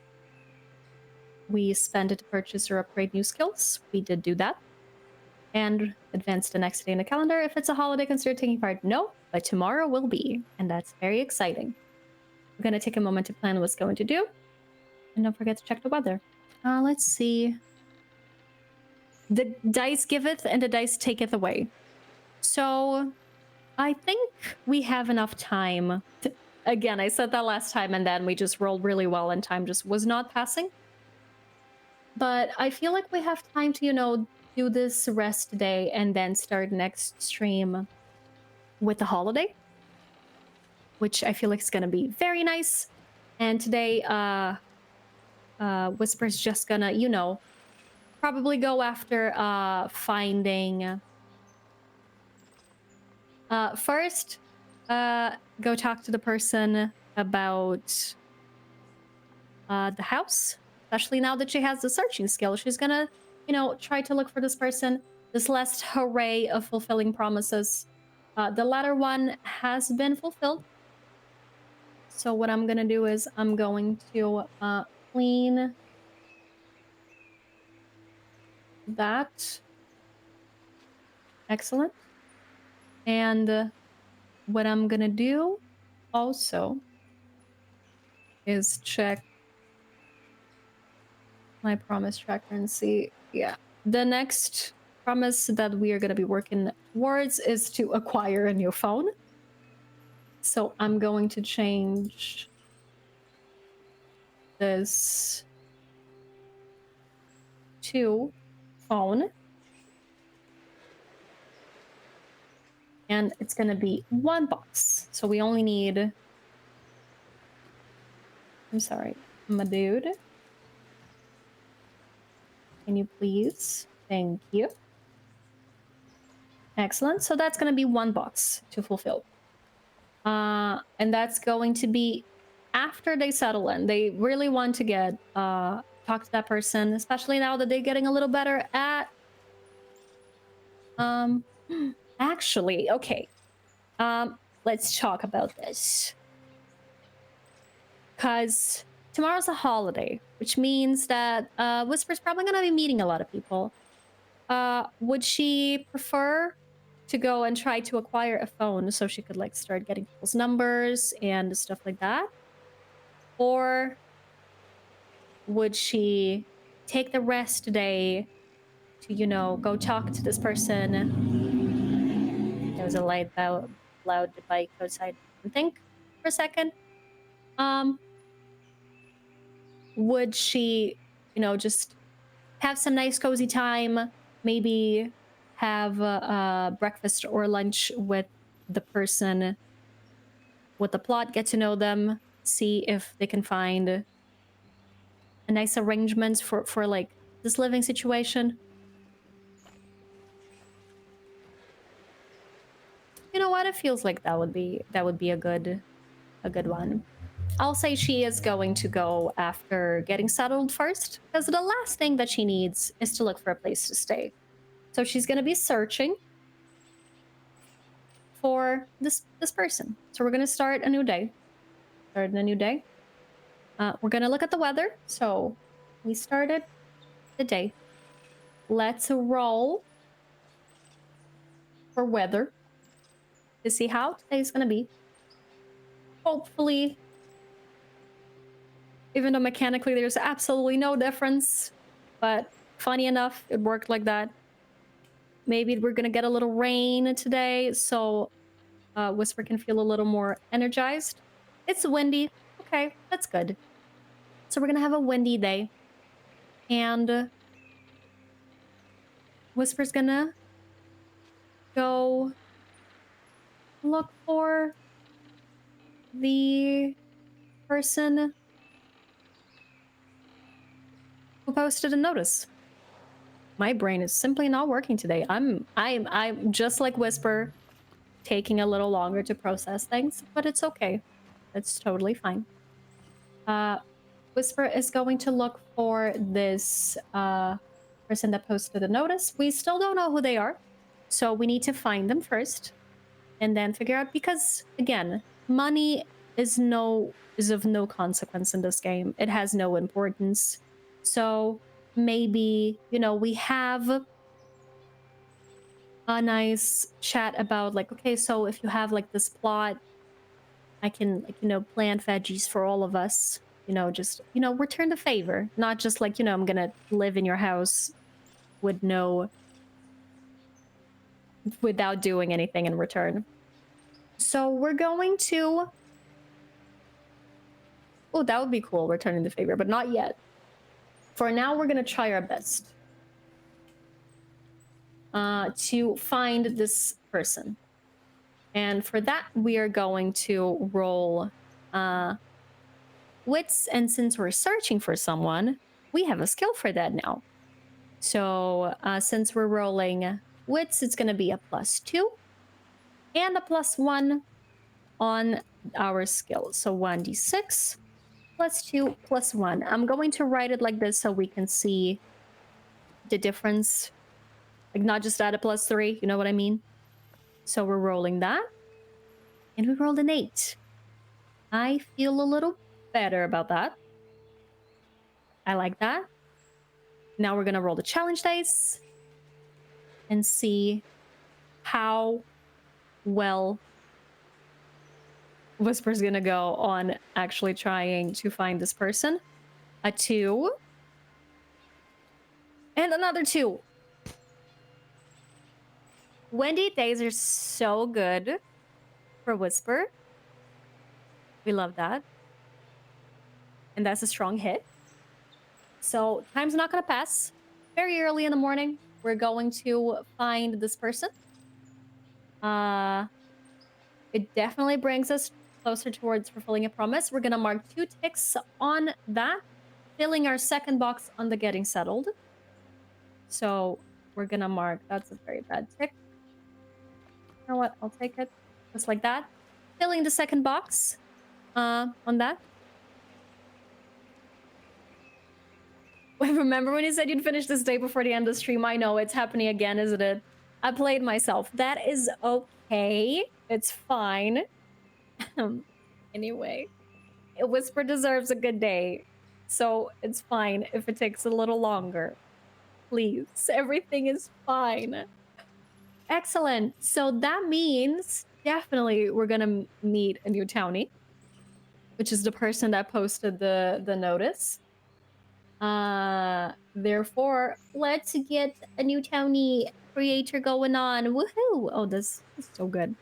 We spend it to purchase or upgrade new skills. We did do that. And advance the next day in the calendar. If it's a holiday, consider taking part. No, but tomorrow will be. And that's very exciting. We're going to take a moment to plan what's going to do. And don't forget to check the weather. Let's see. The dice giveth and the dice taketh away. So I think we have enough time to, again, I said that last time and then we just rolled really well and time just was not passing. But I feel like we have time to, you know, do this rest day and then start next stream with the holiday, which I feel like is going to be very nice. And today, Whisper's just gonna, you know, probably go after finding... first, go talk to the person about the house, especially now that she has the searching skill. She's gonna, you know, try to look for this person. This last array of fulfilling promises. The latter one has been fulfilled. So what I'm gonna do is I'm going to clean that. Excellent. And what I'm gonna do also is check my promise tracker and see. Yeah, the next promise that we are gonna be working towards is to acquire a new phone. So I'm going to change this to phone. And it's gonna be 1 box. So we only need... I'm sorry, my dude. Can you please? Thank you. Excellent. So that's gonna be 1 box to fulfill. And that's going to be after they settle in. They really want to get talk talk to that person, especially now that they're getting a little better at um actually, okay. Let's talk about this. Cause tomorrow's a holiday, which means that Whisper's probably gonna be meeting a lot of people. Would she prefer to go and try to acquire a phone so she could like start getting people's numbers and stuff like that? Or would she take the rest day to, you know, go talk to this person? There was a loud bike outside. I think for a second. Um, would she, you know, just have some nice cozy time, maybe have breakfast or lunch with the person with the plot, get to know them, see if they can find a nice arrangement for like this living situation. You know what? It feels like that would be a good one. I'll say she is going to go after getting settled first, because the last thing that she needs is to look for a place to stay. So she's going to be searching for this person. So we're going to start a new day. Start a new day. We're going to look at the weather. So we started the day. Let's roll for weather to see how today's going to be. Hopefully, even though mechanically there's absolutely no difference, but funny enough, it worked like that. Maybe we're going to get a little rain today, so Whisper can feel a little more energized. It's windy. Okay, that's good. So we're going to have a windy day. And Whisper's going to go look for the person who posted a notice. My brain is simply not working today. I'm just like Whisper, taking a little longer to process things, but it's okay. That's totally fine. Whisper is going to look for this person that posted a notice. We still don't know who they are, so we need to find them first and then figure out, because again, money is of no consequence in this game. It has no importance. So maybe, you know, we have a nice chat about like, okay, so if you have like this plot, I can, like, you know, plant veggies for all of us, you know, just, you know, return the favor, not just like, you know, I'm gonna live in your house with without doing anything in return. So we're going to, oh, that would be cool, returning the favor, but not yet. For now, we're gonna try our best to find this person. And for that, we are going to roll wits, and since we're searching for someone, we have a skill for that now. So since we're rolling wits, it's going to be a +2 and a +1 on our skill. So 1d6 +2 +1. I'm going to write it like this so we can see the difference, like not just add a +3, you know what I mean? So we're rolling that, and we rolled an 8. I feel a little better about that. I like that. Now we're going to roll the challenge dice and see how well Whisper's going to go on actually trying to find this person. A 2. And another 2. Windy days are so good for Whisper. We love that. And that's a strong hit. So time's not going to pass. Very early in the morning, we're going to find this person. It definitely brings us closer towards fulfilling a promise. We're going to mark 2 ticks on that, filling our second box on the getting settled. So we're going to mark, that's a very bad tick. You know what? I'll take it. Just like that. Filling the second box on that. Wait, remember when you said you'd finish this day before the end of the stream? I know, it's happening again, isn't it? I played myself. That is okay. It's fine. Anyway, Whisper deserves a good day. So it's fine if it takes a little longer. Please, everything is fine. Excellent. So that means definitely we're gonna meet a new townie, which is the person that posted the notice. Therefore, let's get a new townie creator going on. Woohoo! Oh, this is so good.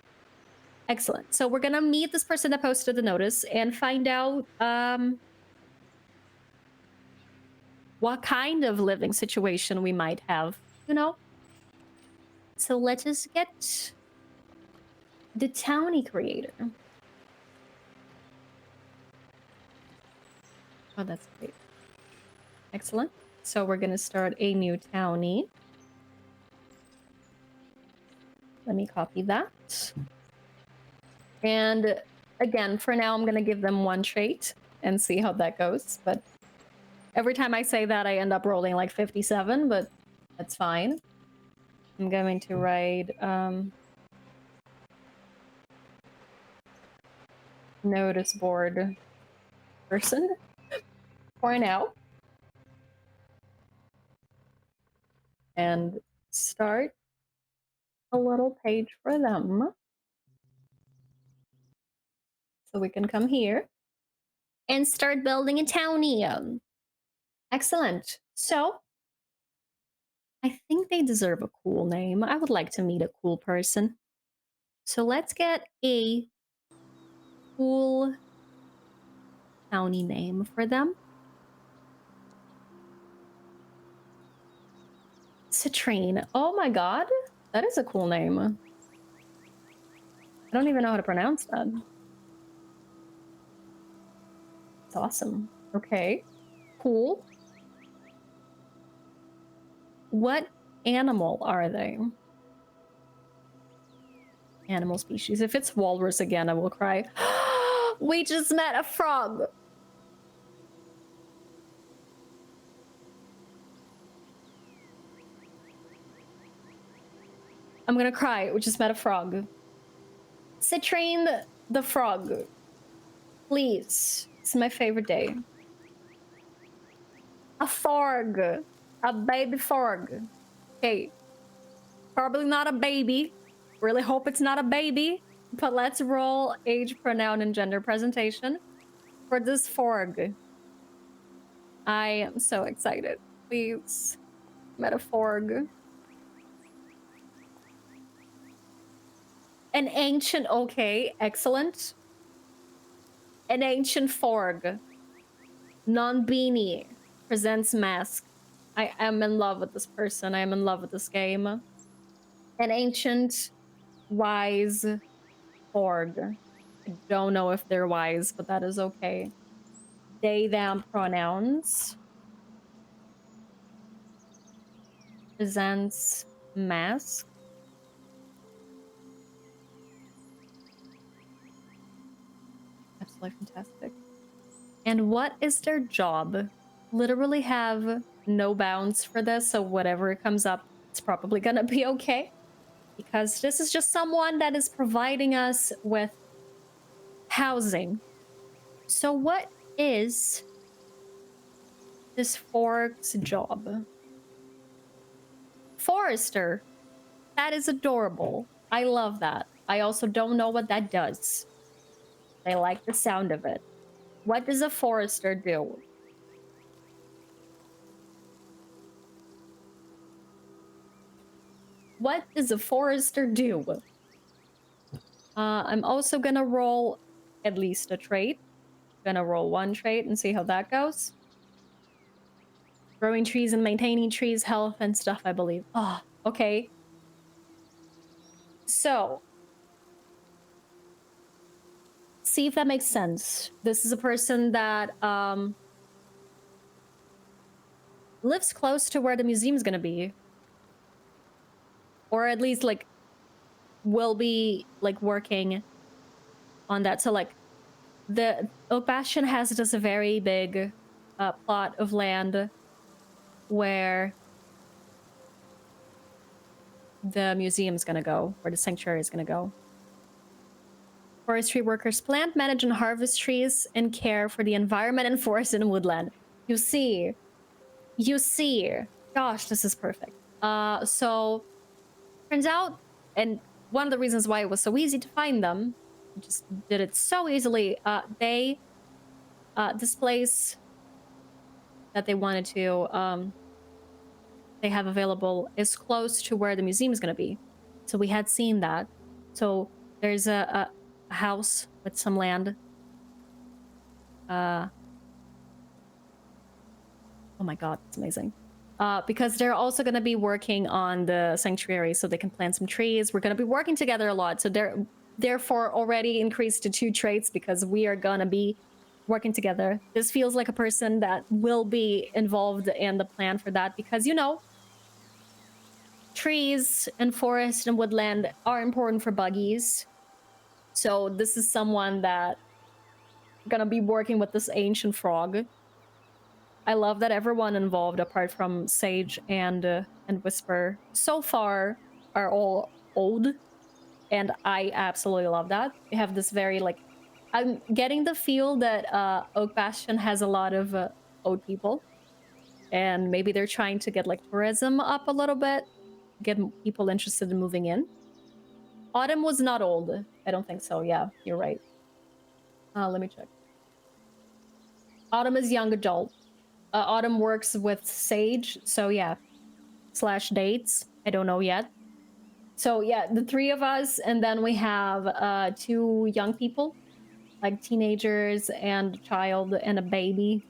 Excellent. So we're gonna meet this person that posted the notice and find out what kind of living situation we might have, you know? So let us get the townie creator. Oh, that's great. Excellent. So we're gonna start a new townie. Let me copy that. And again, for now, I'm gonna give them one trait and see how that goes. But every time I say that, I end up rolling like 57, but that's fine. I'm going to write notice board person for now. And start a little page for them. So we can come here and start building a townie. Excellent. So I think they deserve a cool name. I would like to meet a cool person. So let's get a cool townie name for them. Citrine. Oh my god. That is a cool name. I don't even know how to pronounce that. It's awesome. Okay. Cool. What animal are they? Animal species. If it's walrus again, I will cry. We just met a frog. I'm gonna cry. We just met a frog. Citrine the frog. Please. It's my favorite day. A frog. A baby frog. Okay. Probably not a baby. Really hope it's not a baby. But let's roll age, pronoun, and gender presentation for this frog. I am so excited. Please. Metaphorg. An ancient, okay, excellent. An ancient forg. Non-beanie. Presents mask. I am in love with this person. I am in love with this game. An ancient, wise forg. I don't know if they're wise, but that is okay. They, them pronouns. Presents mask. Absolutely fantastic. And what is their job? Literally have no bounds for this, so whatever comes up, it's probably gonna be okay. Because this is just someone that is providing us with housing. So what is this fork's job? Forester. That is adorable. I love that. I also don't know what that does. I like the sound of it. What does a forester do? What does a forester do? I'm also gonna roll at least a trait. Gonna roll one trait and see how that goes. Growing trees and maintaining trees, health and stuff, I believe. Oh, okay. So, see if that makes sense. This is a person that lives close to where the museum is gonna be. Or at least, like, will be, like, working on that. So, like, the Oak Bastion has just a very big plot of land where the museum is gonna go, where the sanctuary is gonna go. Forestry workers plant, manage, and harvest trees and care for the environment and forest and woodland. You see, gosh, this is perfect. So turns out, and one of the reasons why it was so easy to find them, just did it so easily. They this place that they wanted to they have available is close to where the museum is going to be. So we had seen that. So there's a house with some land. Oh my god, it's amazing. Because they're also going to be working on the sanctuary so they can plant some trees. We're going to be working together a lot. So they're therefore already increased to 2 traits because we are going to be working together. This feels like a person that will be involved in the plan for that because, you know, trees and forest and woodland are important for buggies. So this is someone that gonna be working with this ancient frog. I love that everyone involved, apart from Sage and Whisper, so far are all old, and I absolutely love that. They have this very like, I'm getting the feel that Oak Bastion has a lot of old people, and maybe they're trying to get like tourism up a little bit, get people interested in moving in. Autumn was not old. I don't think so. Yeah, you're right. Let me check. Autumn is young adult. Autumn works with Sage, so yeah. / dates. I don't know yet. So yeah, the 3 of us, and then we have 2 young people, like teenagers and a child and a baby,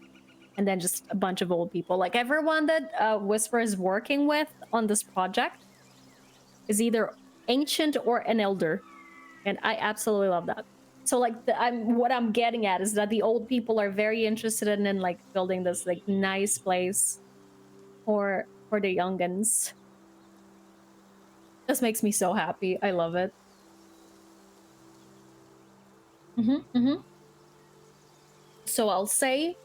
and then just a bunch of old people. Like everyone that Whisper is working with on this project is either ancient or an elder, and I absolutely love that. So like what I'm getting at is that the old people are very interested in like building this like nice place for the youngins. This makes me so happy. I love it. So I'll say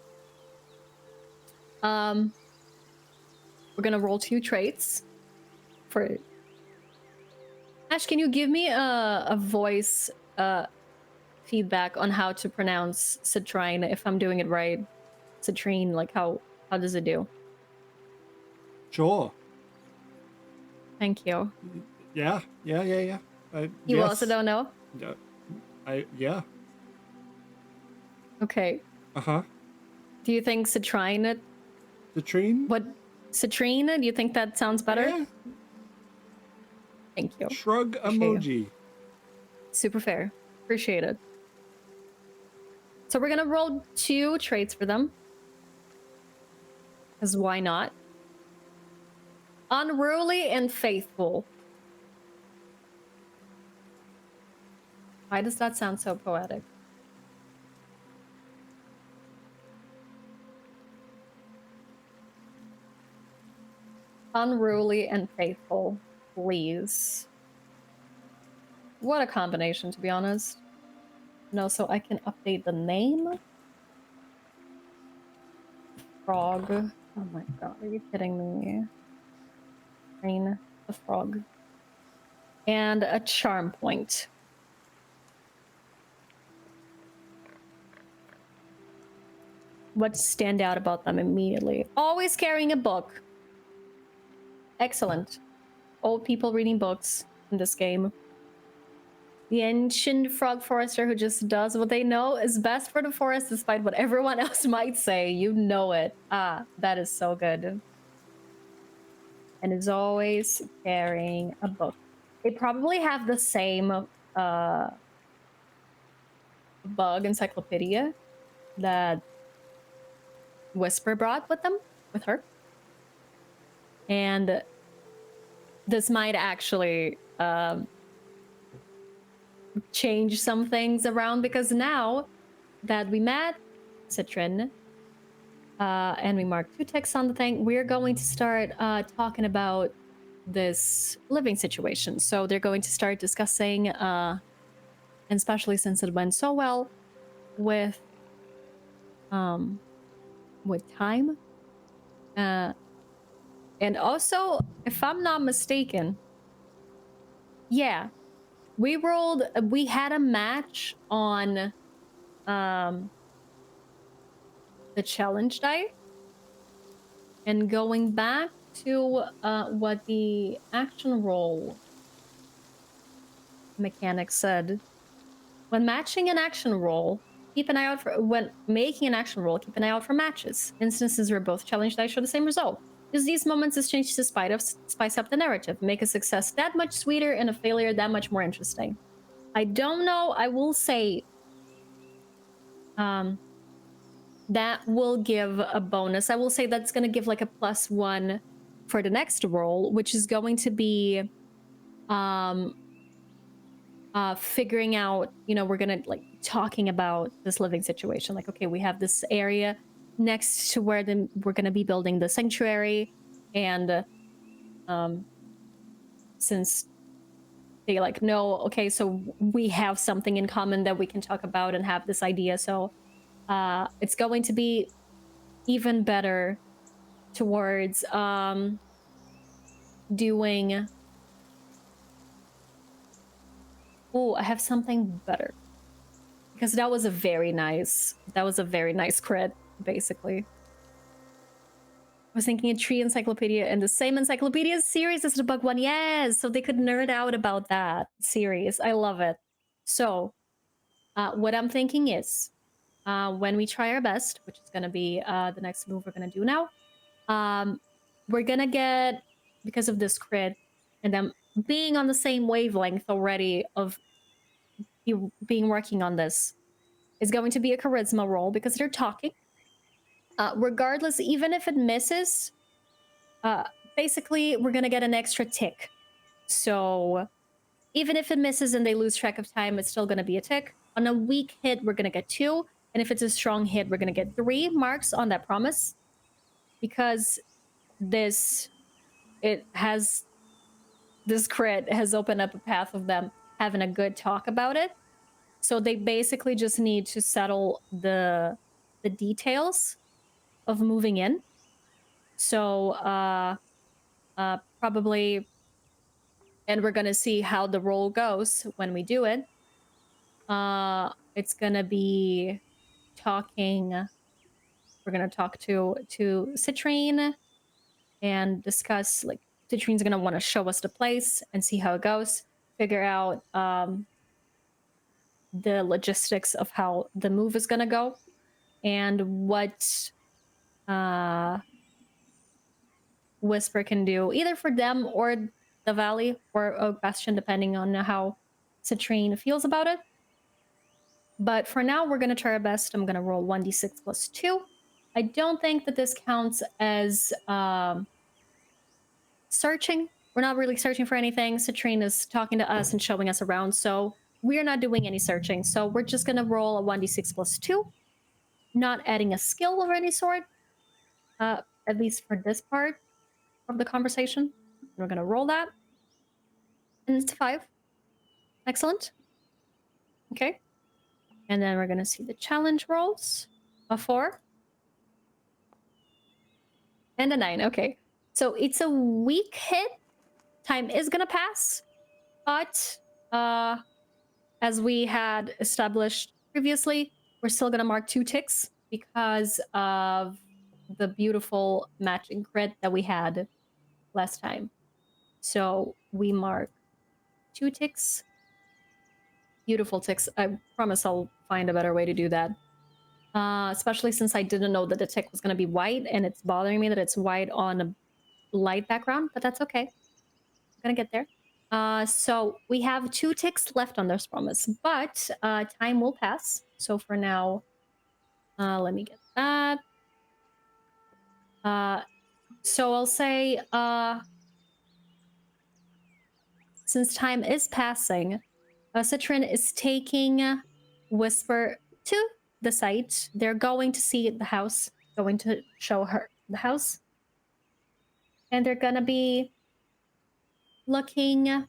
we're gonna roll 2 traits for Ash. Can you give me a voice feedback on how to pronounce citrine if I'm doing it right? Citrine, like how does it do? Sure. Thank you. Yeah. You yes. Also don't know? Yeah. Okay. Uh-huh. Do you think citrine? Citrine? What? Citrine? Do you think that sounds better? Yeah. Thank you. Shrug emoji. Super fair. Appreciate it. So we're gonna roll 2 traits for them. Because why not? Unruly and faithful. Why does that sound so poetic? Unruly and faithful, please. What a combination, to be honest. No, so I can update the name. Frog. Oh my god, are you kidding me? Rain the frog. And a charm point. What stand out about them immediately? Always carrying a book. Excellent. Old people reading books in this game. The ancient frog forester who just does what they know is best for the forest despite what everyone else might say. You know it. Ah, that is so good. And is always carrying a book. They probably have the same bug encyclopedia that Whisper brought with her. And this might actually change some things around, because now that we met Citrin and we marked 2 texts on the thing, we're going to start talking about this living situation. So they're going to start discussing, and especially since it went so well with time, And also, if I'm not mistaken, yeah, we had a match on the challenge die. And going back to what the action roll mechanic said, when matching an action roll, keep an eye out for when making an action roll, keep an eye out for matches. Instances where both challenge die show the same result. Use these moments as change to spice up the narrative, make a success that much sweeter and a failure that much more interesting. I don't know. I will say that will give a bonus. I will say that's going to give like a +1 for the next roll, which is going to be figuring out, you know, we're gonna like talking about this living situation. Like, okay, we have this area next to where we're gonna be building the sanctuary, and since they like know, okay, so we have something in common that we can talk about and have this idea. So it's going to be even better towards doing. Oh, I have something better. Because that was a very nice crit, basically. I was thinking a tree encyclopedia and the same encyclopedia series as the bug one. Yes, so they could nerd out about that series. I love it. So what I'm thinking is when we try our best, which is going to be the next move we're going to do now, we're going to get, because of this crit and them being on the same wavelength already of being working on this, is going to be a charisma roll because they're talking. Regardless, even if it misses, basically we're gonna get an extra tick. So even if it misses and they lose track of time, it's still gonna be a tick. On a weak hit, we're gonna get 2. And if it's a strong hit, we're gonna get 3 marks on that promise. Because this crit has opened up a path of them having a good talk about it. So they basically just need to settle the details of moving in. So probably, and we're gonna see how the roll goes when we do it. It's gonna be talking. We're gonna talk to Citrine and discuss, like, Citrine's gonna want to show us the place and see how it goes. Figure out the logistics of how the move is gonna go and what Whisper can do, either for them or the Valley or Oak Bastion, depending on how Citrine feels about it. But for now, we're going to try our best. I'm going to roll 1d6 plus 2. I don't think that this counts as searching. We're not really searching for anything. Citrine is talking to us and showing us around, so we're not doing any searching. So we're just going to roll a 1d6 plus 2, not adding a skill of any sort, at least for this part of the conversation. We're going to roll that. And it's 5. Excellent. Okay. And then we're going to see the challenge rolls. A 4. And a 9. Okay. So it's a weak hit. Time is going to pass. But as we had established previously, we're still going to mark 2 ticks because of the beautiful matching crit that we had last time. So we mark 2 ticks. Beautiful ticks. I promise I'll find a better way to do that. Especially since I didn't know that the tick was going to be white, and it's bothering me that it's white on a light background, but that's okay. I'm going to get there. So we have 2 ticks left on this promise, but time will pass. So for now, let me get that. So I'll say, since time is passing, Citrin is taking Whisper to the site. They're going to see the house, going to show her the house. And they're gonna be looking. And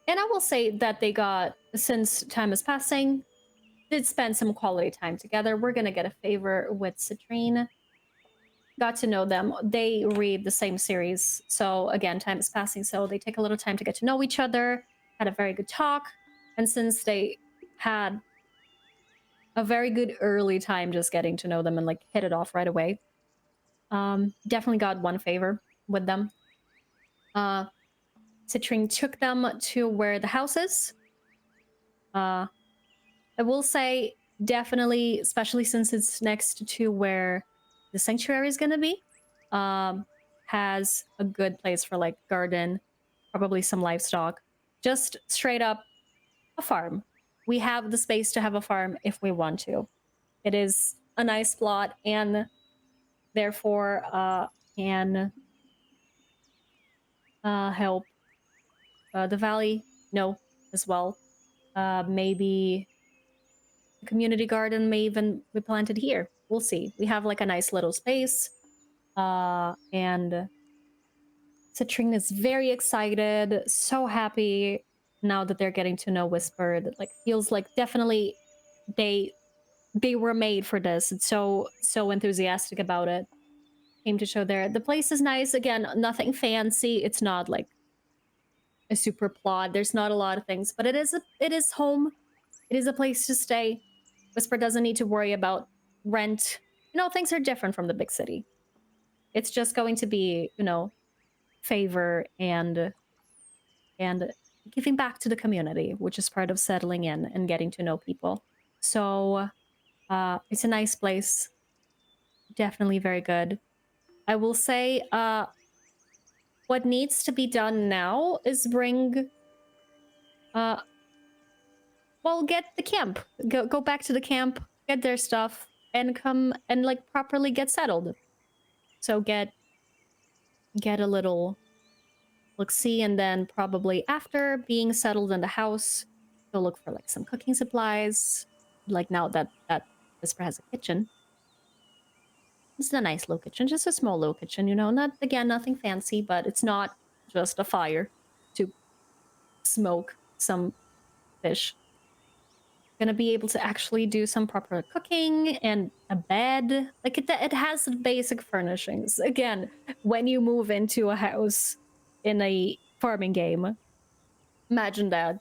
I will say that they got, since time is passing, did spend some quality time together. We're gonna get a favor with Citrine. got to know them. They read the same series. So again, time is passing. So they take a little time to get to know each other, had a very good talk. And since they had a very good early time just getting to know them and like hit it off right away, definitely got one favor with them. Citring took them to where the house is. I will say definitely, especially since it's next to where the sanctuary is going to be, has a good place for like garden, probably some livestock, just straight up a farm. We have the space to have a farm if we want to. It is a nice plot and therefore can help the valley know as well. Maybe the community garden may even be planted here. We'll see. We have like a nice little space. And Citrine is very excited, so happy now that they're getting to know Whisper. That like feels like definitely they were made for this. It's so enthusiastic about it. Came to show there. The place is nice. Again, nothing fancy. It's not like a super plot. There's not a lot of things, but it is home. It is a place to stay. Whisper doesn't need to worry about rent. You know, things are different from the big city. It's just going to be, you know, favor and giving back to the community, which is part of settling in and getting to know people. So it's a nice place. Definitely very good. I will say what needs to be done now is bring well, get the camp. Go back to the camp, get their stuff, and come and like properly get settled. So get a little look-see, and then probably after being settled in the house, go look for like some cooking supplies. Like now that Whisper has a kitchen. It's a nice little kitchen, just a small little kitchen, you know, not again, nothing fancy, but it's not just a fire to smoke some fish. Gonna be able to actually do some proper cooking and a bed. Like it has the basic furnishings. Again, when you move into a house in a farming game, imagine that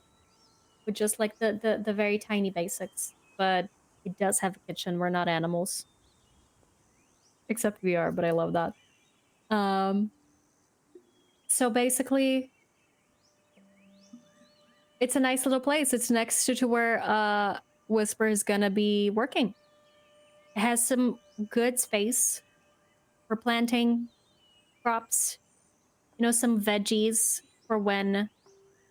with just like the very tiny basics. But it does have a kitchen. We're not animals, except we are. But I love that. So basically, it's a nice little place. It's next to where Whisper is gonna be working. It has some good space for planting crops, you know, some veggies for when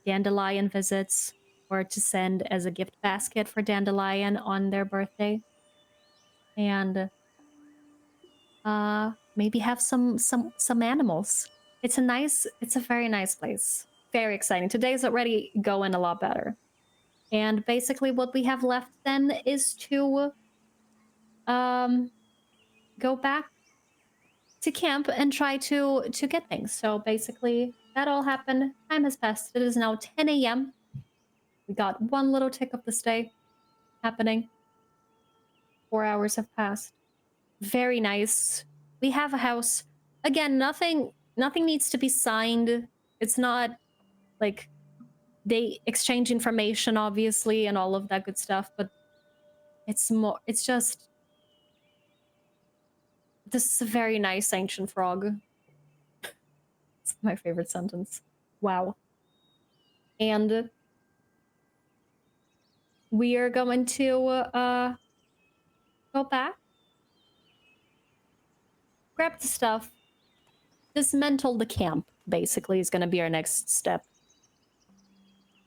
Dandelion visits, or to send as a gift basket for Dandelion on their birthday. And maybe have some animals. It's a very nice place. Very exciting. Today's already going a lot better. And basically what we have left then is to go back to camp and try to get things. So basically that all happened. Time has passed. It is now 10 a.m. We got one little tick of the stay happening. 4 hours have passed. Very nice. We have a house. Again, nothing needs to be signed. It's not like they exchange information, obviously, and all of that good stuff, but it's just, this is a very nice ancient frog. It's my favorite sentence. Wow. And we are going to go back, grab the stuff, dismantle the camp, basically, is going to be our next step.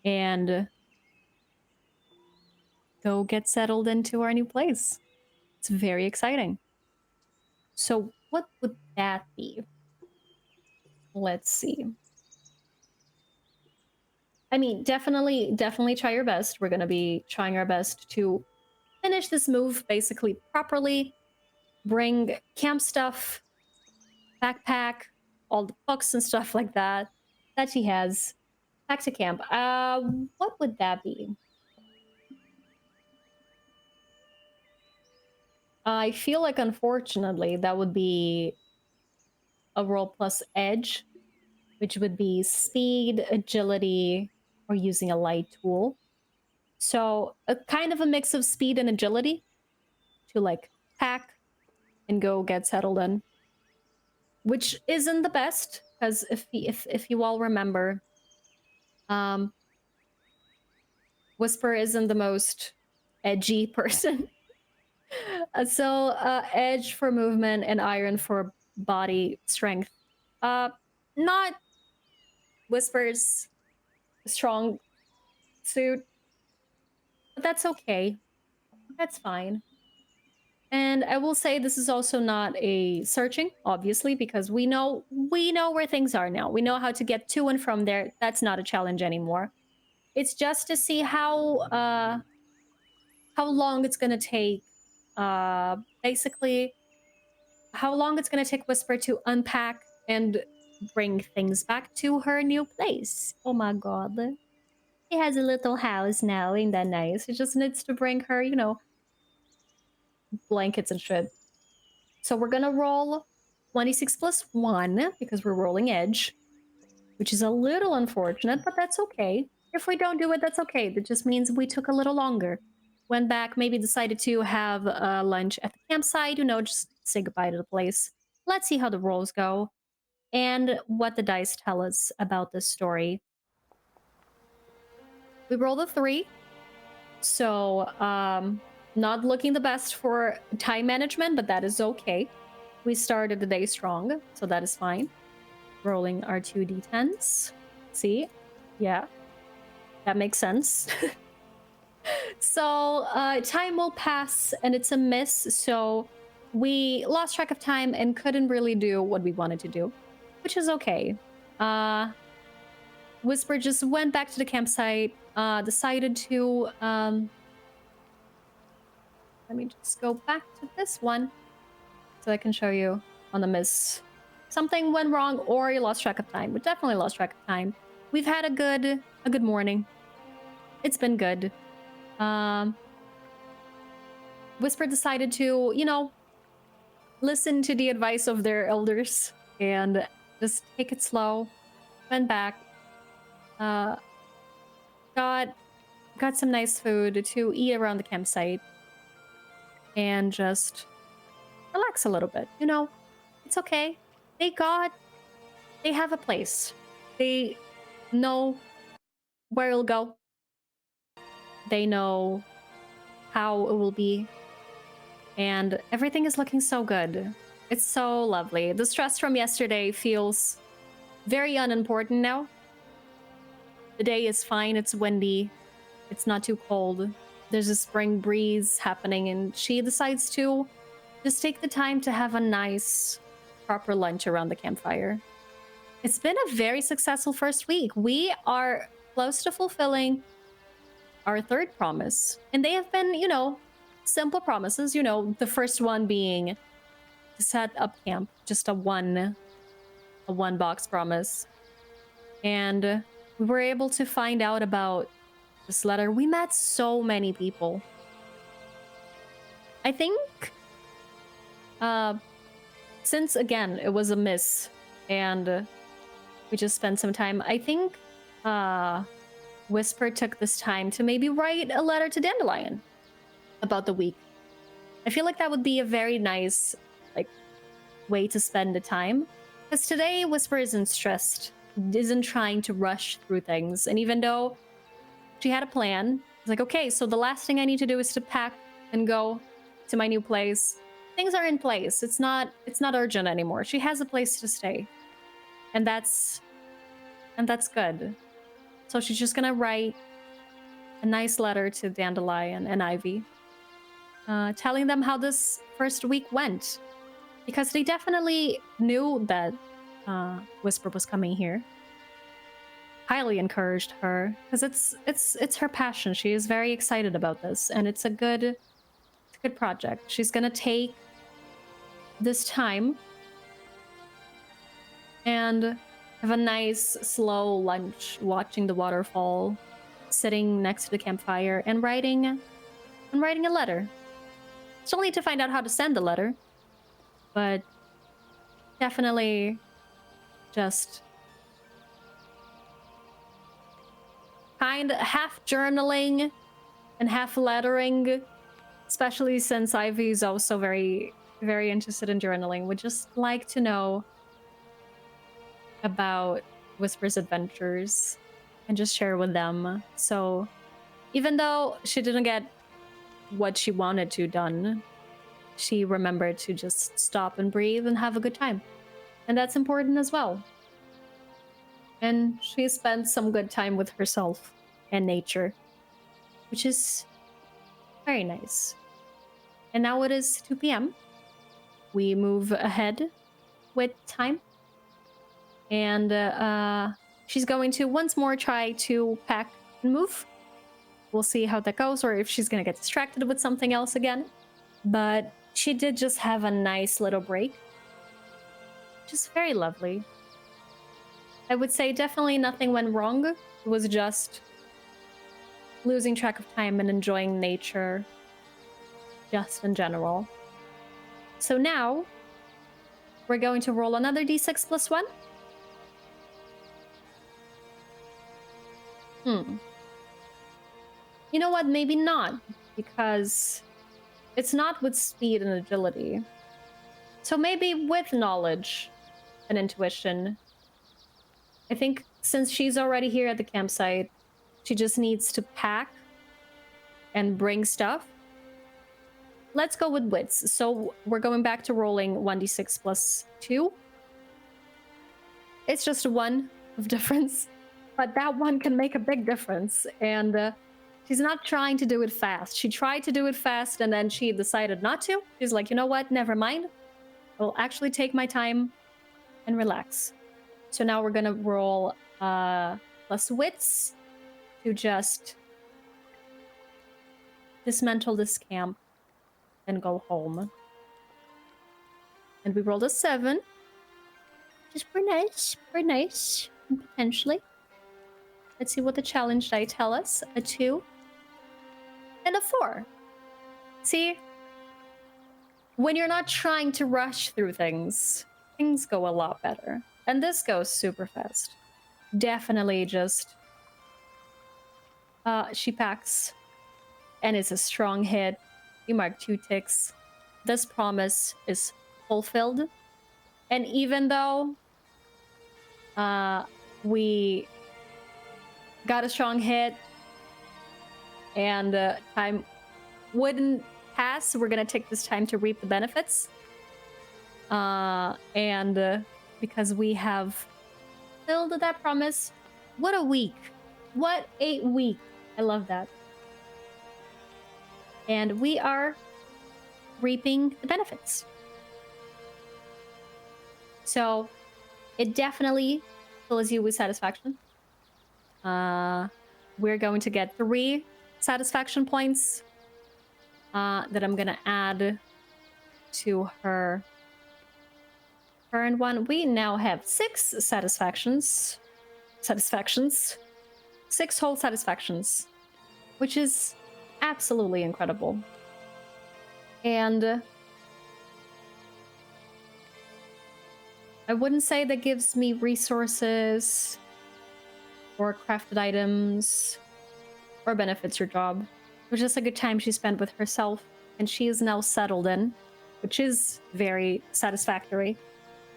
And go get settled into our new place. It's very exciting. So what would that be? Let's see. I mean, definitely try your best. We're going to be trying our best to finish this move basically properly. Bring camp stuff, backpack, all the books and stuff like that he has back to camp. What would that be? I feel like, unfortunately, that would be a roll plus edge, which would be speed, agility, or using a light tool. So a kind of a mix of speed and agility to like pack and go get settled in, which isn't the best because if you all remember, um, Whisper isn't the most edgy person. Edge for movement and iron for body strength. Not Whisper's strong suit, but that's okay. That's fine. And I will say this is also not a searching, obviously, because we know where things are now. We know how to get to and from there. That's not a challenge anymore. It's just to see how long it's gonna take. Basically, how long it's gonna take Whisper to unpack and bring things back to her new place. Oh my god. She has a little house now, ain't that nice? She just needs to bring her, blankets and shit. So we're gonna roll 26 plus 1 because we're rolling edge, which is a little unfortunate, but that's okay. If we don't do it, that's okay. That just means we took a little longer. Went back, maybe decided to have lunch at the campsite, just say goodbye to the place. Let's see how the rolls go and what the dice tell us about this story. We rolled a 3. So, not looking the best for time management, but that is okay. We started the day strong, so that is fine. Rolling our 2d10s. See? Yeah. That makes sense. So, time will pass, and it's a miss, so we lost track of time and couldn't really do what we wanted to do, which is okay. Whisper just went back to the campsite, decided to... let me just go back to this one so I can show you on the miss. Something went wrong or you lost track of time. We definitely lost track of time. We've had a good morning. It's been good. Whisper decided to, listen to the advice of their elders and just take it slow. Went back. Got some nice food to eat around the campsite. And just relax a little bit. It's okay. They have a place. They know where it'll go. They know how it will be. And everything is looking so good. It's so lovely. The stress from yesterday feels very unimportant now. The day is fine. It's windy. It's not too cold. There's a spring breeze happening, and she decides to just take the time to have a nice, proper lunch around the campfire. It's been a very successful first week. We are close to fulfilling our third promise, and they have been, simple promises. The first one being to set up camp, just a one box promise, and we were able to find out about this letter. We met so many people. I think since again it was a miss and we just spent some time, I think Whisper took this time to maybe write a letter to Dandelion about the week. I feel like that would be a very nice way to spend the time, because today Whisper isn't stressed, isn't trying to rush through things, and even though she had a plan, it's like, okay, so the last thing I need to do is to pack and go to my new place. Things are in place. It's not urgent anymore. She has a place to stay. And that's good. So she's just gonna write a nice letter to Dandelion and Ivy, telling them how this first week went. Because they definitely knew that Whisper was coming here. Highly encouraged her, because it's her passion. She is very excited about this, and it's a good project. She's gonna take this time and have a nice slow lunch, watching the waterfall, sitting next to the campfire, and writing a letter. Still need to find out how to send the letter, but definitely just kind of half journaling and half lettering, especially since Ivy is also very, very interested in journaling. Would just like to know about Whisper's adventures and just share with them. So even though she didn't get what she wanted to done, she remembered to just stop and breathe and have a good time. And that's important as well. And she spent some good time with herself and nature, which is very nice. And now it is 2 p.m. We move ahead with time. And she's going to once more try to pack and move. We'll see how that goes, or if she's going to get distracted with something else again. But she did just have a nice little break, which is very lovely. I would say definitely nothing went wrong. It was just losing track of time and enjoying nature just in general. So now we're going to roll another d6 plus 1. You know what? Maybe not, because it's not with speed and agility. So maybe with knowledge and intuition. I think since she's already here at the campsite, she just needs to pack and bring stuff. Let's go with wits. So we're going back to rolling 1d6 plus 2. It's just a 1 of difference, but that one can make a big difference. And she's not trying to do it fast. She tried to do it fast and then she decided not to. She's like, you know what? Never mind. I'll actually take my time and relax. So now we're gonna roll plus wits to just dismantle this camp and go home. And we rolled a 7. Just pretty nice, potentially. Let's see what the challenge die tell us. A 2 and a 4. See, when you're not trying to rush through things, things go a lot better. And this goes super fast. Definitely just... she packs. And it's a strong hit. You mark 2 ticks. This promise is fulfilled. And even though we got a strong hit and time wouldn't pass, we're gonna take this time to reap the benefits. Because we have filled that promise. What a week. What a week. I love that. And we are reaping the benefits. So it definitely fills you with satisfaction. We're going to get 3 satisfaction points that I'm gonna add to her current one. We now have 6 satisfactions. 6 whole satisfactions, which is absolutely incredible. And I wouldn't say that gives me resources or crafted items or benefits your job. It was just a good time she spent with herself, and she is now settled in, which is very satisfactory.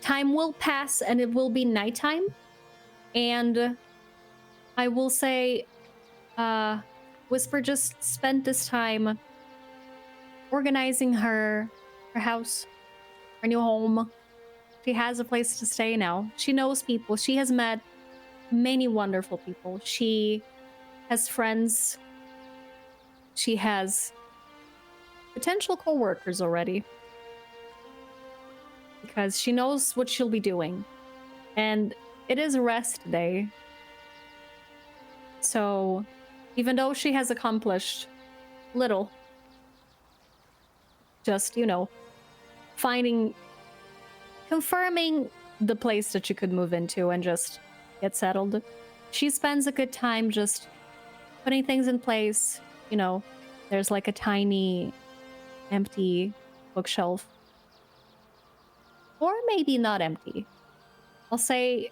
Time will pass and it will be nighttime, and I will say Whisper just spent this time organizing her house, her new home. She has a place to stay now. She knows people. She has met many wonderful people. She has friends. She has potential co-workers already, because she knows what she'll be doing. And it is a rest day. So even though she has accomplished little, just, you know, confirming the place that she could move into and just get settled, she spends a good time just putting things in place. You know, there's like a tiny empty bookshelf or maybe not empty. I'll say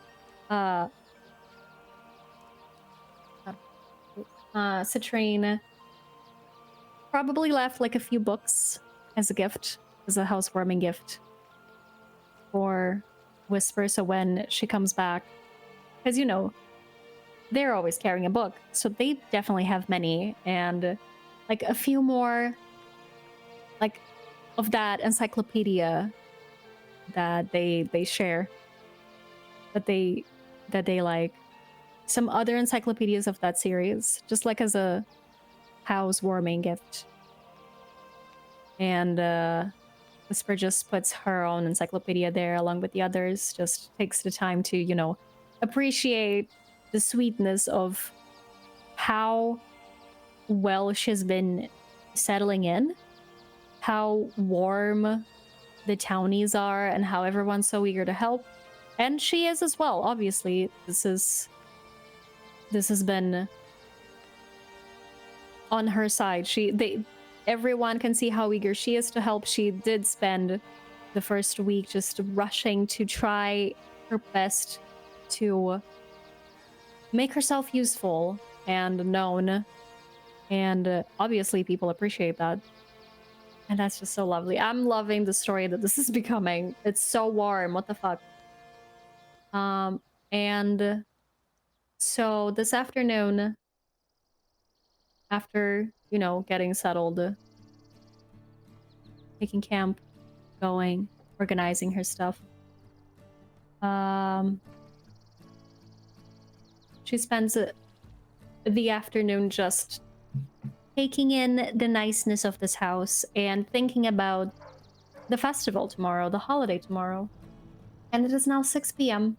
Citrine probably left like a few books as a gift, as a housewarming gift for Whisper, so when she comes back, because you know they're always carrying a book, so they definitely have many, and like a few more like of that encyclopedia that they share, that they like, some other encyclopedias of that series, just like as a housewarming gift. And Whisper just puts her own encyclopedia there along with the others, just takes the time to, you know, appreciate the sweetness of how well she's been settling in, how warm the townies are, and how everyone's so eager to help. And she is as well, obviously. This has been on her side. Everyone can see how eager she is to help. She did spend the first week just rushing to try her best to make herself useful and known. And obviously people appreciate that. And that's just so lovely. I'm loving the story that this is becoming. It's so warm. What the fuck? And so this afternoon, after, you know, getting settled, taking camp, going, organizing her stuff, she spends the afternoon just taking in the niceness of this house and thinking about the festival tomorrow, the holiday tomorrow. And it is now 6 p.m.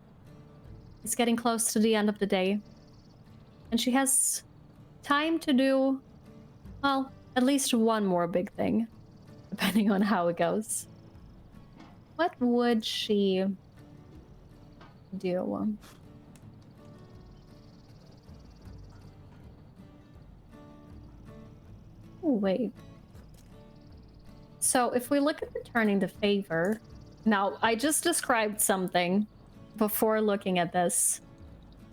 It's getting close to the end of the day. And she has time to do, well, at least one more big thing, depending on how it goes. What would she do? Oh, wait. So if we look at returning the favor, now I just described something before looking at this,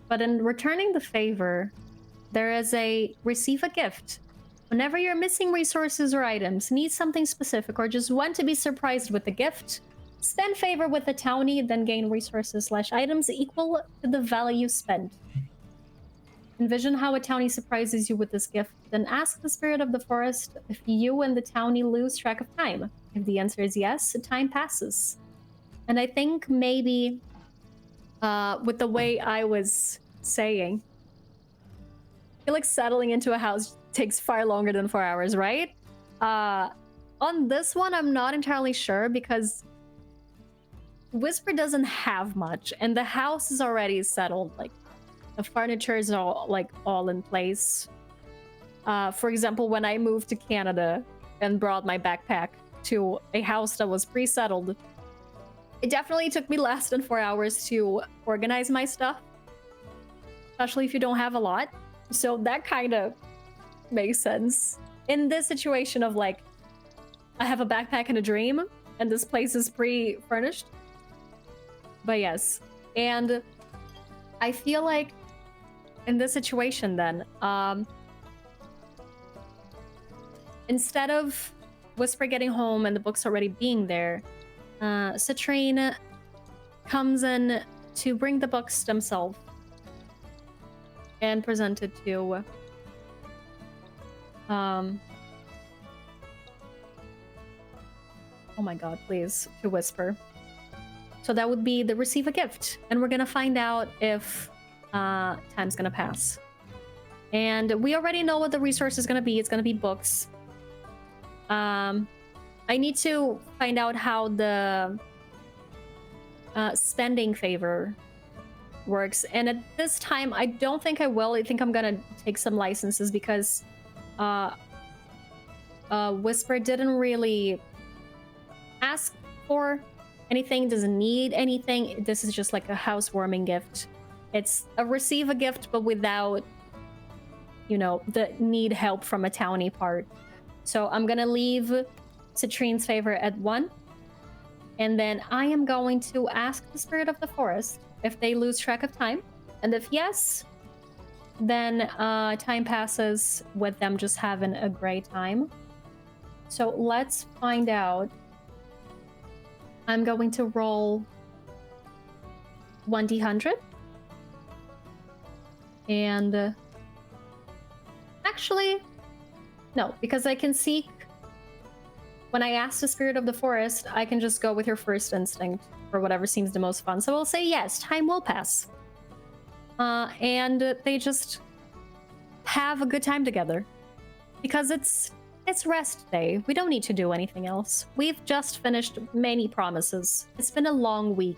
but in returning the favor, there is a receive a gift. Whenever you're missing resources or items, need something specific, or just want to be surprised with a gift, spend favor with the townie, then gain resources/items equal to the value spent. Envision how a townie surprises you with this gift, then ask the spirit of the forest if you and the townie lose track of time. If the answer is yes, time passes. And I think maybe with the way I was saying, I feel like settling into a house takes far longer than 4 hours, right? On this one, I'm not entirely sure because Whisper doesn't have much, and the house is already settled. Like, the furniture is all in place. For example, when I moved to Canada and brought my backpack to a house that was pre-settled, it definitely took me less than 4 hours to organize my stuff, especially if you don't have a lot. So that kind of makes sense. In this situation of like, I have a backpack and a dream, and this place is pre-furnished. But yes, and I feel like in this situation then, instead of Whisper getting home and the books already being there, Citrine comes in to bring the books themselves and present it to oh my god, please, to Whisper. So that would be the receive a gift, and we're gonna find out if time's gonna pass. And we already know what the resource is gonna be. It's gonna be books. I need to find out how the spending favor works, and at this time I don't think I will. I think I'm gonna take some licenses because Whisper didn't really ask for anything, doesn't need anything. This is just like a housewarming gift. It's a receive a gift, but without, you know, the need help from a townie part. So I'm gonna leave Citrine's favor at 1. And then I am going to ask the spirit of the forest if they lose track of time. And if yes, then time passes with them just having a great time. So let's find out. I'm going to roll 1d100. And actually, no, because I can seek. When I ask the spirit of the forest, I can just go with your first instinct for whatever seems the most fun. So we'll say yes, time will pass. And they just have a good time together. Because it's rest day. We don't need to do anything else. We've just finished many promises. It's been a long week.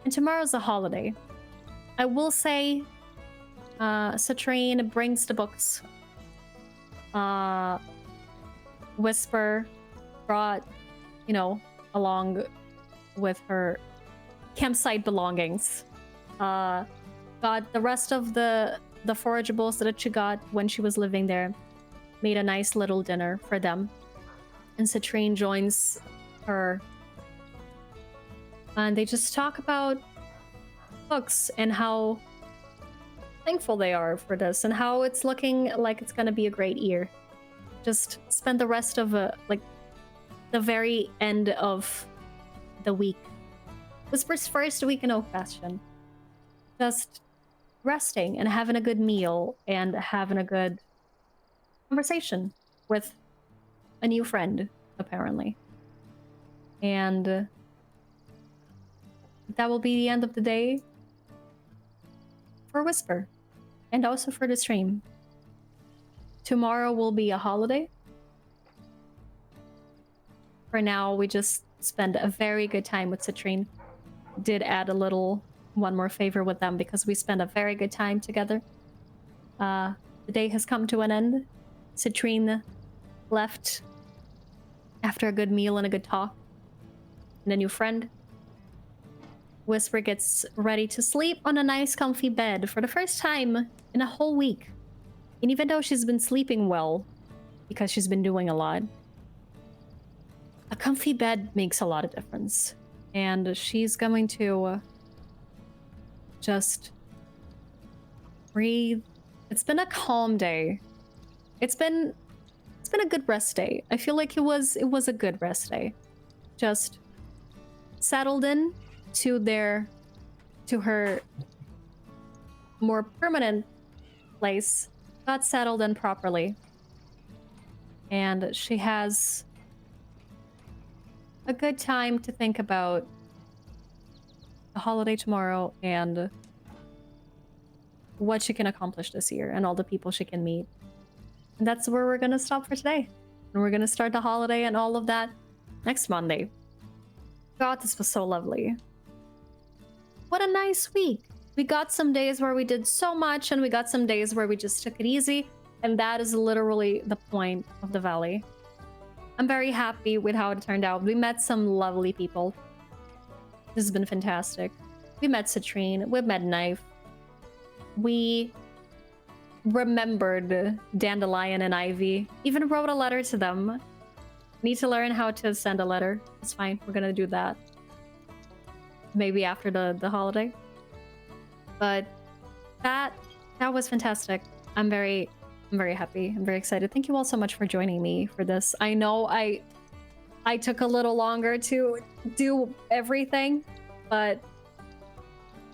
And tomorrow's a holiday. I will say Citrine brings the books. Whisper brought, along with her campsite belongings. Got the rest of the forageables that she got when she was living there. Made a nice little dinner for them. And Citrine joins her. And they just talk about books and how thankful they are for this and how it's looking like it's gonna be a great year. Just spend the rest of the very end of the week. Whisper's first week in Oak Bastion. Just resting and having a good meal and having a good conversation with a new friend, apparently. And that will be the end of the day for Whisper and also for the stream. Tomorrow will be a holiday. For now, we just spend a very good time with Citrine. Did add one more favor with them because we spend a very good time together. The day has come to an end. Citrine left after a good meal and a good talk. And a new friend. Whisper gets ready to sleep on a nice comfy bed for the first time in a whole week. And even though she's been sleeping well, because she's been doing a lot, a comfy bed makes a lot of difference. And she's going to just breathe. It's been a calm day. It's been a good rest day. I feel like it was a good rest day. Just settled in to her more permanent place, got settled in properly. And she has a good time to think about the holiday tomorrow and what she can accomplish this year and all the people she can meet. And that's where we're gonna stop for today. And we're gonna start the holiday and all of that next Monday. God, this was so lovely. What a nice week. We got some days where we did so much and we got some days where we just took it easy. And that is literally the point of the Valley. I'm very happy with how it turned out. We met some lovely people. This has been fantastic. We met Citrine. We met Knife. We remembered Dandelion and Ivy. Even wrote a letter to them. Need to learn how to send a letter. It's fine. We're gonna do that. Maybe after the holiday. But that was fantastic. I'm very happy. I'm very excited. Thank you all so much for joining me for this. I know I took a little longer to do everything, but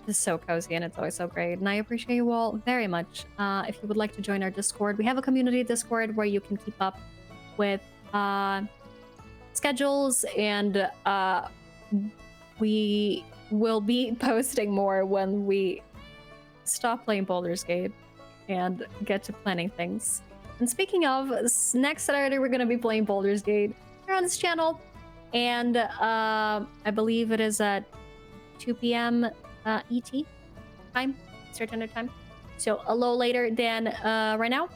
it's so cozy and it's always so great. And I appreciate you all very much. If you would like to join our Discord, we have a community Discord where you can keep up with schedules, and we will be posting more when we stop playing Baldur's Gate and get to planning things. And speaking of, next Saturday we're going to be playing Baldur's Gate here on this channel, and I believe it is at 2 p.m. ET time, certain time, so a little later than right now.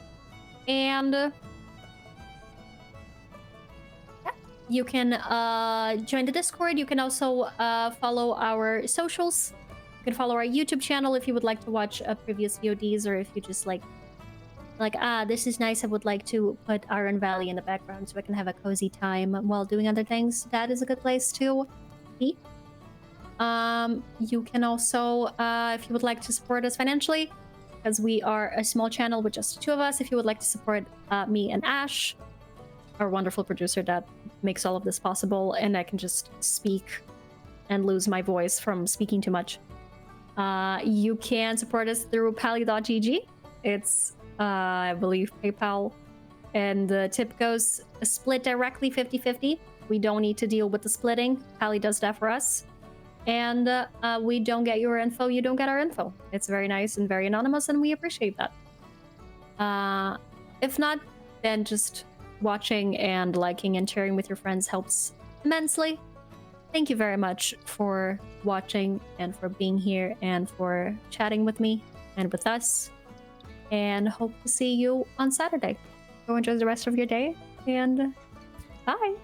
And yeah, you can join the Discord. You can also follow our socials. You can follow our YouTube channel if you would like to watch previous VODs, or if you just like this is nice, I would like to put Iron Valley in the background so I can have a cozy time while doing other things. That is a good place too. 50. You can also, if you would like to support us financially, because we are a small channel with just the two of us, if you would like to support me and Ash, our wonderful producer that makes all of this possible, and I can just speak and lose my voice from speaking too much. You can support us through pally.gg. It's, I believe, PayPal. And the tip goes split directly 50-50. We don't need to deal with the splitting. Pally does that for us. And we don't get your info, you don't get our info. It's very nice and very anonymous, and we appreciate that. If not, then just watching and liking and sharing with your friends helps immensely. Thank you very much for watching and for being here and for chatting with me and with us. And hope to see you on Saturday. Go enjoy the rest of your day, and bye.